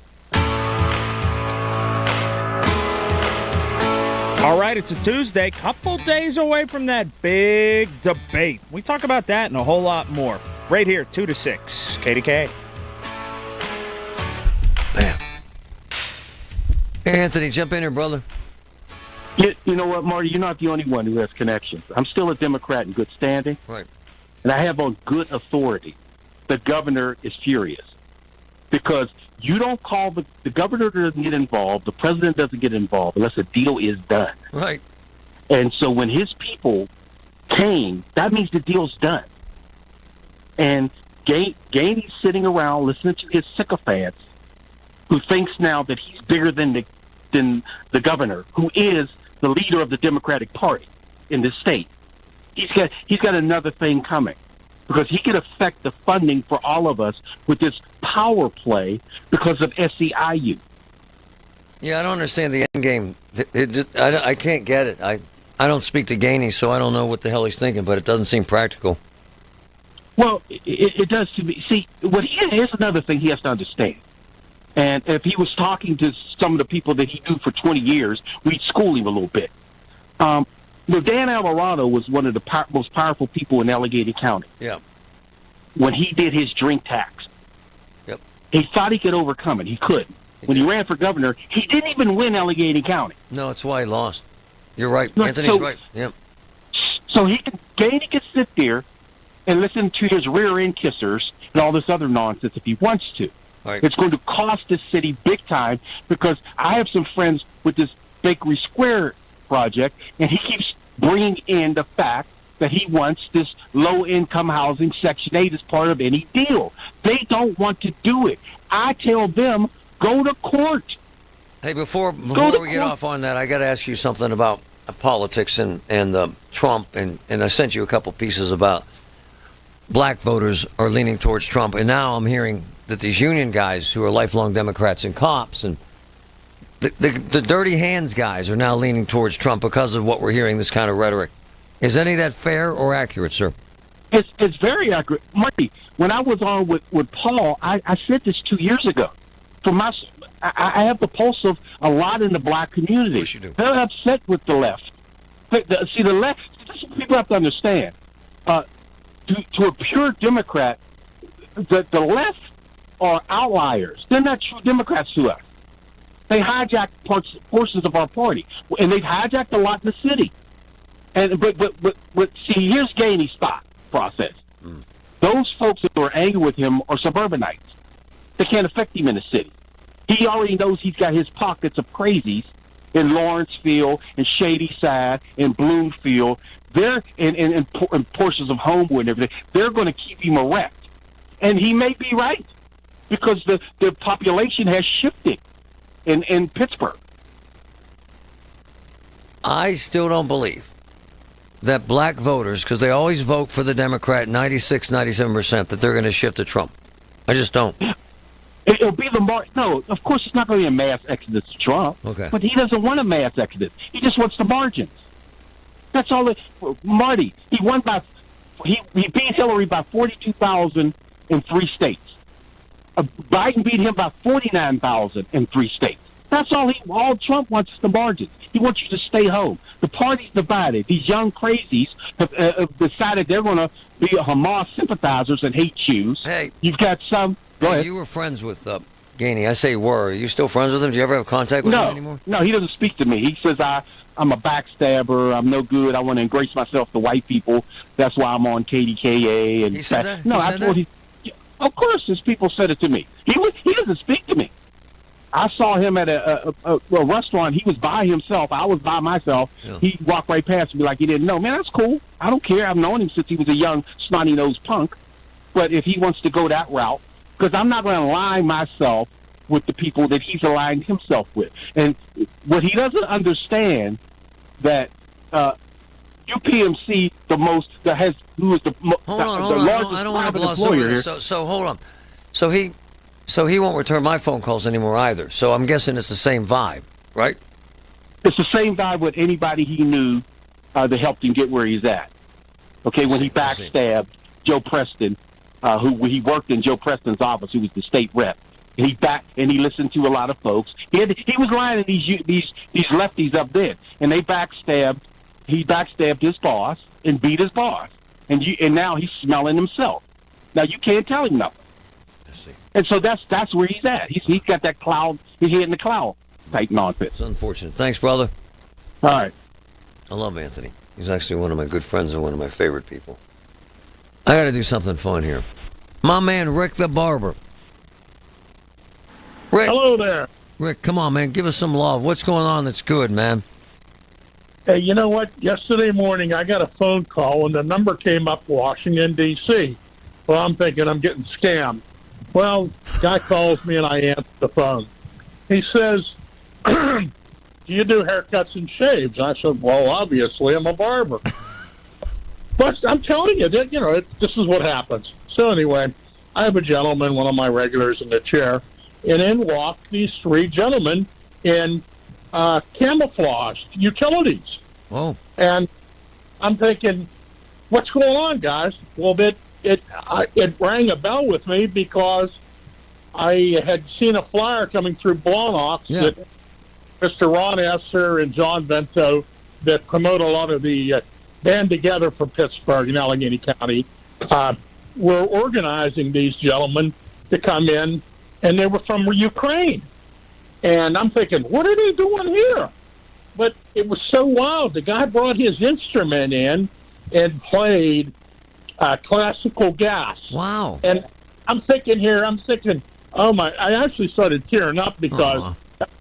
All right, it's a Tuesday, couple days away from that big debate. We talk about that and a whole lot more right here, 2 to 6, KDKA. Man. Hey, Anthony, jump in here, brother. You know what, Marty? You're not the only one who has connections. I'm still a Democrat in good standing. Right. And I have on good authority. The governor is furious because you don't call the governor doesn't get involved, the president doesn't get involved unless a deal is done. Right. And so when his people came, that means the deal's done. And Gainey's sitting around listening to his sycophants who thinks now that he's bigger than the governor, who is the leader of the Democratic Party in this state. He's got another thing coming, because he can affect the funding for all of us with this power play because of SEIU. Yeah, I don't understand the end game. I can't get it. I don't speak to Gainey, so I don't know what the hell he's thinking, but it doesn't seem practical. Well, it does to me. See, here's another thing he has to understand. And if he was talking to some of the people that he knew for 20 years, we'd school him a little bit. Dan Alvarado was one of the most powerful people in Allegheny County. Yeah. When he did his drink tax. Yep. He thought he could overcome it. He couldn't. When he ran for governor, he didn't even win Allegheny County. No, that's why he lost. You're right. No, Anthony's right. Yep. So Gainey can sit there and listen to his rear end kissers and all this other nonsense if he wants to. Right. It's going to cost this city big time, because I have some friends with this Bakery Square project, and he keeps bringing in the fact that he wants this low-income housing, Section 8, as part of any deal. They don't want to do it. I tell them, go to court. Hey, before we get off on that, I got to ask you something about politics and Trump, and I sent you a couple pieces about black voters are leaning towards Trump, and now I'm hearing that these union guys who are lifelong Democrats and cops and the dirty hands guys are now leaning towards Trump because of what we're hearing, this kind of rhetoric. Is any of that fair or accurate, sir? It's very accurate. Marty, when I was on with Paul, I said this 2 years ago. I have the pulse of a lot in the black community. Of course you do. They're upset with the left. See, the left, this is what people have to understand. To a pure Democrat, the left are outliers. They're not true Democrats to us. They hijack portions of our party, and they've hijacked a lot in the city. And but see, here's Gainey's thought process. Those folks who are angry with him are suburbanites. They can't affect him in the city. He already knows he's got his pockets of crazies in Lawrenceville, in Shadyside, in Bloomfield. They're in portions of Homewood and everything. They're going to keep him erect, and he may be right, because the population has shifted in Pittsburgh. I still don't believe that black voters, because they always vote for the Democrat 96, 97%, that they're going to shift to Trump. I just don't. It'll be no, of course it's not going to be a mass exodus to Trump. Okay. But he doesn't want a mass exodus. He just wants the margins. That's all. Marty, he won he beat Hillary by 42,000 in 3 states. Biden beat him by 49,000 in 3 states. That's all Trump wants is the margins. He wants you to stay home. The party's divided. These young crazies have decided they're going to be Hamas sympathizers and hate Jews. Hey, you've got some. Go ahead. You were friends with Gainey. I say were. Are you still friends with him? Do you ever have contact with him anymore? No, he doesn't speak to me. He says I'm a backstabber. I'm no good. I want to embrace myself to white people. That's why I'm on KDKA. And he said that? No, I told him. Of course, his people said it to me. He doesn't speak to me. I saw him at a restaurant. He was by himself. I was by myself. Yeah. He walked right past me like he didn't know. Man, that's cool. I don't care. I've known him since he was a young, snotty-nosed punk. But if he wants to go that route, because I'm not going to align myself with the people that he's aligned himself with. And what he doesn't understand that UPMC, who is the largest I don't want to private gloss employer over here. this. So hold on. So he won't return my phone calls anymore either. So I'm guessing it's the same vibe, right? It's the same vibe with anybody he knew that helped him get where he's at. Okay, when he backstabbed Joe Preston, who he worked in Joe Preston's office, who was the state rep. And he listened to a lot of folks. He was lying to these lefties up there, and they backstabbed. He backstabbed his boss and beat his boss, and now he's smelling himself. Now you can't tell him nothing. And so that's where he's at. He's got that cloud. He's hitting the cloud type nonsense. It's unfortunate. Thanks, brother. All right. I love Anthony. He's actually one of my good friends and one of my favorite people. I got to do something fun here. My man, Rick the Barber. Rick. Hello there. Rick, come on, man. Give us some love. What's going on that's good, man? Hey, you know what? Yesterday morning, I got a phone call, and the number came up Washington, D.C. Well, I'm thinking I'm getting scammed. Well, guy calls me, and I answer the phone. He says, do you do haircuts and shaves? I said, well, obviously, I'm a barber. But I'm telling you, this is what happens. So anyway, I have a gentleman, one of my regulars, in the chair, and in walk these three gentlemen in camouflaged utilities. Oh. And I'm thinking, what's going on, guys? Well, it rang a bell with me because I had seen a flyer coming through Blawnox that Mr. Ron Esser and John Vento that promote a lot of the Band Together for Pittsburgh and Allegheny County were organizing these gentlemen to come in, and they were from Ukraine. And I'm thinking, what are they doing here? But it was so wild. The guy brought his instrument in and played classical gas. Wow. And I'm thinking, oh my, I actually started tearing up because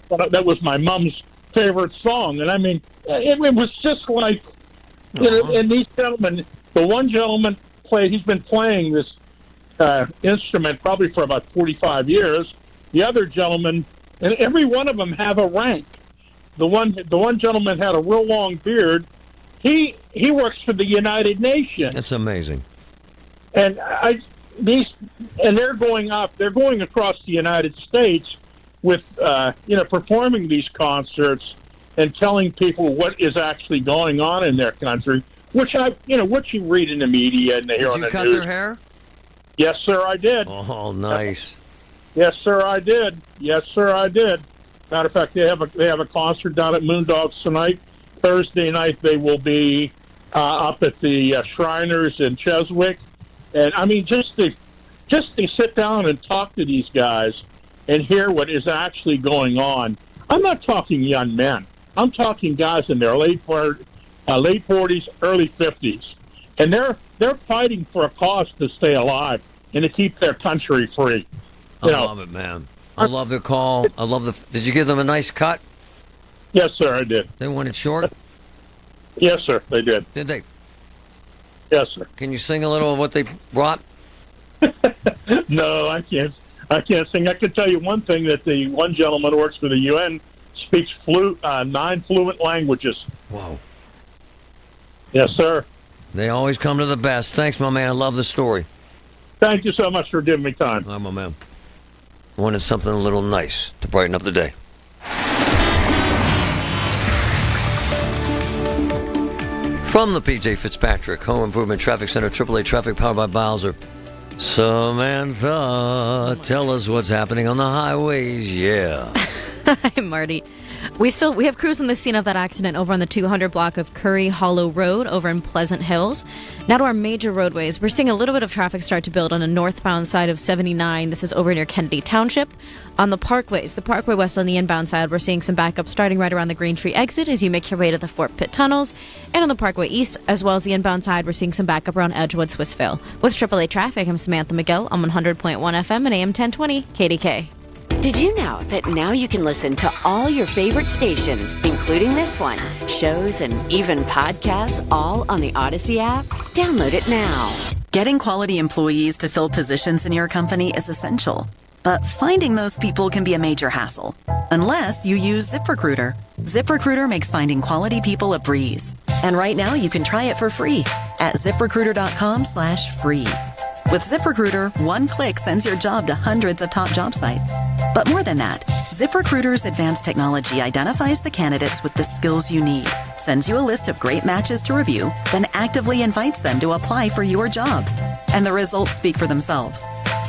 that was my mom's favorite song. And I mean, it was just like, and these gentlemen, the one gentleman he's been playing this instrument probably for about 45 years. The other gentleman, and every one of them have a rank. The one gentleman had a real long beard. He works for the United Nations. That's amazing. And they're going up. They're going across the United States with performing these concerts and telling people what is actually going on in their country, which what you read in the media and hear on the news. Did you cut their hair? Yes, sir, I did. Oh, nice. Yes, sir, I did. Yes, sir, I did. Matter of fact, they have a concert down at Moondogs tonight. Thursday night they will be up at the Shriners in Cheswick, and I mean just to sit down and talk to these guys and hear what is actually going on. I'm not talking young men. I'm talking guys in their late 40s, early 50s, and they're fighting for a cause to stay alive and to keep their country free. I love it, man. I love the call. I love Did you give them a nice cut? Yes, sir, I did. They want it short? Yes, sir, they did. Did they? Yes, sir. Can you sing a little of what they brought? No, I can't. I can't sing. I can tell you one thing, that the one gentleman who works for the UN speaks 9 fluent languages. Whoa. Yes, sir. They always come to the best. Thanks, my man. I love the story. Thank you so much for giving me time. I'm a man. I wanted something a little nice to brighten up the day. From the PJ Fitzpatrick Home Improvement Traffic Center, AAA Traffic powered by Bowser. Samantha, tell us what's happening on the highways. Yeah. Hi, Marty. We have crews on the scene of that accident over on the 200 block of Curry Hollow Road over in Pleasant Hills. Now to our major roadways. We're seeing a little bit of traffic start to build on the northbound side of 79. This is over near Kennedy Township. On the parkways, the Parkway West on the inbound side, we're seeing some backup starting right around the Green Tree exit as you make your way to the Fort Pitt tunnels. And on the Parkway East, as well as the inbound side, we're seeing some backup around Edgewood, Swissville. With AAA Traffic, I'm Samantha McGill on 100.1 FM and AM 1020 KDKA. Did you know that now you can listen to all your favorite stations, including this one, shows, and even podcasts, all on the Odyssey app? Download it now. Getting quality employees to fill positions in your company is essential. but finding those people can be a major hassle. Unless you use ZipRecruiter. ZipRecruiter makes finding quality people a breeze. And right now you can try it for free at ZipRecruiter.com/free. With ZipRecruiter, one click sends your job to hundreds of top job sites. But more than that, ZipRecruiter's advanced technology identifies the candidates with the skills you need, sends you a list of great matches to review, then actively invites them to apply for your job. And the results speak for themselves.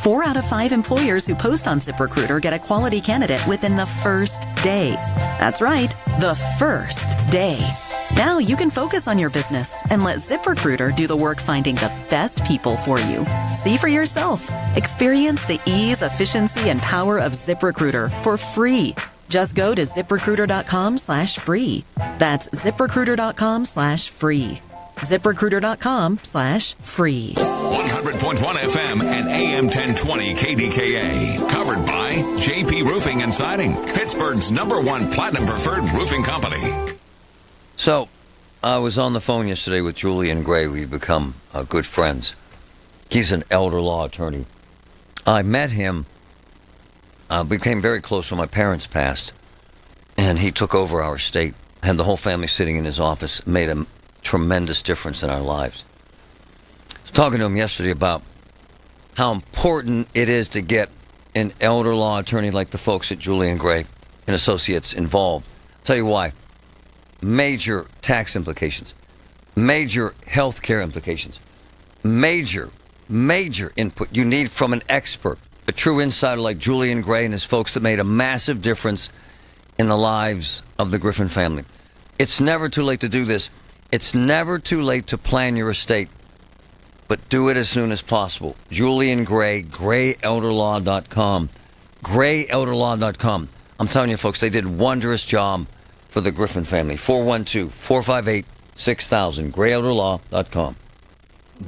4 out of 5 employers who post on ZipRecruiter get a quality candidate within the first day. That's right, the first day. Now you can focus on your business and let ZipRecruiter do the work finding the best people for you. See for yourself. Experience the ease, efficiency, and power of ZipRecruiter for free. Just go to ZipRecruiter.com/free. That's ZipRecruiter.com/free. ZipRecruiter.com/free. 100.1 FM and AM 1020 KDKA. Covered by JP Roofing and Siding, Pittsburgh's #1 platinum preferred roofing company. So, I was on the phone yesterday with Julian Gray. We've become good friends. He's an elder law attorney. I met him, became very close when my parents passed, and he took over our estate, had the whole family sitting in his office, made a tremendous difference in our lives. I was talking to him yesterday about how important it is to get an elder law attorney like the folks at Julian Gray and Associates involved. I'll tell you why. Major tax implications, major health care implications, major input you need from an expert, a true insider like Julian Gray and his folks that made a massive difference in the lives of the Griffin family. It's never too late to do this. It's never too late to plan your estate, but do it as soon as possible. Julian Gray, GrayElderLaw.com, GrayElderLaw.com. I'm telling you, folks, they did a wondrous job for the Griffin family. 412-458-6000, GrayElderLaw.com.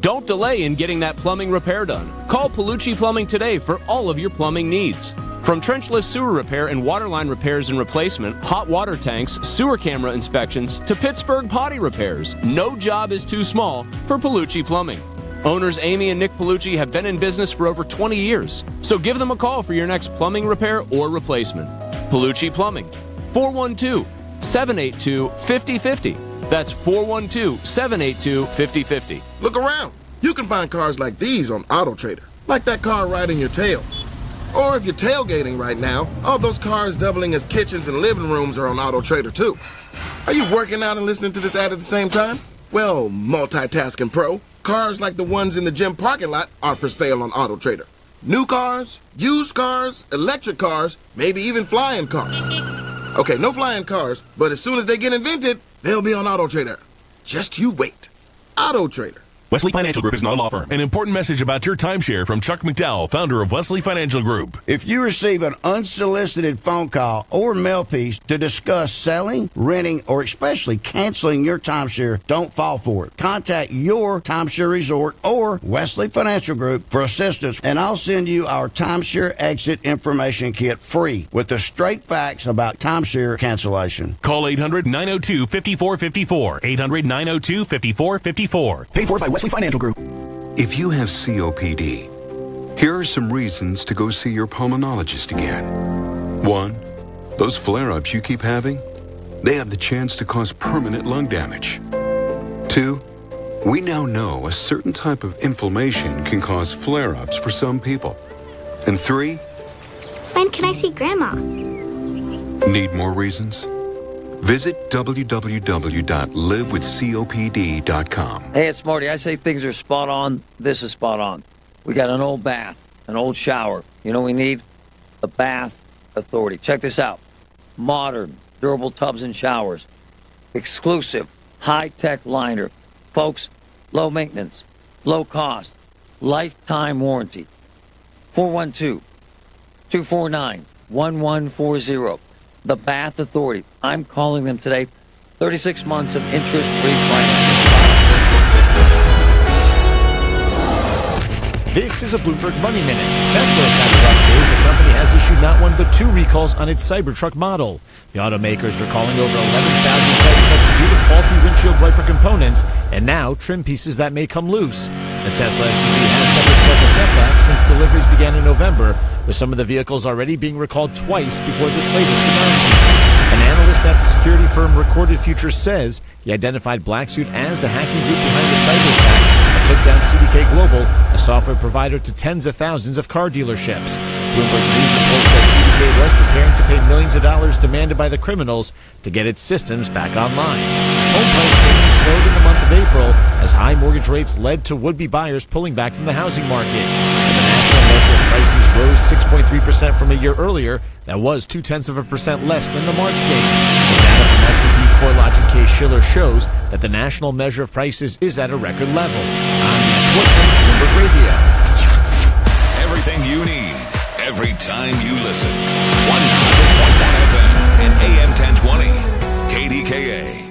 Don't delay in getting that plumbing repair done. Call Palucci Plumbing today for all of your plumbing needs. From trenchless sewer repair and waterline repairs and replacement, hot water tanks, sewer camera inspections, to Pittsburgh potty repairs, no job is too small for Palucci Plumbing. Owners Amy and Nick Palucci have been in business for over 20 years, so give them a call for your next plumbing repair or replacement. Palucci Plumbing, 412-782-5050. That's 412-782-5050. Look around. You can find cars like these on AutoTrader, like that car riding your tail. Or if you're tailgating right now, all those cars doubling as kitchens and living rooms are on AutoTrader too. Are you working out and listening to this ad at the same time? Well, multitasking pro, cars like the ones in the gym parking lot are for sale on AutoTrader. New cars, used cars, electric cars, maybe even flying cars. Okay, no flying cars, but as soon as they get invented, they'll be on AutoTrader. Just you wait. AutoTrader. Wesley Financial Group is not a law firm. An important message about your timeshare from Chuck McDowell, founder of Wesley Financial Group. If you receive an unsolicited phone call or mail piece to discuss selling, renting, or especially canceling your timeshare, don't fall for it. Contact your timeshare resort or Wesley Financial Group for assistance, and I'll send you our timeshare exit information kit free with the straight facts about timeshare cancellation. Call 800-902-5454. 800-902-5454. Paid for by Wesley Financial Group. If you have COPD, here are some reasons to go see your pulmonologist again. 1, those flare-ups you keep having, they have the chance to cause permanent lung damage. 2, we now know a certain type of inflammation can cause flare-ups for some people. And 3, when can I see Grandma? Need more reasons? Visit www.livewithcopd.com. Hey, it's Marty. I say things are spot on. This is spot on. We got an old bath, an old shower. You know what we need? A Bath Authority. Check this out. Modern, durable tubs and showers. Exclusive, high-tech liner. Folks, low maintenance, low cost, lifetime warranty. 412-249-1140. The Bath Authority. I'm calling them today. 36 months of interest-free financing. This is a Bloomberg Money Minute. Tesla has had a rough day as the company has issued not one but 2 recalls on its Cybertruck model. The automakers are calling over 11,000 Cybertrucks due to faulty windshield wiper components and now trim pieces that may come loose. The Tesla SUV has suffered several setbacks since deliveries began in November, with some of the vehicles already being recalled twice before this latest announcement. An analyst at the security firm Recorded Future says he identified Blacksuit as the hacking group behind the cyber attack that took down CDK Global, a software provider to tens of thousands of car dealerships. Bloomberg News reports that CDK was preparing to pay millions of dollars demanded by the criminals to get its systems back online. Home price payments slowed in the month of April as high mortgage rates led to would-be buyers pulling back from the housing market. And the national measure of prices rose 6.3% from a year earlier. That was 0.2% less than the March date. The data from S&P CoreLogic Case Shiller shows that the national measure of prices is at a record level. I'm Dan Schwartzman, Bloomberg Radio. Everything you need, every time you listen. 100.1 FM and AM 1020. KDKA.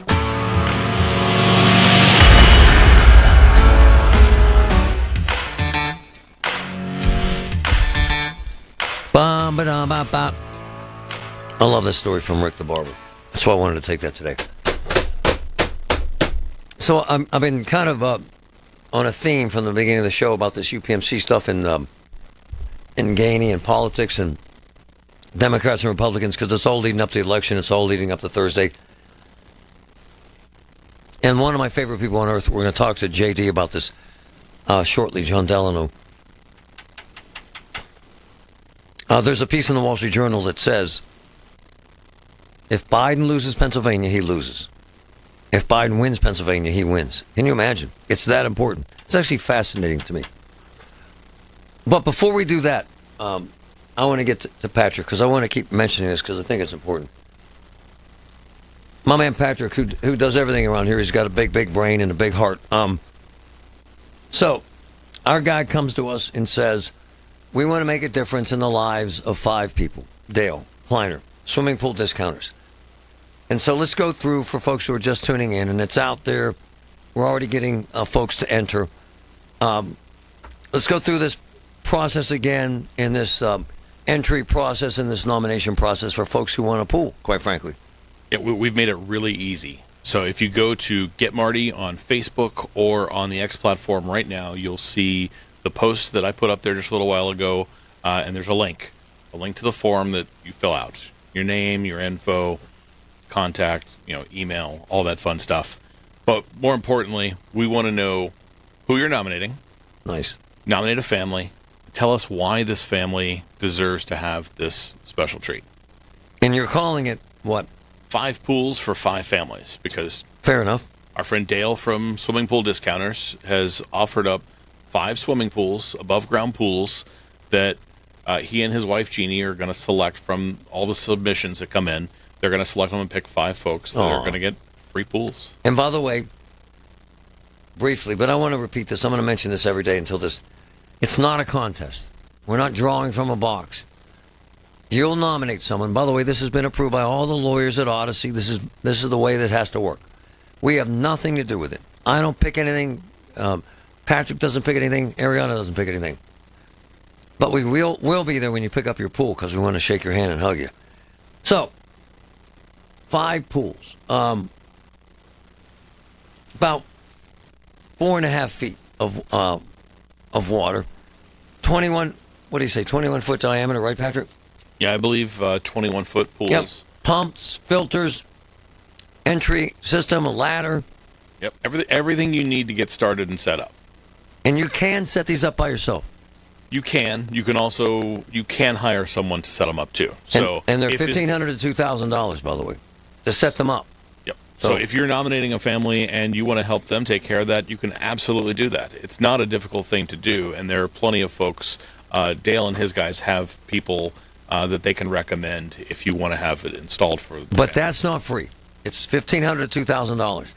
Ba-ba-da-ba-ba. I love this story from Rick the Barber. That's why I wanted to take that today. So I've been kind of on a theme from the beginning of the show about this UPMC stuff in Gainey and politics and Democrats and Republicans, because it's all leading up to the election. It's all leading up to Thursday. And one of my favorite people on earth, we're going to talk to JD about this shortly, John Delano. There's a piece in the Wall Street Journal that says, if Biden loses Pennsylvania, he loses. If Biden wins Pennsylvania, he wins. Can you imagine? It's that important. It's actually fascinating to me. But before we do that, I want to get to Patrick, because I want to keep mentioning this because I think it's important. My man Patrick, who does everything around here, he's got a big, big brain and a big heart. So our guy comes to us and says, we want to make a difference in the lives of 5 people. Dale, Kleiner, swimming pool discounters. And so let's go through for folks who are just tuning in, and it's out there. We're already getting folks to enter. Let's go through this process again in this entry process and this nomination process for folks who want a pool, quite frankly. Yeah, we've made it really easy. So if you go to Get Marty on Facebook or on the X platform right now, you'll see the post that I put up there just a little while ago, and there's a link to the form that you fill out. Your name, your info, contact, email, all that fun stuff. But more importantly, we want to know who you're nominating. Nice. Nominate a family. Tell us why this family deserves to have this special treat. And you're calling it what? 5 pools for 5 families, because fair enough. Our friend Dale from Swimming Pool Discounters has offered up 5 swimming pools, above ground pools, that he and his wife Jeannie are going to select from all the submissions that come in. They're going to select them and pick 5 folks that are going to get free pools. And by the way, briefly, but I want to repeat this. I'm going to mention this every day until this. It's not a contest. We're not drawing from a box. You'll nominate someone. By the way, this has been approved by all the lawyers at Odyssey. This is the way that has to work. We have nothing to do with it. I don't pick anything. Patrick doesn't pick anything. Ariana doesn't pick anything. But we will be there when you pick up your pool, because we want to shake your hand and hug you. So, 5 pools. About 4.5 feet of water. 21, what do you say, 21-foot diameter, right, Patrick? Yeah, I believe 21-foot pools. Yep. Pumps, filters, entry system, a ladder. Yep, everything you need to get started and set up. And you can set these up by yourself. You can. You can hire someone to set them up too. So and they're $1,500 to $2,000, by the way, to set them up. Yep. So if you're nominating a family and you want to help them take care of that, you can absolutely do that. It's not a difficult thing to do, and there are plenty of folks. Dale and his guys have people that they can recommend if you want to have it installed for. But that's not free. It's $1,500 to $2,000.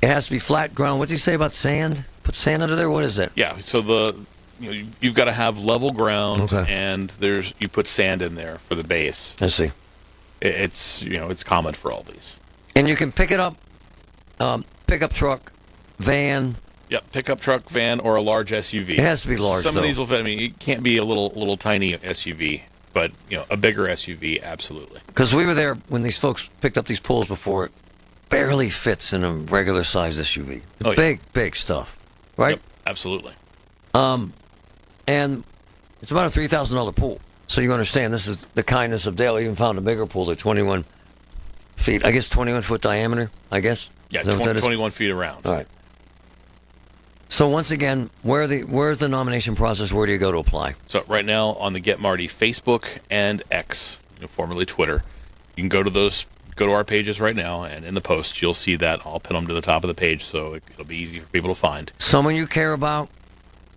It has to be flat ground. What's he say about sand? Put sand under there? What is that? Yeah. So you've got to have level ground, and you put sand in there for the base. I see. It's common for all these. And you can pick it up, pickup truck, van. Yep, pickup truck, van, or a large SUV. It has to be large. Some of these will fit. I mean, it can't be a little tiny SUV, but a bigger SUV, absolutely. Because we were there when these folks picked up these pools before. It barely fits in a regular sized SUV. Big stuff, right? Yep, absolutely. And It's about a $3,000 pool. So you understand, this is the kindness of Dale. Even found a bigger pool at 21 feet. I guess 21-foot diameter, I guess? Yeah, Is that what that is? 21 feet around. All right. So once again, where's the nomination process? Where do you go to apply? So right now on the Get Marty Facebook and X, formerly Twitter, you can go to our pages right now, and in the post you'll see that. I'll pin them to the top of the page, so it'll be easy for people to find. Someone you care about,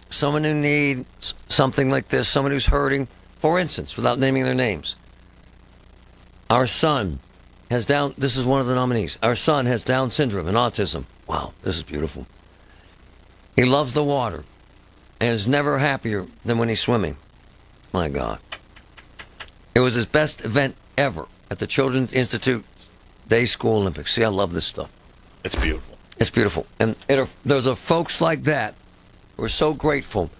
someone who needs something like this, someone who's hurting. For instance, without naming their names, our son has Down. This is one of the nominees. Our son has Down syndrome and autism. Wow, this is beautiful. He loves the water and is never happier than when he's swimming. My God. It was his best event ever at the Children's Institute Day School Olympics. See, I love this stuff. It's beautiful. It's beautiful. And there's folks like that who are so grateful.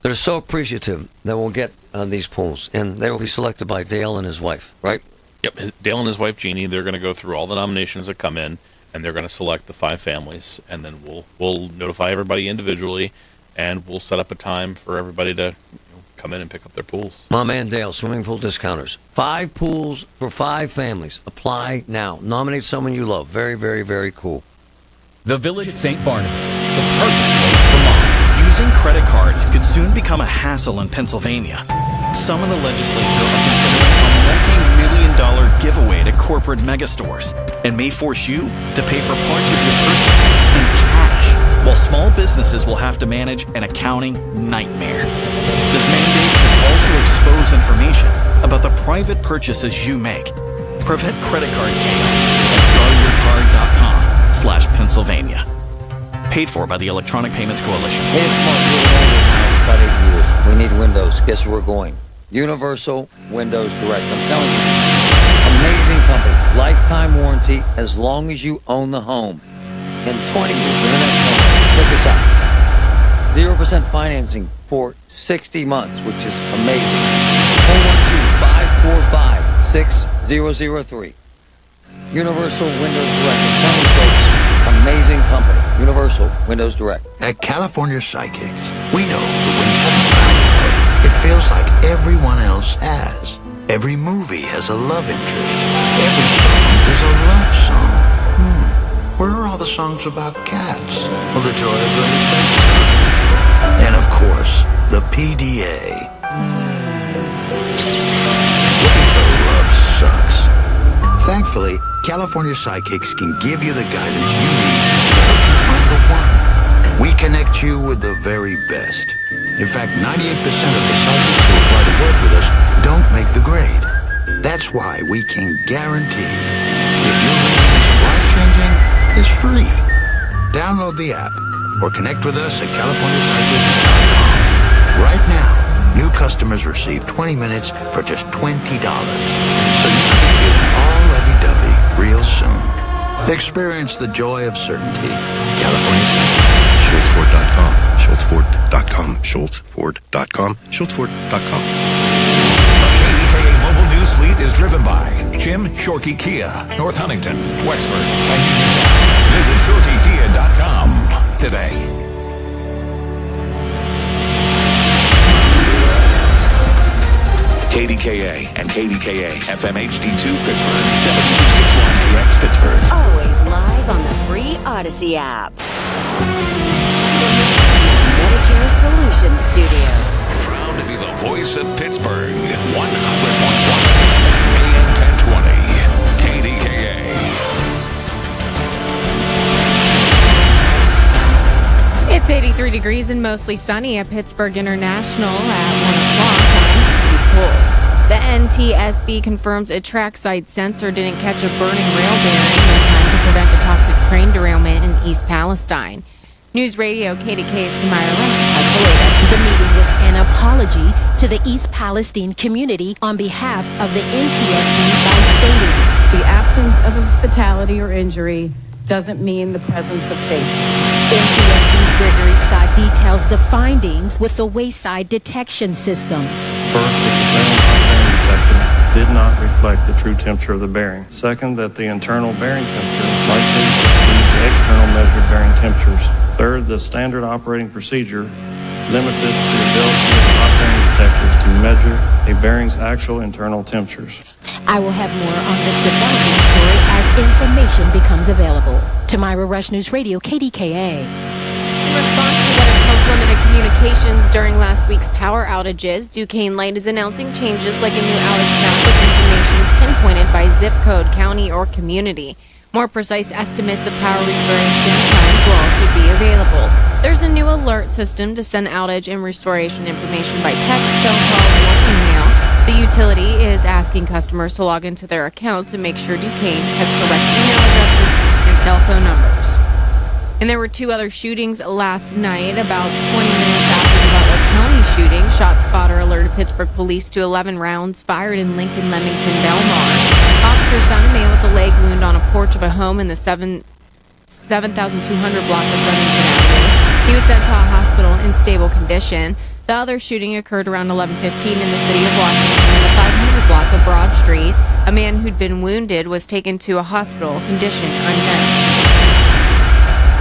They're so appreciative that we'll get these pools. And they will be selected by Dale and his wife, right? Yep, Dale and his wife, Jeannie, they're going to go through all the nominations that come in, and they're going to select the 5 families, and then we'll notify everybody individually, and we'll set up a time for everybody to come in and pick up their pools. My man Dale, swimming pool discounters. 5 pools for 5 families. Apply now. Nominate someone you love. Very, very, very cool. The Village at St. Barnabas, the perfect place for mom. Using credit cards could soon become a hassle in Pennsylvania. Some in the legislature are considering a multi-million-dollar giveaway to corporate megastores and may force you to pay for parts of your purchase in cash, while small businesses will have to manage an accounting nightmare. This mandate could also expose information about the private purchases you make. Prevent credit card chaos at guardyourcard.com/Pennsylvania. Paid for by the Electronic Payments Coalition. Hey, it's Mark. We've been in the house about 8 years. We need windows. Guess where we're going? Universal Windows Direct. I'm telling you, amazing company. Lifetime warranty as long as you own the home. And 20 years for the next home. Check this out. 0% financing for 60 months, which is amazing. 412-545-6003. Universal Windows Direct. I'm telling you, folks, amazing company. Universal Windows Direct. At California Psychics, we know that when you haven't found love, it feels like everyone else has. Every movie has a love interest. Every song is a love song. Where are all the songs about cats? Well, the joy of living bedtime. And of course, the PDA. Looking for love sucks. Thankfully, California Psychics can give you the guidance you need to help you find the one. We connect you with the very best. In fact, 98% of the psychics who apply to work with us don't make the grade. That's why we can guarantee if your reading is life-changing, it's free. Download the app or connect with us at CaliforniaPsychics.com. Right now, new customers receive 20 minutes for just $20. So you can be feeling all lovey-dovey real soon. Experience the joy of certainty. California SchultzFord.com. SchultzFord.com. SchultzFord.com. SchultzFord.com. The KDKA Mobile News Fleet is driven by Jim Shorkey Kia, North Huntington, Wexford, and Uniontown. Visit ShorkeyKia.com today. KDKA and KDKA FM HD2 Pittsburgh, W261AX Pittsburgh. Always live on the free Odyssey app. Medicare Solutions Studios. Proud to be the voice of Pittsburgh. 100.1 AM 1020. KDKA. It's 83 degrees and mostly sunny at Pittsburgh International at 1 o'clock. The NTSB confirms a trackside sensor didn't catch a burning rail bearing in time to prevent the toxic train derailment in East Palestine. News Radio KDKA's Tamara has the latest. The meeting was an apology to the East Palestine community on behalf of the NTSB by stating, the absence of a fatality or injury doesn't mean the presence of safety. NTSB's Gregory Scott details the findings with the wayside detection system. First, that the sound bearing detector did not reflect the true temperature of the bearing. Second, that the internal bearing temperature likely exceeds the external measured bearing temperatures. Third, the standard operating procedure limited to the ability of hot bearing detectors to measure a bearing's actual internal temperatures. I will have more on this developing story as information becomes available. Tamira Rush News Radio, KDKA. In response to Weather Coast limited communications during last week's power outages, Duquesne Light is announcing changes like a new outage map with information pinpointed by zip code, county, or community. More precise estimates of power restoration times will also be available. There's a new alert system to send outage and restoration information by text, phone call, or email. The utility is asking customers to log into their accounts and make sure Duquesne has correct email addresses and cell phone numbers. And there were 2 other shootings last night. About 20 minutes after the Butler County shooting, ShotSpotter alerted Pittsburgh police to 11 rounds fired in Lincoln, Leamington, Belmar. Officers found a man with a leg wound on a porch of a home in the 7200 block of Leamington Avenue. He was sent to a hospital in stable condition. The other shooting occurred around 11:15 in the city of Washington in the 500 block of Broad Street. A man who'd been wounded was taken to a hospital, condition unknown.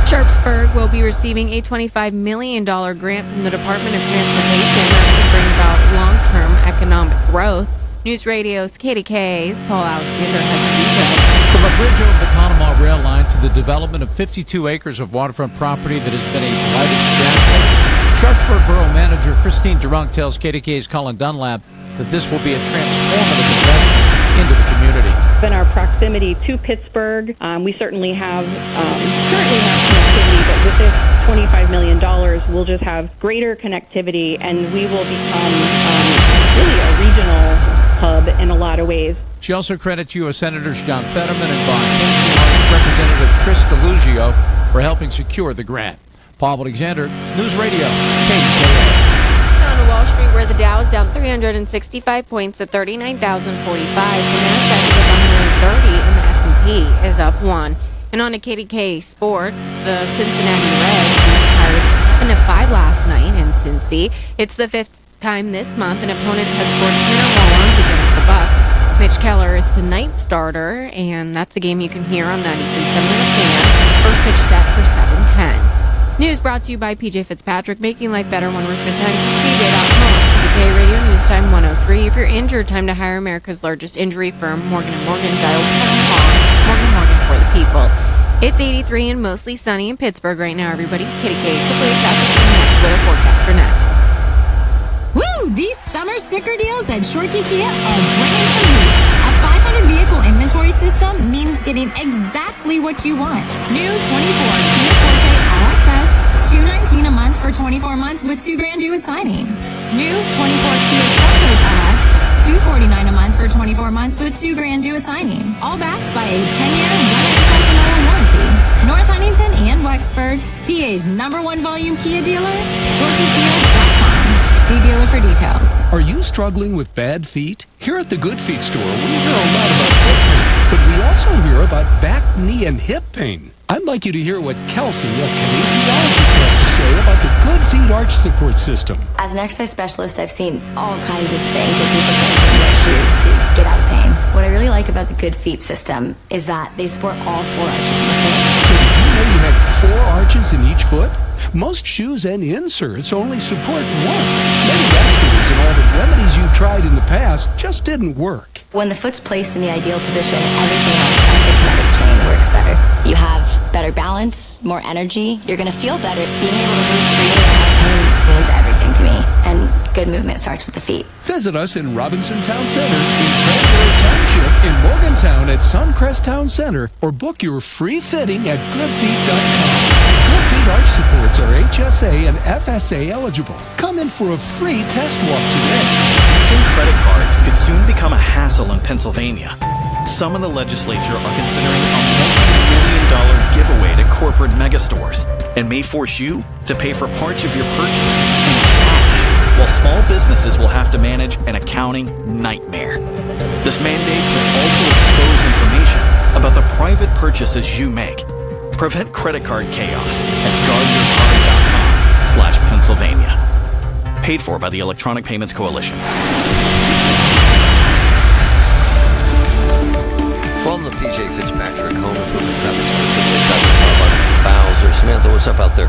Sharpsburg will be receiving a $25 million grant from the Department of Transportation that should bring about long-term economic growth. News Radio's KDKA's Paul Alexander has the details. From a bridge over the Conemaugh rail line to the development of 52 acres of waterfront property that has been a blighted strand, Sharpsburg Borough Manager Christine Durunk tells KDKA's Colin Dunlap that this will be a transformative investment into the community. In our proximity to Pittsburgh, we certainly have currently have connectivity, but with this $25 million, we'll just have greater connectivity, and we will become really a regional hub in a lot of ways. She also credits U.S. Senators John Fetterman and Von Kinsey and Representative Chris DeLugio for helping secure the grant. Paul Alexander, News Radio, KDKA. On Wall Street, where the Dow is down 365 points at 39,045, the Nasdaq is up 130, and the S&P is up 1. And on to KDK Sports, the Cincinnati Reds beat the Pirates 11-5 last night in Cincy. It's the 5th time this month an opponent has scored 10 or more runs against the Bucks. Mitch Keller is tonight's starter, and that's a game you can hear on 93.7 The Fan. First pitch set for 7:10. News brought to you by PJ Fitzpatrick, making life better one roof at a time. PJ.com. KDKA Radio News Time 103. If you're injured, time to hire America's largest injury firm, Morgan & Morgan. Dial Town Hall. Morgan for the people. It's 83 and mostly sunny in Pittsburgh right now, everybody. KDKA quickly traffic from next weather forecaster next. Woo! These summer sticker deals at Shorkey Kia are bringing some heat. A 500 vehicle inventory system means getting exactly what you want. New 24 Kia Forte LXS, $219 a month for 24 months with $2,000 due at signing. New 24 Kia Seltos LX, $249 a month for 24 months with $2,000 due at signing. All backed by a 10-year, 100,000-mile warranty. North Huntington and Wexford, PA's #1 volume Kia dealer, ShorkeyKia.com. See dealer for details. Are you struggling with bad feet? Here at the Good Feet store, we hear a lot about foot pain, but we also hear about back, knee, and hip pain. I'd like you to hear what Kelsey, a kinesiologist, has to say about the Good Feet arch support system. As an exercise specialist, I've seen all kinds of things that people can put in their shoes to get out of pain. What I really like about the Good Feet system is that they support all 4 arches of the foot. So did you know you had 4 arches in each foot? Most shoes and inserts only support 1. Many studies and all the remedies you tried in the past just didn't work. When the foot's placed in the ideal position, everything else on the kinetic chain works better. You have better balance, more energy. You're going to feel better. Being able to move freely without pain means everything to me. And good movement starts with the feet. Visit us in Robinson Town Center, in Cranberry Township, in Morgantown at Suncrest Town Center, or book your free fitting at goodfeet.com. Good Feet arch supports are HSA and FSA eligible. Come in for a free test walk today. Using credit cards could soon become a hassle in Pennsylvania. Some in the legislature are considering a multi-million-dollar giveaway to corporate megastores and may force you to pay for parts of your purchase in cash, while small businesses will have to manage an accounting nightmare. This mandate could also expose information about the private purchases you make. Prevent credit card chaos at guardyourcard.com/Pennsylvania. Paid for by the Electronic Payments Coalition. From the PJ Fitzpatrick Home Improvement Traffic Center, Bowser. Samantha, what's up out there?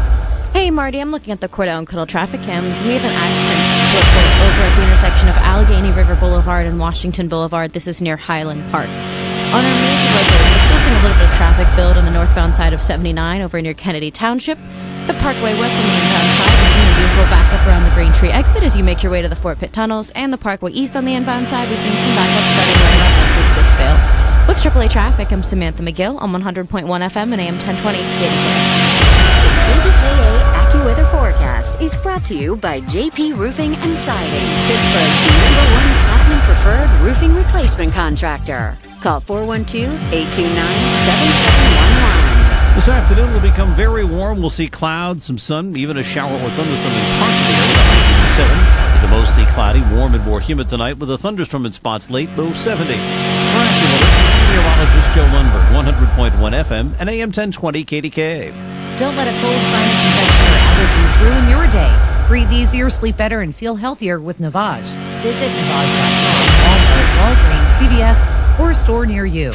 Hey, Hey, Marty, I'm looking at the Cordell and Cuddle traffic cams. We have an accident report over at the intersection of Allegheny River Boulevard and Washington Boulevard. This is near Highland Park. On our major roadways, we're still seeing a little bit of traffic build on the northbound side of 79 over near Kennedy Township. The Parkway West on the inbound side, we're seeing a usual backup around the Braintree exit as you make your way to the Fort Pitt tunnels. And the Parkway East on the inbound side, we're seeing some backup starting right around Edgewood Swissvale. With AAA Traffic, I'm Samantha McGill on 100.1 FM and AM 1020 KDKA. The KDKA AccuWeather forecast is brought to you by JP Roofing and Siding, Pittsburgh's #1 platinum preferred roofing replacement contractor. Call 412-829-7711. This afternoon will become very warm. We'll see clouds, some sun, even a shower or thunderstorm in parts of the area. High 87. The mostly cloudy, warm and more humid tonight with a thunderstorm in spots late, low 70. For AccuWeather, meteorologist Joe Lundberg, 100.1 FM and AM 1020 KDKA. Don't let a cold, sinus infection or allergies ruin your day. Breathe easier, sleep better, and feel healthier with Navage. Visit Navage.com, Walmart, Walgreens, CVS, or a store near you.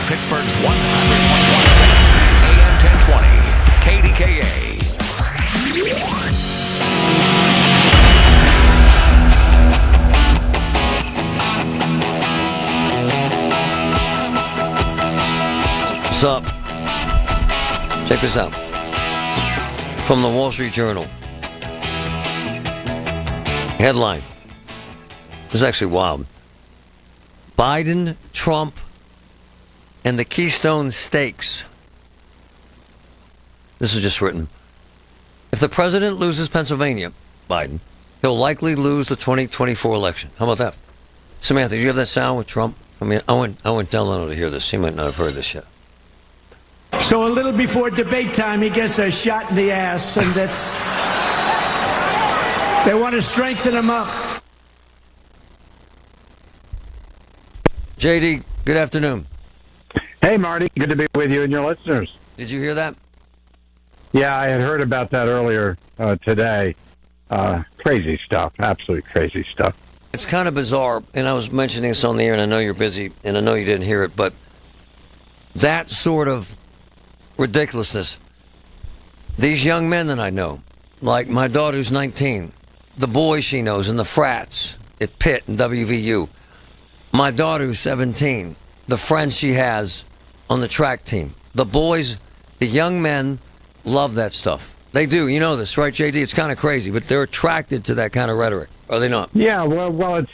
Pittsburgh's 100.1 FM, AM 1020, KDKA. What's up? Check this out. From the Wall Street Journal. Headline. This is actually wild. Biden, Trump, and the Keystone Stakes. This is just written. If the president loses Pennsylvania, Biden, he'll likely lose the 2024 election. How about that? Samantha, did you have that sound with Trump? I mean, I went down to hear this. He might not have heard this yet. So a little before debate time, he gets a shot in the ass, and that's... They want to strengthen him up. JD, good afternoon. Hey, Marty. Good to be with you and your listeners. Did you hear that? Yeah, I had heard about that earlier today. Crazy stuff. Absolutely crazy stuff. It's kind of bizarre, and I was mentioning this on the air, and I know you're busy, and I know you didn't hear it, but that sort of ridiculousness. These young men that I know, like my daughter who's 19, the boys she knows in the frats at Pitt and WVU, my daughter who's 17, the friends she has on the track team, the boys, the young men love that stuff. They do. You know this, right, JD? It's kind of crazy, but they're attracted to that kind of rhetoric. Are they not? Yeah, well, it's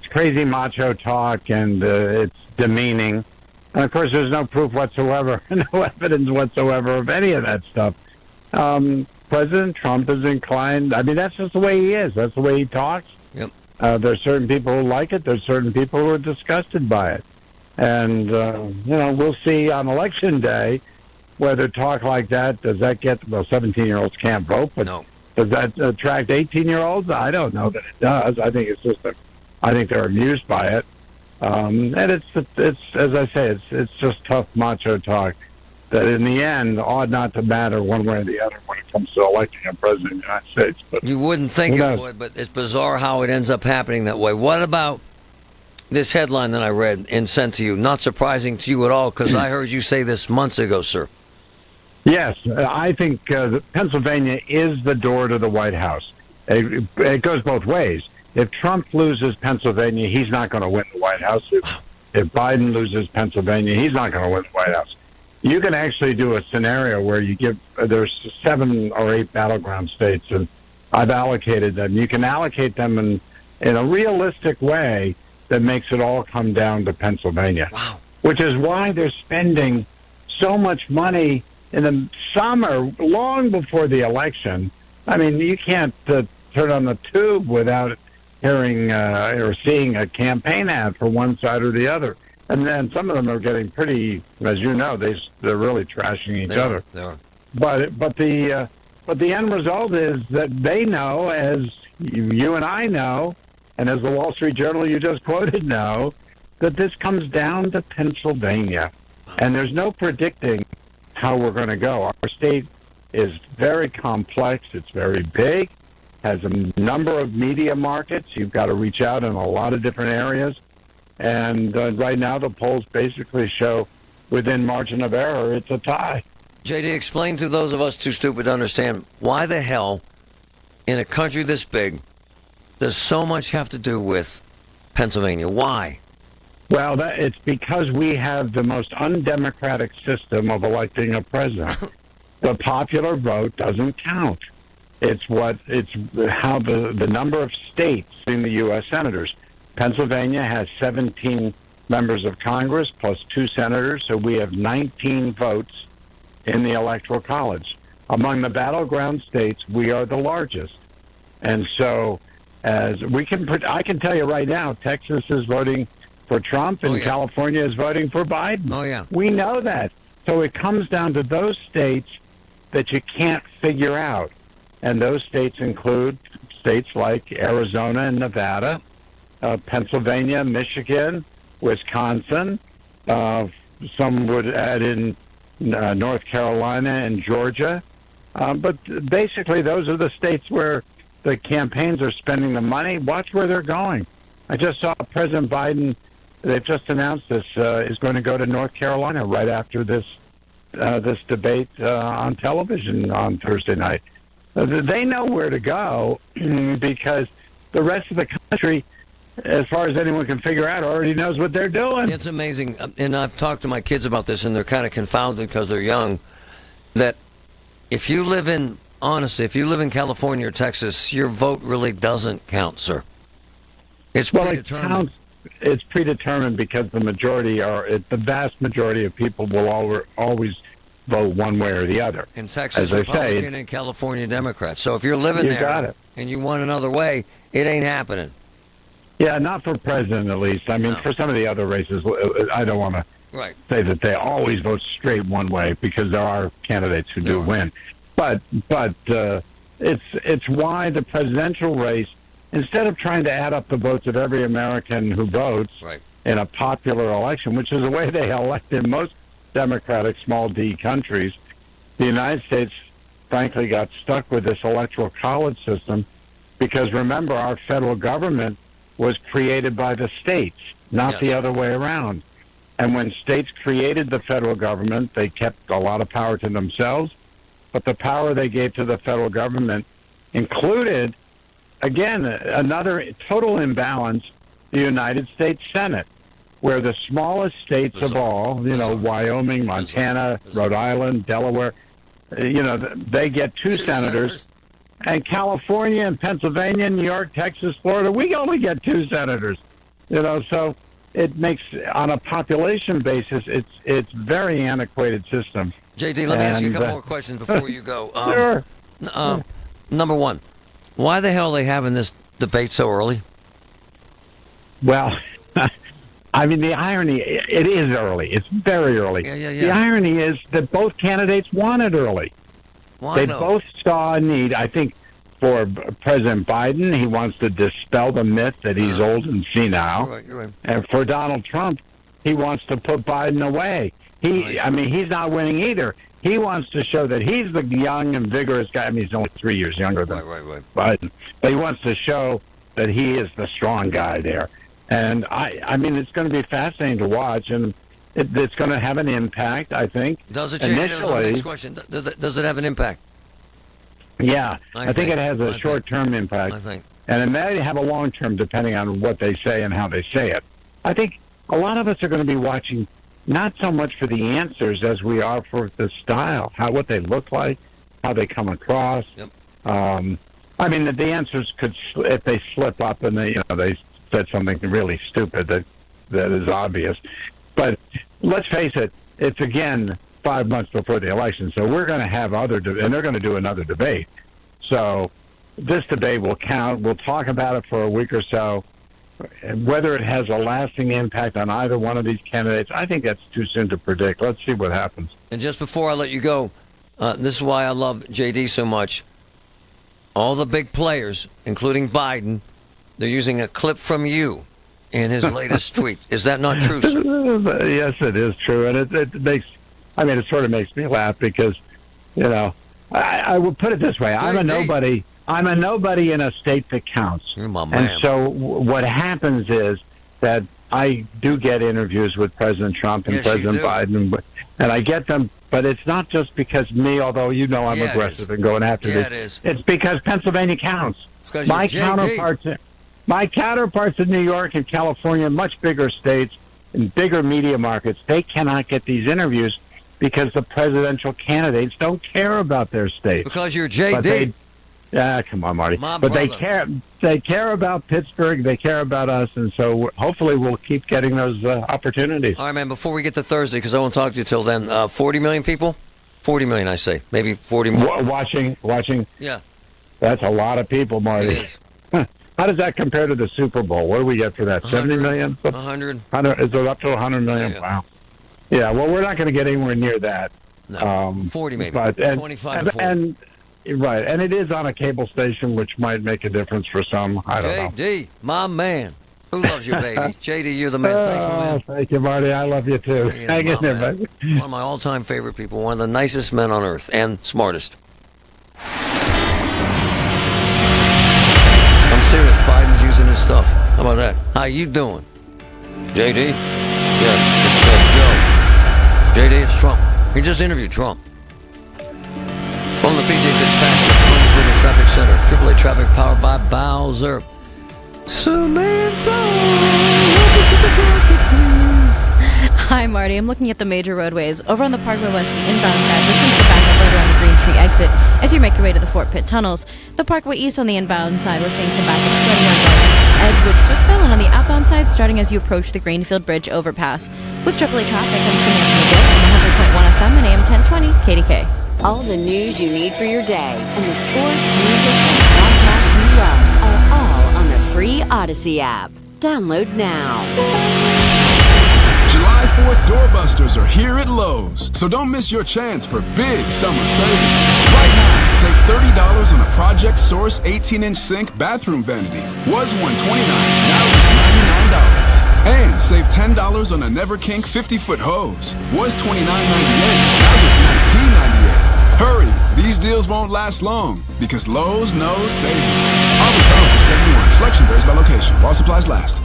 crazy macho talk, and it's demeaning. And of course, there's no proof whatsoever, no evidence whatsoever of any of that stuff. President Trump is inclined. I mean, that's just the way he is. That's the way he talks. Yep. There's certain people who like it. There's certain people who are disgusted by it. And, we'll see on Election Day whether talk like that, does that get, 17-year-olds can't vote, but no. Does that attract 18-year-olds? I don't know that it does. I think it's just I think they're amused by it. And it's as I say, it's just tough macho talk that in the end ought not to matter one way or the other when it comes to electing a president of the United States. But you wouldn't think it would, but it's bizarre how it ends up happening that way. What about this headline that I read and sent to you? Not surprising to you at all, because I heard you say this months ago, sir. Yes, I think Pennsylvania is the door to the White House. It goes both ways. If Trump loses Pennsylvania, he's not going to win the White House. If Biden loses Pennsylvania, he's not going to win the White House. You can actually do a scenario where you give, there's 7 or 8 battleground states, and I've allocated them. You can allocate them in a realistic way that makes it all come down to Pennsylvania. Wow. Which is why they're spending so much money in the summer, long before the election. I mean, you can't turn on the tube without hearing or seeing a campaign ad for one side or the other. And then some of them are getting pretty, as you know, they're really trashing each other. They are. But the end result is that they know, as you and I know, and as the Wall Street Journal you just quoted know, that this comes down to Pennsylvania. And there's no predicting how we're going to go. Our state is very complex. It's very big, has a number of media markets. You've got to reach out in a lot of different areas. And right now the polls basically show within margin of error it's a tie. JD, explain to those of us too stupid to understand why the hell, in a country this big, does so much have to do with Pennsylvania? Why? Well, it's because we have the most undemocratic system of electing a president. The popular vote doesn't count. It's how the number of states in the U.S. senators. Pennsylvania has 17 members of Congress plus 2 senators, so we have 19 votes in the Electoral College. Among the battleground states, we are the largest. And so, I can tell you right now, Texas is voting for Trump and California is voting for Biden. Oh, yeah. We know that. So it comes down to those states that you can't figure out. And those states include states like Arizona and Nevada, Pennsylvania, Michigan, Wisconsin. Some would add in North Carolina and Georgia. But basically, those are the states where the campaigns are spending the money. Watch where they're going. I just saw President Biden, they've just announced this, is going to go to North Carolina right after this debate on television on Thursday night. They know where to go because the rest of the country, as far as anyone can figure out, already knows what they're doing. It's amazing. And I've talked to my kids about this, and they're kind of confounded because they're young, that if you live in California or Texas, your vote really doesn't count, sir. It's predetermined. It's predetermined because the vast majority of people will always vote one way or the other. In Texas, Republican and California Democrats. So if you're living there and you want another way, it ain't happening. Yeah, not for president at least. I mean, for some of the other races, I don't want to say that they always vote straight one way because there are candidates who do win. But it's why the presidential race, instead of trying to add up the votes of every American who votes in a popular election, which is the way they elect in most democratic small d countries, the United States frankly got stuck with this electoral college system because, remember, our federal government was created by the states, not the other way around. And when states created the federal government, they kept a lot of power to themselves, but the power they gave to the federal government included, again, another total imbalance, the United States Senate, where the smallest states of all, Wyoming, Montana, Rhode Island, Delaware, they get 2 senators. And California and Pennsylvania, New York, Texas, Florida, we only get 2 senators. So it makes, on a population basis, it's very antiquated system. JD, let me ask you a couple more questions before you go. Sure. Number one, why the hell are they having this debate so early? Well, I mean, the irony, it is early. It's very early. Yeah. The irony is that both candidates want it early. Why, they both saw a need. I think for President Biden, he wants to dispel the myth that he's old and senile. You're right. And for Donald Trump, he wants to put Biden away. He's not winning either. He wants to show that he's the young and vigorous guy. I mean, he's only 3 years younger than Biden. But he wants to show that he is the strong guy there. And, I mean, it's going to be fascinating to watch, and it's going to have an impact, I think. Does it change? Next question. Does it have an impact? Yeah. I think it has a short-term impact. I think. And it may have a long-term, depending on what they say and how they say it. I think a lot of us are going to be watching not so much for the answers as we are for the style, what they look like, how they come across. Yep. I mean, the answers could, if they slip up and they said something really stupid that is obvious. But let's face it, it's again 5 months before the election, so we're going to have and they're going to do another debate. So this debate will count. We'll talk about it for a week or so. And whether it has a lasting impact on either one of these candidates, I think that's too soon to predict. Let's see what happens. And just before I let you go, this is why I love JD so much. All the big players, including Biden, they're using a clip from you in his latest tweet. Is that not true, sir? Yes, it is true. And it sort of makes me laugh because, I will put it this way. I'm a nobody. I'm a nobody in a state that counts. You're my man. And so what happens is that I do get interviews with President Trump and Yes, you President do. Biden, and I get them, but it's not just because me, although I'm Yeah, it aggressive is. and going after Yeah, this. it is. It's because Pennsylvania counts. because My you're JD. counterparts in New York and California, much bigger states and bigger media markets, they cannot get these interviews because the presidential candidates don't care about their state. Because you're But JD. come on, Marty. My But they brother. care about Pittsburgh. They care about us, and so hopefully we'll keep getting those opportunities. All right, man, before we get to Thursday, because I won't talk to you till then, 40 million people? 40 million, I say. Maybe 40 more. Watching. Yeah. That's a lot of people, Marty. It is. How does that compare to the Super Bowl? What do we get for that? 70 million? 100. Is it up to 100 million? Yeah. Wow. Yeah, well, we're not going to get anywhere near that. No, 40 maybe. 25 to 40. And right, and it is on a cable station, which might make a difference for some. I don't know. JD, my man. Who loves you, baby? JD, you're the man. Thank you, man. Thank you, Marty. I love you, too. Yeah, Hang in my there, man. buddy. One of my all-time favorite people. One of the nicest men on earth and smartest. I'm serious. Biden's using his stuff. How about that? How you doing? JD? Yes, it's Joe. JD, it's Trump. He just interviewed Trump. On the PJ Fitzpatrick Home Improvement Traffic Center. AAA traffic powered by Bowser. Hi, Marty. I'm looking at the major roadways. Over on the Parkway West, the inbound side, we're seeing some backup right around the Green Tree exit as you make your way to the Fort Pitt tunnels. The Parkway East on the inbound side, we're seeing some backup starting on Edgewood, Swissville, and on the outbound side, starting as you approach the Greenfield Bridge overpass. With AAA traffic, I'm seeing Anthony Gill on 100.1 FM and AM 1020 KDK. All the news you need for your day and the sports, music, and podcasts you love are all on the free Odyssey app. Download now. July 4th doorbusters are here at Lowe's, so don't miss your chance for big summer savings. Right now, save $30 on a Project Source 18-inch sink bathroom vanity. Was $129, now just $99. And save $10 on a Never Kink 50-foot hose. Was $29.98, now just $19.98. Hurry, these deals won't last long because Lowe's knows savings. Offers valid for 71. Selection varies by location. While supplies last.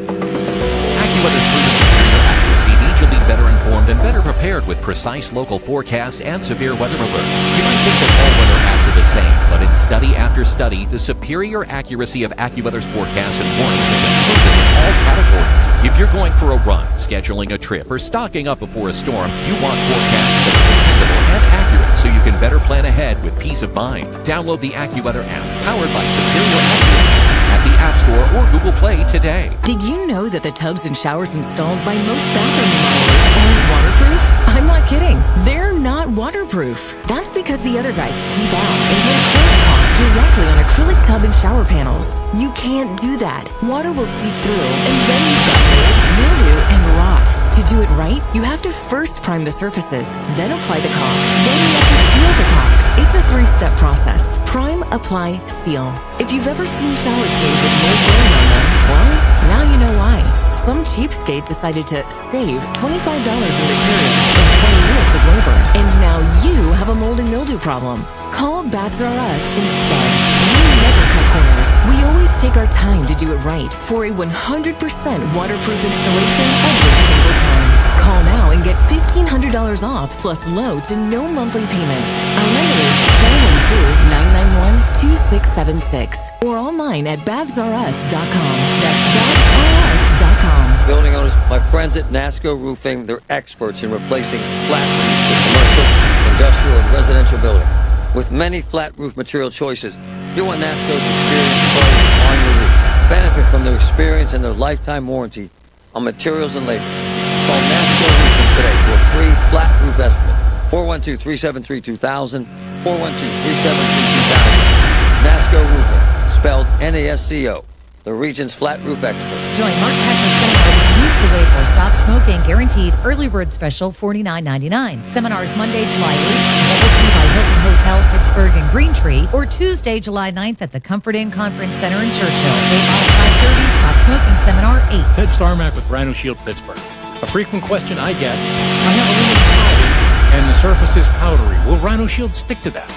AccuWeather's proven superior accuracy means you'll be better informed and better prepared with precise local forecasts and severe weather alerts. You might think that all weather apps are the same, but in study after study, the superior accuracy of AccuWeather's forecasts and warnings has been proven in all categories. If you're going for a run, scheduling a trip, or stocking up before a storm, you want forecasts that are dependable and accurate so you can better plan ahead with peace of mind. Download the AccuWeather app, powered by superior accuracy, at the App Store or Google Play today. Did you know that the tubs and showers installed by most bathroom remodelers aren't waterproof? I'm not kidding. They're not waterproof. That's because the other guys cheap out and put acrylic caulk directly on acrylic tub and shower panels. You can't do that. Water will seep through, and then you've got mold, mildew, and rot. To do it right, you have to first prime the surfaces, then apply the caulk, then you have to seal the caulk. It's a 3-step process. Prime, apply, seal. If you've ever seen shower stains with mold growing on them, well, now you know why. Some cheapskate decided to save $25 in materials and 20 minutes of labor, and now you have a mold and mildew problem. Call Bats R Us instead. We never cut corners. We always take our time to do it right for a 100% waterproof installation every single time. Call now and get $1,500 off plus low to no monthly payments. Our number is 412-991-2676 or online at bathsrus.com. That's bathsrus.com. Building owners, my friends at NASCO Roofing, they're experts in replacing flat roofs for commercial, industrial, and residential building. With many flat roof material choices, you want NASCO's experienced pros on your roof. Benefit from their experience and their lifetime warranty on materials and labor. Call NASCO Roofing today for a free flat roof estimate. 412-373-2000, 412-373-2000. NASCO Roofing, spelled N-A-S-C-O, the region's flat roof expert. Join Mark Patrick seminars and use the way for Stop Smoking Guaranteed Early Bird Special $49.99. Seminars Monday, July 8th, DoubleTree by Hilton Hotel, Pittsburgh and Green Tree, or Tuesday, July 9th at the Comfort Inn Conference Center in Churchill. Wait off 5:30, Stop Smoking Seminar 8. Ted Starmack with Rhino Shield Pittsburgh. A frequent question I get, I have aluminum siding and the surface is powdery. Will Rhino Shield stick to that?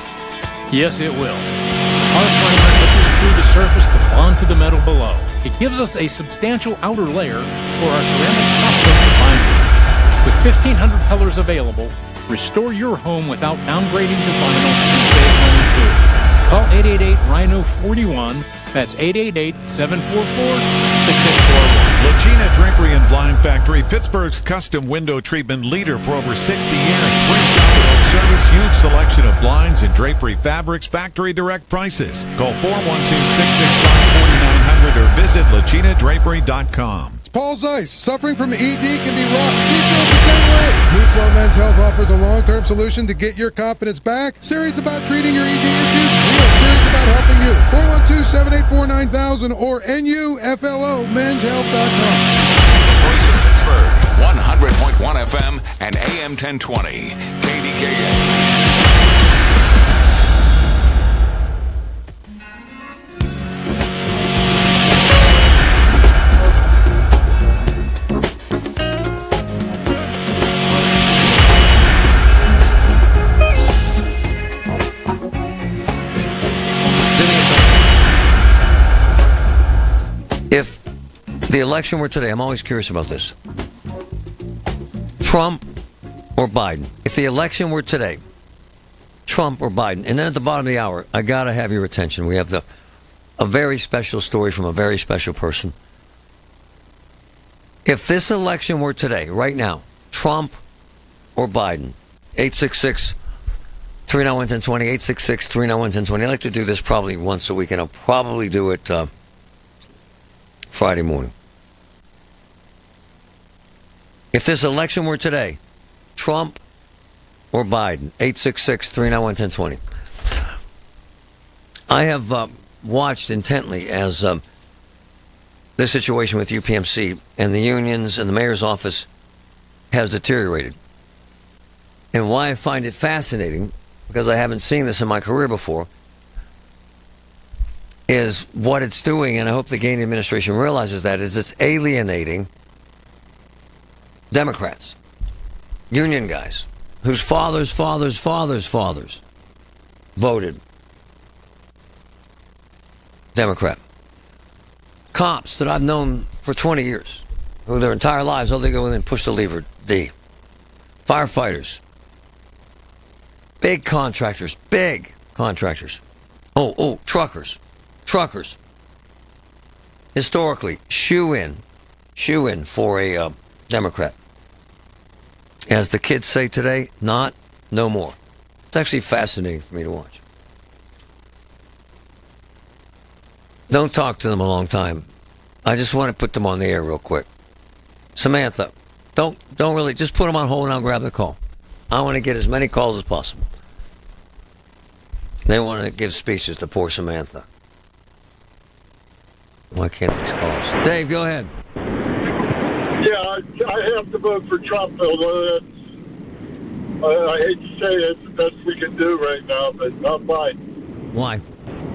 Yes, it will. Our primer etches through the surface to bond to the metal below. It gives us a substantial outer layer for our ceramic top-coat to bind with. With 1,500 colors available, restore your home without downgrading to vinyl and save money too. Call 888-RHINO-41. That's 888-744-6641. Lagina Drapery and Blind Factory, Pittsburgh's custom window treatment leader for over 60 years. Great job at home service, huge selection of blinds and drapery fabrics, factory direct prices. Call 412-665-4900 or visit laginadrapery.com. Paul Zeiss, suffering from ED can be rough. She feels the same way. New Flow Men's Health offers a long-term solution to get your confidence back. Serious about treating your ED issues? Real serious about helping you. 412-784-9000 or NUFLOmenshealth.com. Voice of Pittsburgh, 100.1 FM and AM 1020, KDKA. If the election were today, I'm always curious about this. Trump or Biden? If the election were today, Trump or Biden? And then at the bottom of the hour, I got to have your attention. We have a very special story from a very special person. If this election were today, right now, Trump or Biden, 866-391-1020, 866-391-1020. I like to do this probably once a week, and I'll probably do it Friday morning. If this election were today, Trump or Biden, 866-391-1020. I have watched intently as this situation with UPMC and the unions and the mayor's office has deteriorated. And why I find it fascinating, because I haven't seen this in my career before, is what it's doing, and I hope the Gainey administration realizes that, is it's alienating Democrats, union guys, whose fathers voted Democrat. Cops that I've known for 20 years, who their entire lives, all they go in and push the lever, D. Firefighters. Big contractors. Oh, truckers. Historically, shoe in for a Democrat. As the kids say today, no more. It's actually fascinating for me to watch. Don't talk to them a long time. I just want to put them on the air real quick. Samantha, don't really, just put them on hold and I'll grab the call. I want to get as many calls as possible. They want to give speeches to poor Samantha. Why can't these calls? Dave, go ahead. Yeah, I have to vote for Trump, although I hate to say it's the best we can do right now, but not mine. Why?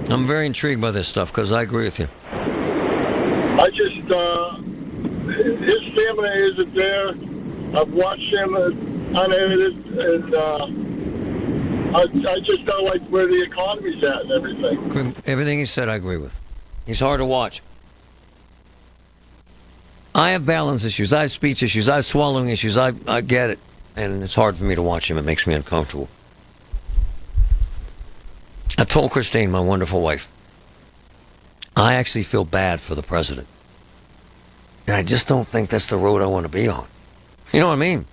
I'm very intrigued by this stuff because I agree with you. I just, his stamina isn't there. I've watched him unedited, and I just don't like where the economy's at and everything. Everything he said, I agree with. He's hard to watch. I have balance issues. I have speech issues. I have swallowing issues. I get it. And it's hard for me to watch him. It makes me uncomfortable. I told Christine, my wonderful wife, I actually feel bad for the president. And I just don't think that's the road I want to be on. You know what I mean?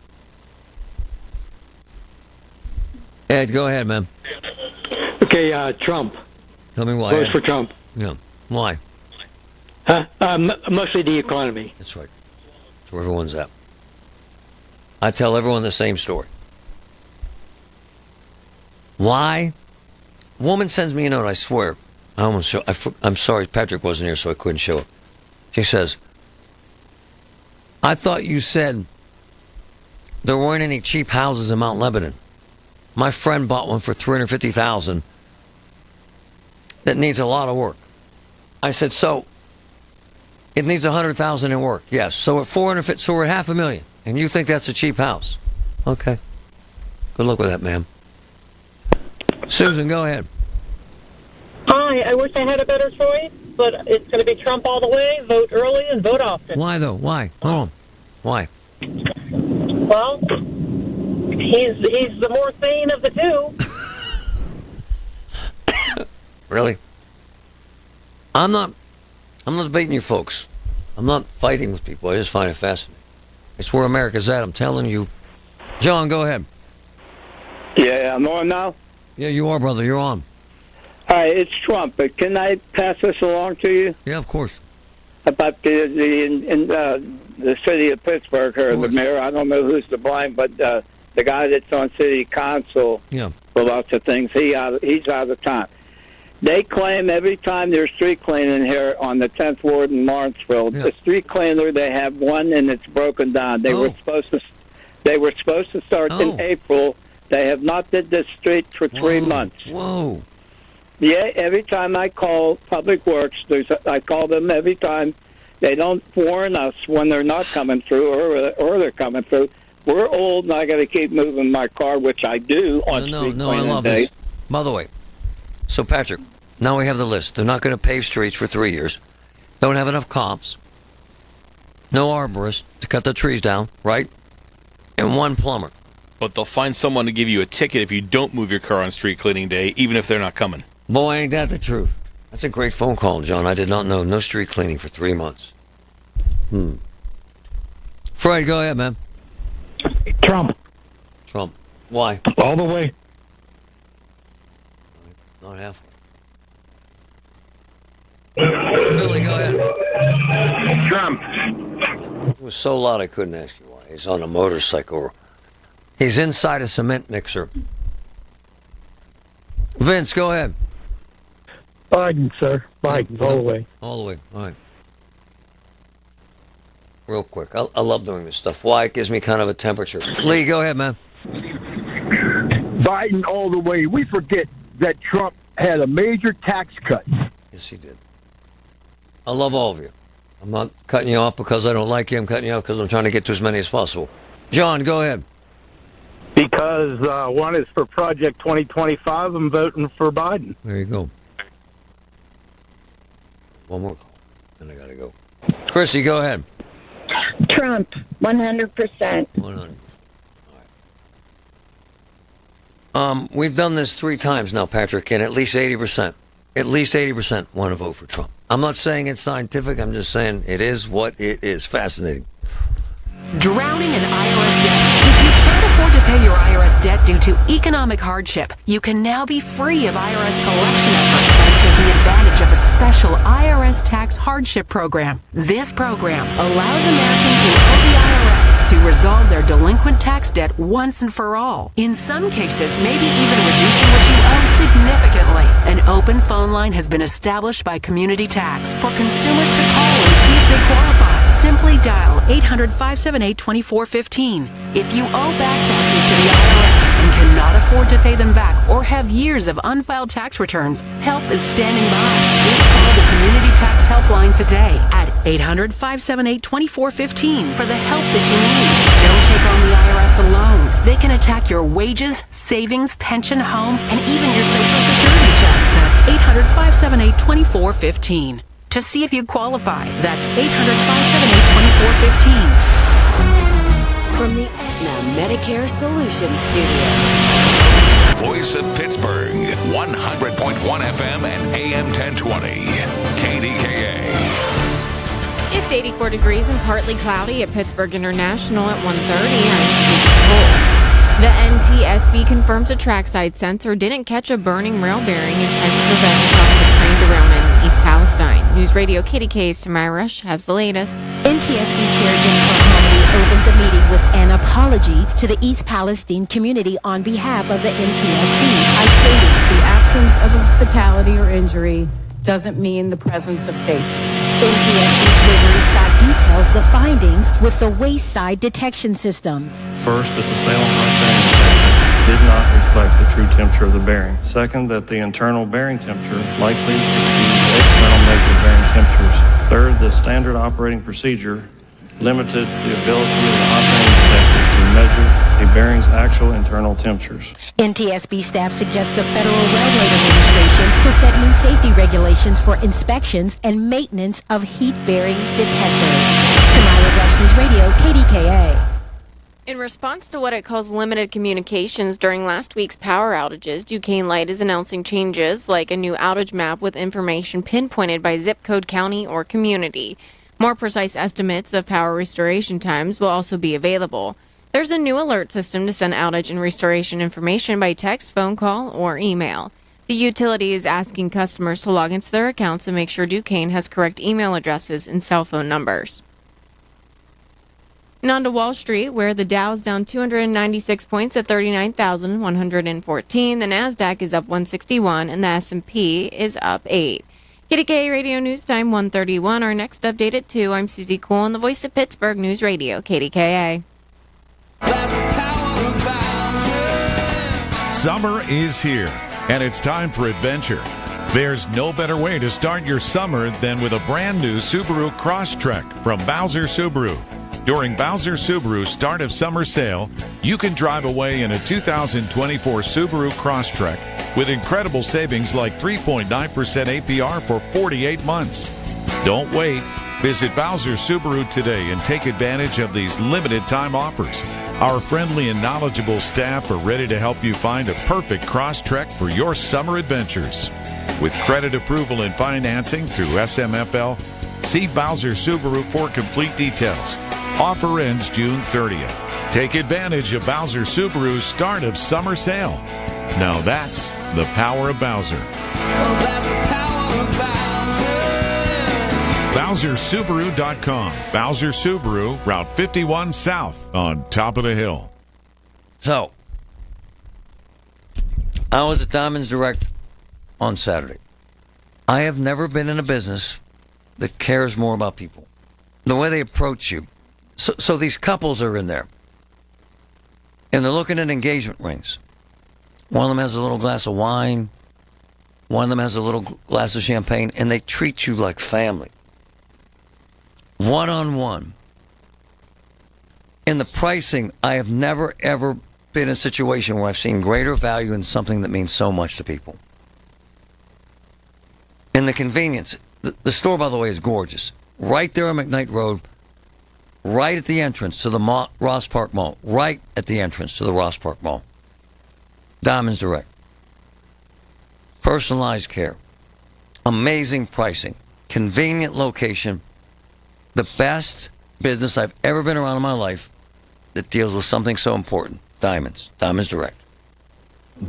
Ed, go ahead, man. Okay, Trump. Tell me why. Vote for Trump. Yeah. Why? Mostly the economy. That's right. That's where everyone's at. I tell everyone the same story. Why? A woman sends me a note, I swear. I'm sorry Patrick wasn't here, so I couldn't show it. She says, I thought you said there weren't any cheap houses in Mount Lebanon. My friend bought one for $350,000 that needs a lot of work. I said, so it needs $100,000 in work. Yes. So at $450,000, so we're at $500,000. And you think that's a cheap house? Okay. Good luck with that, ma'am. Susan, go ahead. Hi, I wish I had a better choice. but it's going to be Trump all the way. Vote early and vote often. Why, though? Why? Hold on. Why? Well, he's the more sane of the two. Really? I'm not debating you folks. I'm not fighting with people. I just find it fascinating. It's where America's at. I'm telling you. John, go ahead. Yeah, I'm on now. Yeah, you are, brother. You're on. All right, it's Trump, but can I pass this along to you? Yeah, of course. About the city of Pittsburgh or the mayor. I don't know who's to blame, but the guy that's on city council for lots of things, he's out of time. They claim every time there's street cleaning here on the 10th Ward in Lawrenceville, the street cleaner, they have one and it's broken down. They were supposed to start in April. They have not did this street for 3 months. Whoa. Yeah, every time I call Public Works, I call them every time. They don't warn us when they're not coming through or they're coming through. We're old and I got to keep moving my car, which I do on street cleaning I love day. this. By the way, so Patrick, now we have the list. They're not going to pave streets for 3 years. Don't have enough cops. No arborists to cut the trees down, right? And one plumber. But they'll find someone to give you a ticket if you don't move your car on street cleaning day, even if they're not coming. Boy, ain't that the truth. That's a great phone call, John. I did not know. No street cleaning for 3 months. Fred, go ahead, man. Trump. Why? All the way. Not halfway. Billy, go ahead. Trump. It was so loud I couldn't ask you why. He's on a motorcycle. He's inside a cement mixer. Vince, go ahead. Biden, sir. Biden, all the way. All the way. All right. Real quick. I love doing this stuff. Why? It gives me kind of a temperature. Lee, go ahead, man. Biden all the way. We forget that Trump had a major tax cut. Yes, he did. I love all of you. I'm not cutting you off because I don't like you. I'm cutting you off because I'm trying to get to as many as possible. John, go ahead. Because one is for Project 2025. I'm voting for Biden. There you go. One more call, then I got to go. Chrissy, go ahead. Trump, 100%. 100. All right. We've done this 3 times now, Patrick, and at least 80% want to vote for Trump. I'm not saying it's scientific. I'm just saying it is what it is. Fascinating. Drowning in IRS debt. If you can't afford to pay your IRS debt due to economic hardship, you can now be free of IRS collection efforts by taking advantage of a special IRS tax hardship program. This program allows Americans who owe the IRS to resolve their delinquent tax debt once and for all. In some cases, maybe even reducing what you owe significantly. An open phone line has been established by Community Tax for consumers to call and see if they qualify. Simply dial 800-578-2415. If you owe back taxes to the IRS and cannot afford to pay them back or have years of unfiled tax returns, help is standing by. Just call the Community Tax Helpline today at 800-578-2415 for the help that you need. Don't take on the IRS alone. They can attack your wages, savings, pension, home, and even your Social Security check. That's 800-578-2415. To see if you qualify. That's 800-578-2415. From the Aetna Medicare Solutions Studio. Voice of Pittsburgh, 100.1 FM and AM 1020. KDKA. It's 84 degrees and partly cloudy at Pittsburgh International at 1:30. I'm Steve Cole. The NTSB confirms a trackside sensor didn't catch a burning rail bearing in time to prevent a toxic train derailment in East Palestine. News Radio KDKA's Tamara Rush has the latest. NTSB Chair Jennifer Hamady opened the meeting with an apology to the East Palestine community on behalf of the NTSB. I stated the absence of a fatality or injury doesn't mean the presence of safety. NTSB's Gregory Scott details the findings with the wayside detection systems. First, that the Salem High bearing detector did not reflect the true temperature of the bearing. Second, that the internal bearing temperature likely exceeds the external measured bearing temperatures. Third, the standard operating procedure limited the ability of the operating detectors to measure a bearing's actual internal temperatures. NTSB staff suggests the Federal Railroad Administration to set new safety regulations for inspections and maintenance of heat-bearing detectors. Tamara Rush News Radio, KDKA. In response to what it calls limited communications during last week's power outages, Duquesne Light is announcing changes like a new outage map with information pinpointed by zip code, county, or community. More precise estimates of power restoration times will also be available. There's a new alert system to send outage and restoration information by text, phone call, or email. The utility is asking customers to log into their accounts and make sure Duquesne has correct email addresses and cell phone numbers. And on to Wall Street, where the Dow is down 296 points at 39,114. The Nasdaq is up 161, and the S&P is up 8. KDKA Radio News Time 1:31. Our next update at 2. I'm Susie Cool on the Voice of Pittsburgh News Radio, KDKA. Summer is here, and it's time for adventure. There's no better way to start your summer than with a brand new Subaru Crosstrek from Bowser Subaru. During Bowser Subaru's start of summer sale, you can drive away in a 2024 Subaru Crosstrek with incredible savings like 3.9% APR for 48 months. Don't wait. Visit Bowser Subaru today and take advantage of these limited time offers. Our friendly and knowledgeable staff are ready to help you find a perfect Crosstrek for your summer adventures. With credit approval and financing through SMFL, see Bowser Subaru for complete details. Offer ends June 30th. Take advantage of Bowser Subaru's start of summer sale. Now that's the power of Bowser. BowserSubaru.com. Bowser Subaru, Route 51 South on top of the hill. So, I was at Diamonds Direct on Saturday. I have never been in a business that cares more about people. The way they approach you. So these couples are in there, and they're looking at engagement rings. One of them has a little glass of wine. One of them has a little glass of champagne, and they treat you like family. One-on-one. In the pricing, I have never, ever been in a situation where I've seen greater value in something that means so much to people. And the convenience. The store, by the way, is gorgeous. Right there on McKnight Road. Right at the entrance to the Ross Park Mall. Right at the entrance to the Ross Park Mall. Diamonds Direct. Personalized care. Amazing pricing. Convenient location. The best business I've ever been around in my life that deals with something so important. Diamonds. Diamonds Direct.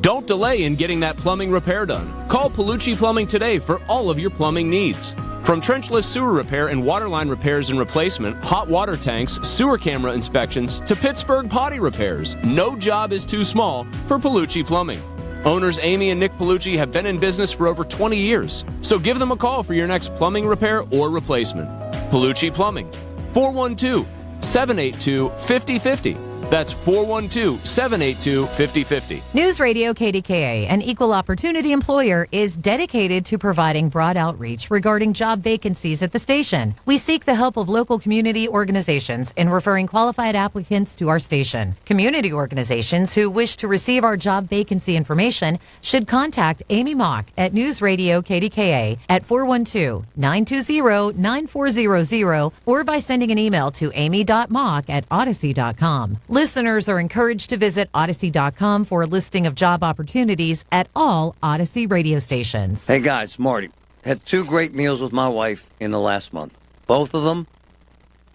Don't delay in getting that plumbing repair done. Call Palucci Plumbing today for all of your plumbing needs. From trenchless sewer repair and waterline repairs and replacement, hot water tanks, sewer camera inspections, to Pittsburgh potty repairs, no job is too small for Palucci Plumbing. Owners Amy and Nick Palucci have been in business for over 20 years, so give them a call for your next plumbing repair or replacement. Palucci Plumbing, 412-782-5050. That's 412-782-5050. News Radio KDKA, an equal opportunity employer, is dedicated to providing broad outreach regarding job vacancies at the station. We seek the help of local community organizations in referring qualified applicants to our station. Community organizations who wish to receive our job vacancy information should contact Amy Mock at News Radio KDKA at 412-920-9400 or by sending an email to amy.mock@odyssey.com. Listeners are encouraged to visit Odyssey.com for a listing of job opportunities at all Odyssey radio stations. Hey guys, Marty. Had 2 great meals with my wife in the last month. Both of them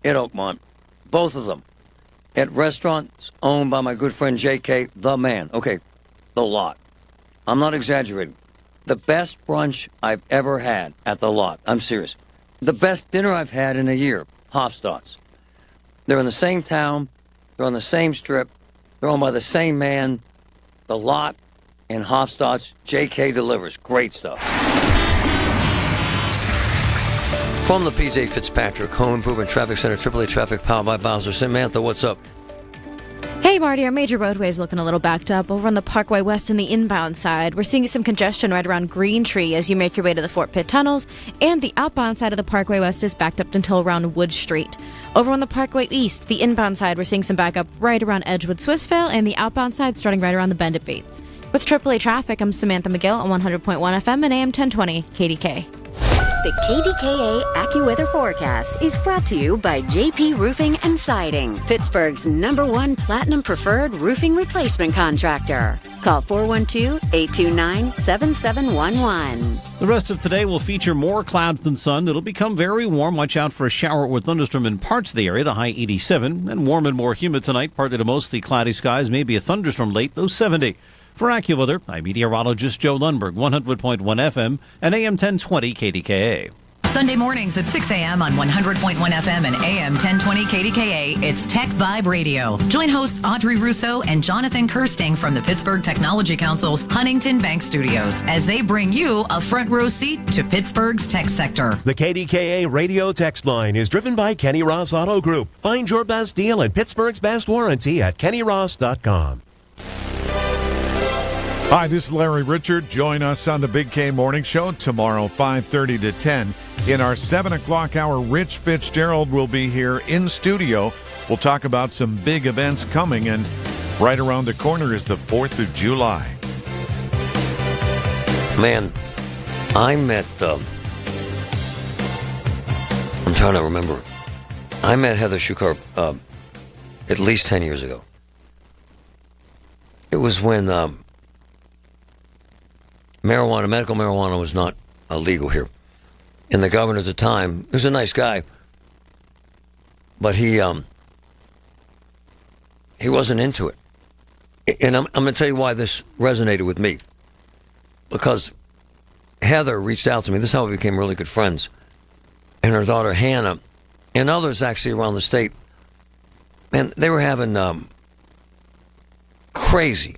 at Oakmont. Both of them at restaurants owned by my good friend J.K., the man. Okay, the Lot. I'm not exaggerating. The best brunch I've ever had at the Lot. I'm serious. The best dinner I've had in a year. Hofstadt's. They're in the same town. They're on the same strip. They're owned by the same man. The Lot and Hofstadt's. J.K. delivers. Great stuff. From the P.J. Fitzpatrick Home Improvement Traffic Center, AAA Traffic powered by Bowser. Samantha, what's up? Hey, Marty, our major roadway is looking a little backed up. Over on the Parkway West and the inbound side, we're seeing some congestion right around Green Tree as you make your way to the Fort Pitt tunnels, and the outbound side of the Parkway West is backed up until around Wood Street. Over on the Parkway East, the inbound side, we're seeing some backup right around Edgewood Swissvale, and the outbound side starting right around the Bend at Bates. With AAA Traffic, I'm Samantha McGill on 100.1 FM and AM 1020 KDK. The KDKA AccuWeather forecast is brought to you by JP Roofing and Siding, Pittsburgh's #1 Platinum Preferred Roofing Replacement Contractor. Call 412-829-7711. The rest of today will feature more clouds than sun. It'll become very warm. Watch out for a shower or thunderstorm in parts of the area, the high 87. And warm and more humid tonight, partly to mostly cloudy skies, maybe a thunderstorm late, low 70. For AccuWeather, I'm meteorologist Joe Lundberg, 100.1 FM and AM 1020 KDKA. Sunday mornings at 6 a.m. on 100.1 FM and AM 1020 KDKA, it's Tech Vibe Radio. Join hosts Audrey Russo and Jonathan Kirsting from the Pittsburgh Technology Council's Huntington Bank Studios as they bring you a front row seat to Pittsburgh's tech sector. The KDKA radio text line is driven by Kenny Ross Auto Group. Find your best deal and Pittsburgh's best warranty at kennyross.com. Hi, this is Larry Richard. Join us on the Big K Morning Show tomorrow, 5:30 to 10. In our 7 o'clock hour, Rich Fitzgerald will be here in studio. We'll talk about some big events coming, and right around the corner is the 4th of July. Man, I met, I'm trying to remember. I met Heather Shukar at least 10 years ago. It was when medical marijuana was not legal here. And the governor at the time, he was a nice guy, but he wasn't into it. And I'm going to tell you why this resonated with me. Because Heather reached out to me. This is how we became really good friends. And her daughter Hannah, and others actually around the state, man, they were having crazy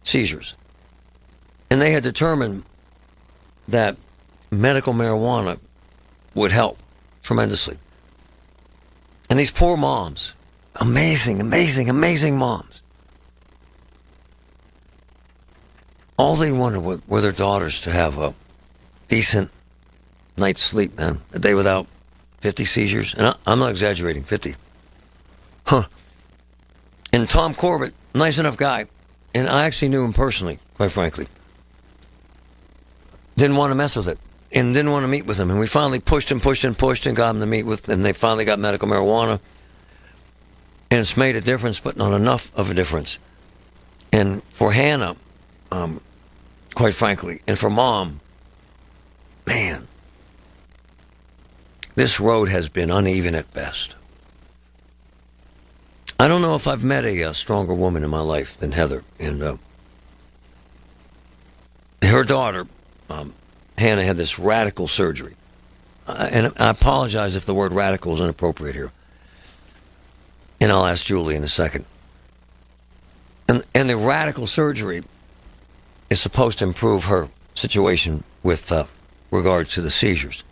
seizures. And they had determined that medical marijuana would help tremendously. And these poor moms, amazing moms, all they wanted were their daughters to have a decent night's sleep, man. A day without 50 seizures. And I'm not exaggerating, 50. And Tom Corbett, nice enough guy, and I actually knew him personally, quite frankly, didn't want to mess with it and didn't want to meet with him. And we finally pushed and got him to meet with, and they finally got medical marijuana. And it's made a difference, but not enough of a difference. And for Hannah, quite frankly, and for Mom, man, this road has been uneven at best. I don't know if I've met a stronger woman in my life than Heather. And her daughter, Hannah, had this radical surgery. And I apologize if the word radical is inappropriate here. And I'll ask Julie in a second. And the radical surgery is supposed to improve her situation with regard to the seizures.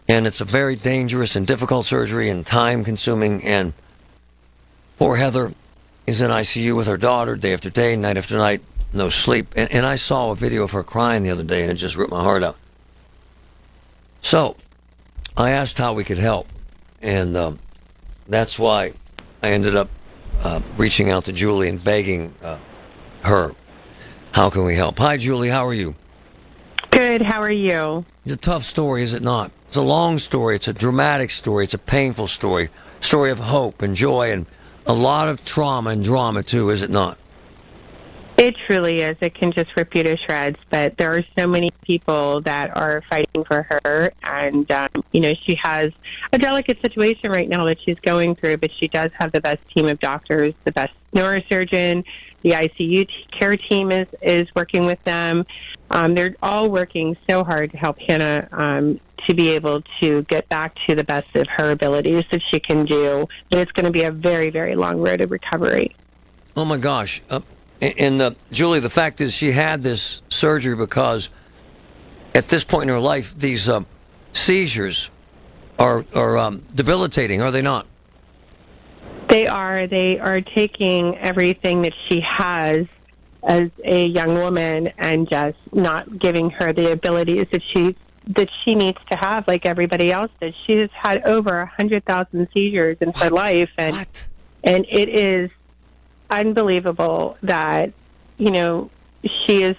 And it's a very dangerous and difficult surgery and time-consuming. And poor Heather is in ICU with her daughter day after day, night after night, no sleep. And I saw a video of her crying the other day, and it just ripped my heart out. So I asked how we could help. And that's why I ended up reaching out to Julie and begging her, how can we help? Hi, Julie. How are you? Good. How are you? It's a tough story, is it not? It's a long story. It's a dramatic story. It's a painful story. Story of hope and joy and a lot of trauma and drama, too, is it not? It truly is. It can just rip you to shreds. But there are so many people that are fighting for her. And, she has a delicate situation right now that she's going through. But she does have the best team of doctors, the best neurosurgeon. The ICU care team is working with them. They're all working so hard to help Hannah to be able to get back to the best of her abilities that she can do. But it's going to be a very, very long road of recovery. Oh, my gosh. And Julie, the fact is she had this surgery because at this point in her life, these seizures are debilitating, are they not? They are. They are taking everything that she has as a young woman and just not giving her the abilities that she needs to have, like everybody else does. She's had over 100,000 seizures in her life, and it is unbelievable that she's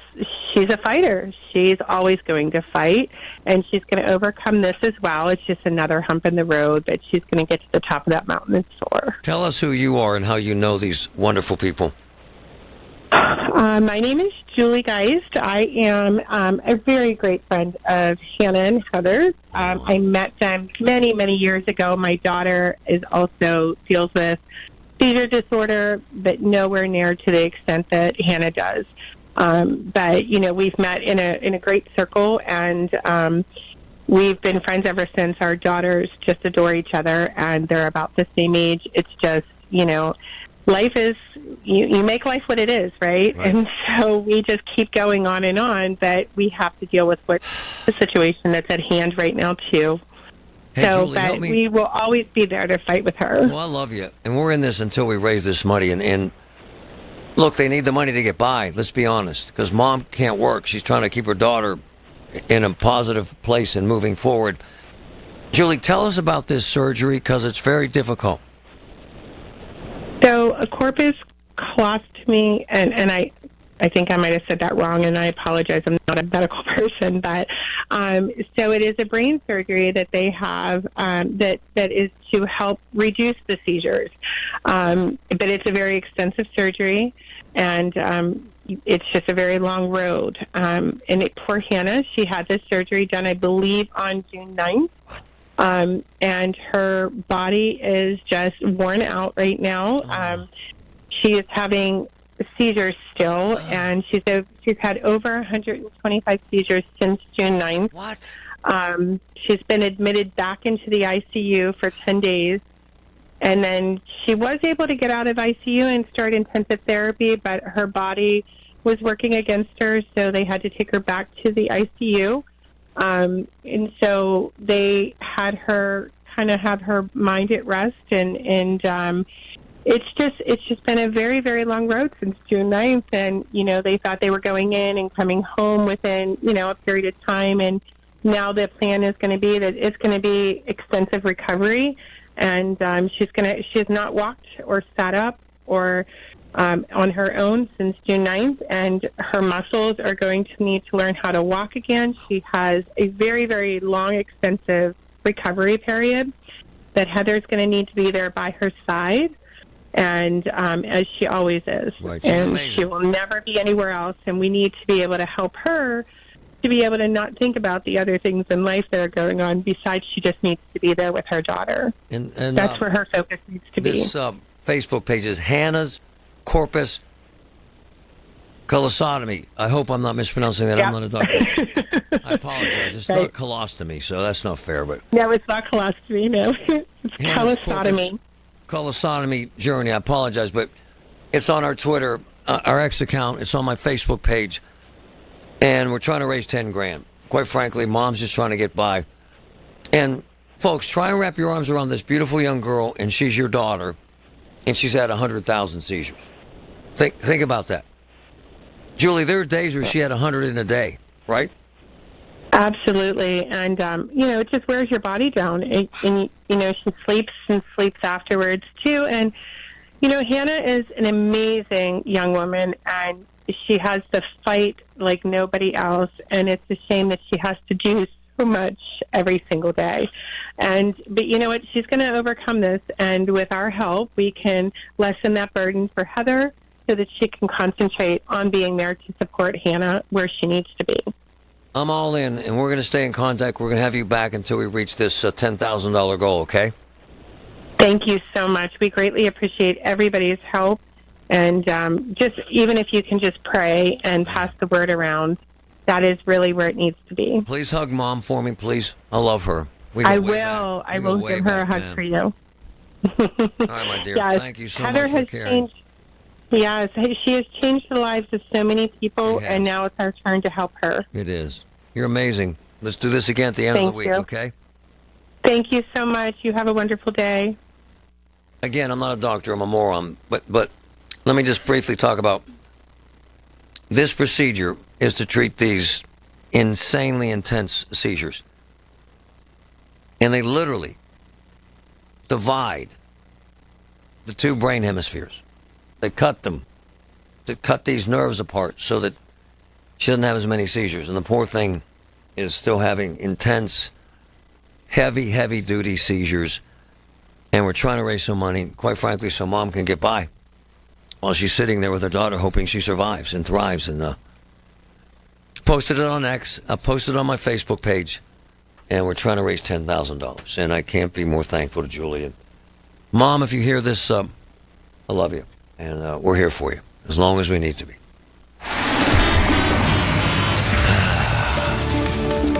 a fighter. She's always going to fight, and she's going to overcome this as well. It's just another hump in the road, but she's going to get to the top of that mountain and soar. Tell us who you are and how you know these wonderful people. My name is Julie Geist. I am a very great friend of Hannah and Heather's. I met them many, many years ago. My daughter deals with seizure disorder, but nowhere near to the extent that Hannah does. But we've met in a great circle, and we've been friends ever since. Our daughters just adore each other, and they're about the same age. It's just life is, you make life what it is, right? And so we just keep going on and on, but we have to deal with the situation that's at hand right now, too. Hey, Julie, but we will always be there to fight with her. Well, I love you. And we're in this until we raise this money. And look, they need the money to get by, let's be honest, because mom can't work. She's trying to keep her daughter in a positive place and moving forward. Julie, tell us about this surgery, because it's very difficult. So a corpus colostomy, and I think I might have said that wrong, and I apologize. I'm not a medical person, but so it is a brain surgery that they have that is to help reduce the seizures. But it's a very extensive surgery, and it's just a very long road. And poor Hannah, she had this surgery done, I believe, on June 9th. And her body is just worn out right now. She is having seizures still, and she's had over 125 seizures since June 9th. What? She's been admitted back into the ICU for 10 days, and then she was able to get out of ICU and start intensive therapy, but her body was working against her, so they had to take her back to the ICU. And so they had her kind of have her mind at rest, and it's just been a very, very long road since June 9th. And, they thought they were going in and coming home within, a period of time. And now the plan is going to be that it's going to be extensive recovery. And she has not walked or sat up or on her own since June 9th, and her muscles are going to need to learn how to walk again. She has a very, very long, extensive recovery period that Heather's going to need to be there by her side, and as she always is. Right. And amazing. She will never be anywhere else, and we need to be able to help her to be able to not think about the other things in life that are going on. Besides, she just needs to be there with her daughter. And that's where her focus needs to be. This Facebook page is Hannah's Corpus Colostomy. I hope I'm not mispronouncing that. Yeah. I'm not a doctor. I apologize. It's not colostomy, so that's not fair. But no, it's not colostomy. No, it's colostomy. Colostomy journey. I apologize, but it's on our Twitter, our X account. It's on my Facebook page, and we're trying to raise $10,000. Quite frankly, mom's just trying to get by. And folks, try and wrap your arms around this beautiful young girl, and she's your daughter, and she's had 100,000 seizures. Think about that. Julie, there are days where she had 100 in a day, right? Absolutely. And, it just wears your body down. And she sleeps and sleeps afterwards, too. And, Hannah is an amazing young woman, and she has the fight like nobody else. And it's a shame that she has to do so much every single day. But you know what? She's going to overcome this. And with our help, we can lessen that burden for Heather, so that she can concentrate on being there to support Hannah where she needs to be. I'm all in, and we're going to stay in contact. We're going to have you back until we reach this $10,000 goal, okay? Thank you so much. We greatly appreciate everybody's help. And just even if you can just pray and pass the word around, that is really where it needs to be. Please hug Mom for me, please. I love her. I will. I will give her a hug for you. All right, my dear. Yes. Thank you so Heather much for caring. Yes, she has changed the lives of so many people, and now it's our turn to help her. It is. You're amazing. Let's do this again at the end of the week, okay? Thank you so much. You have a wonderful day. again, I'm not a doctor, I'm a moron, but let me just briefly talk about this procedure is to treat these insanely intense seizures. And they literally divide the two brain hemispheres. They cut them to cut these nerves apart so that she doesn't have as many seizures. And the poor thing is still having intense, heavy duty seizures. And we're trying to raise some money, quite frankly, so Mom can get by while she's sitting there with her daughter hoping she survives and thrives. And posted it on X, I posted it on my Facebook page, and we're trying to raise $10,000. And I can't be more thankful to Julie. And Mom, if you hear this, I love you. And we're here for you as long as we need to be.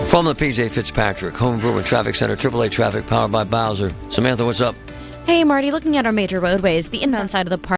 From the PJ Fitzpatrick Home Improvement Traffic Center, AAA Traffic powered by Bowser. Samantha, what's up? Hey, Marty, looking at our major roadways, the inbound side of the park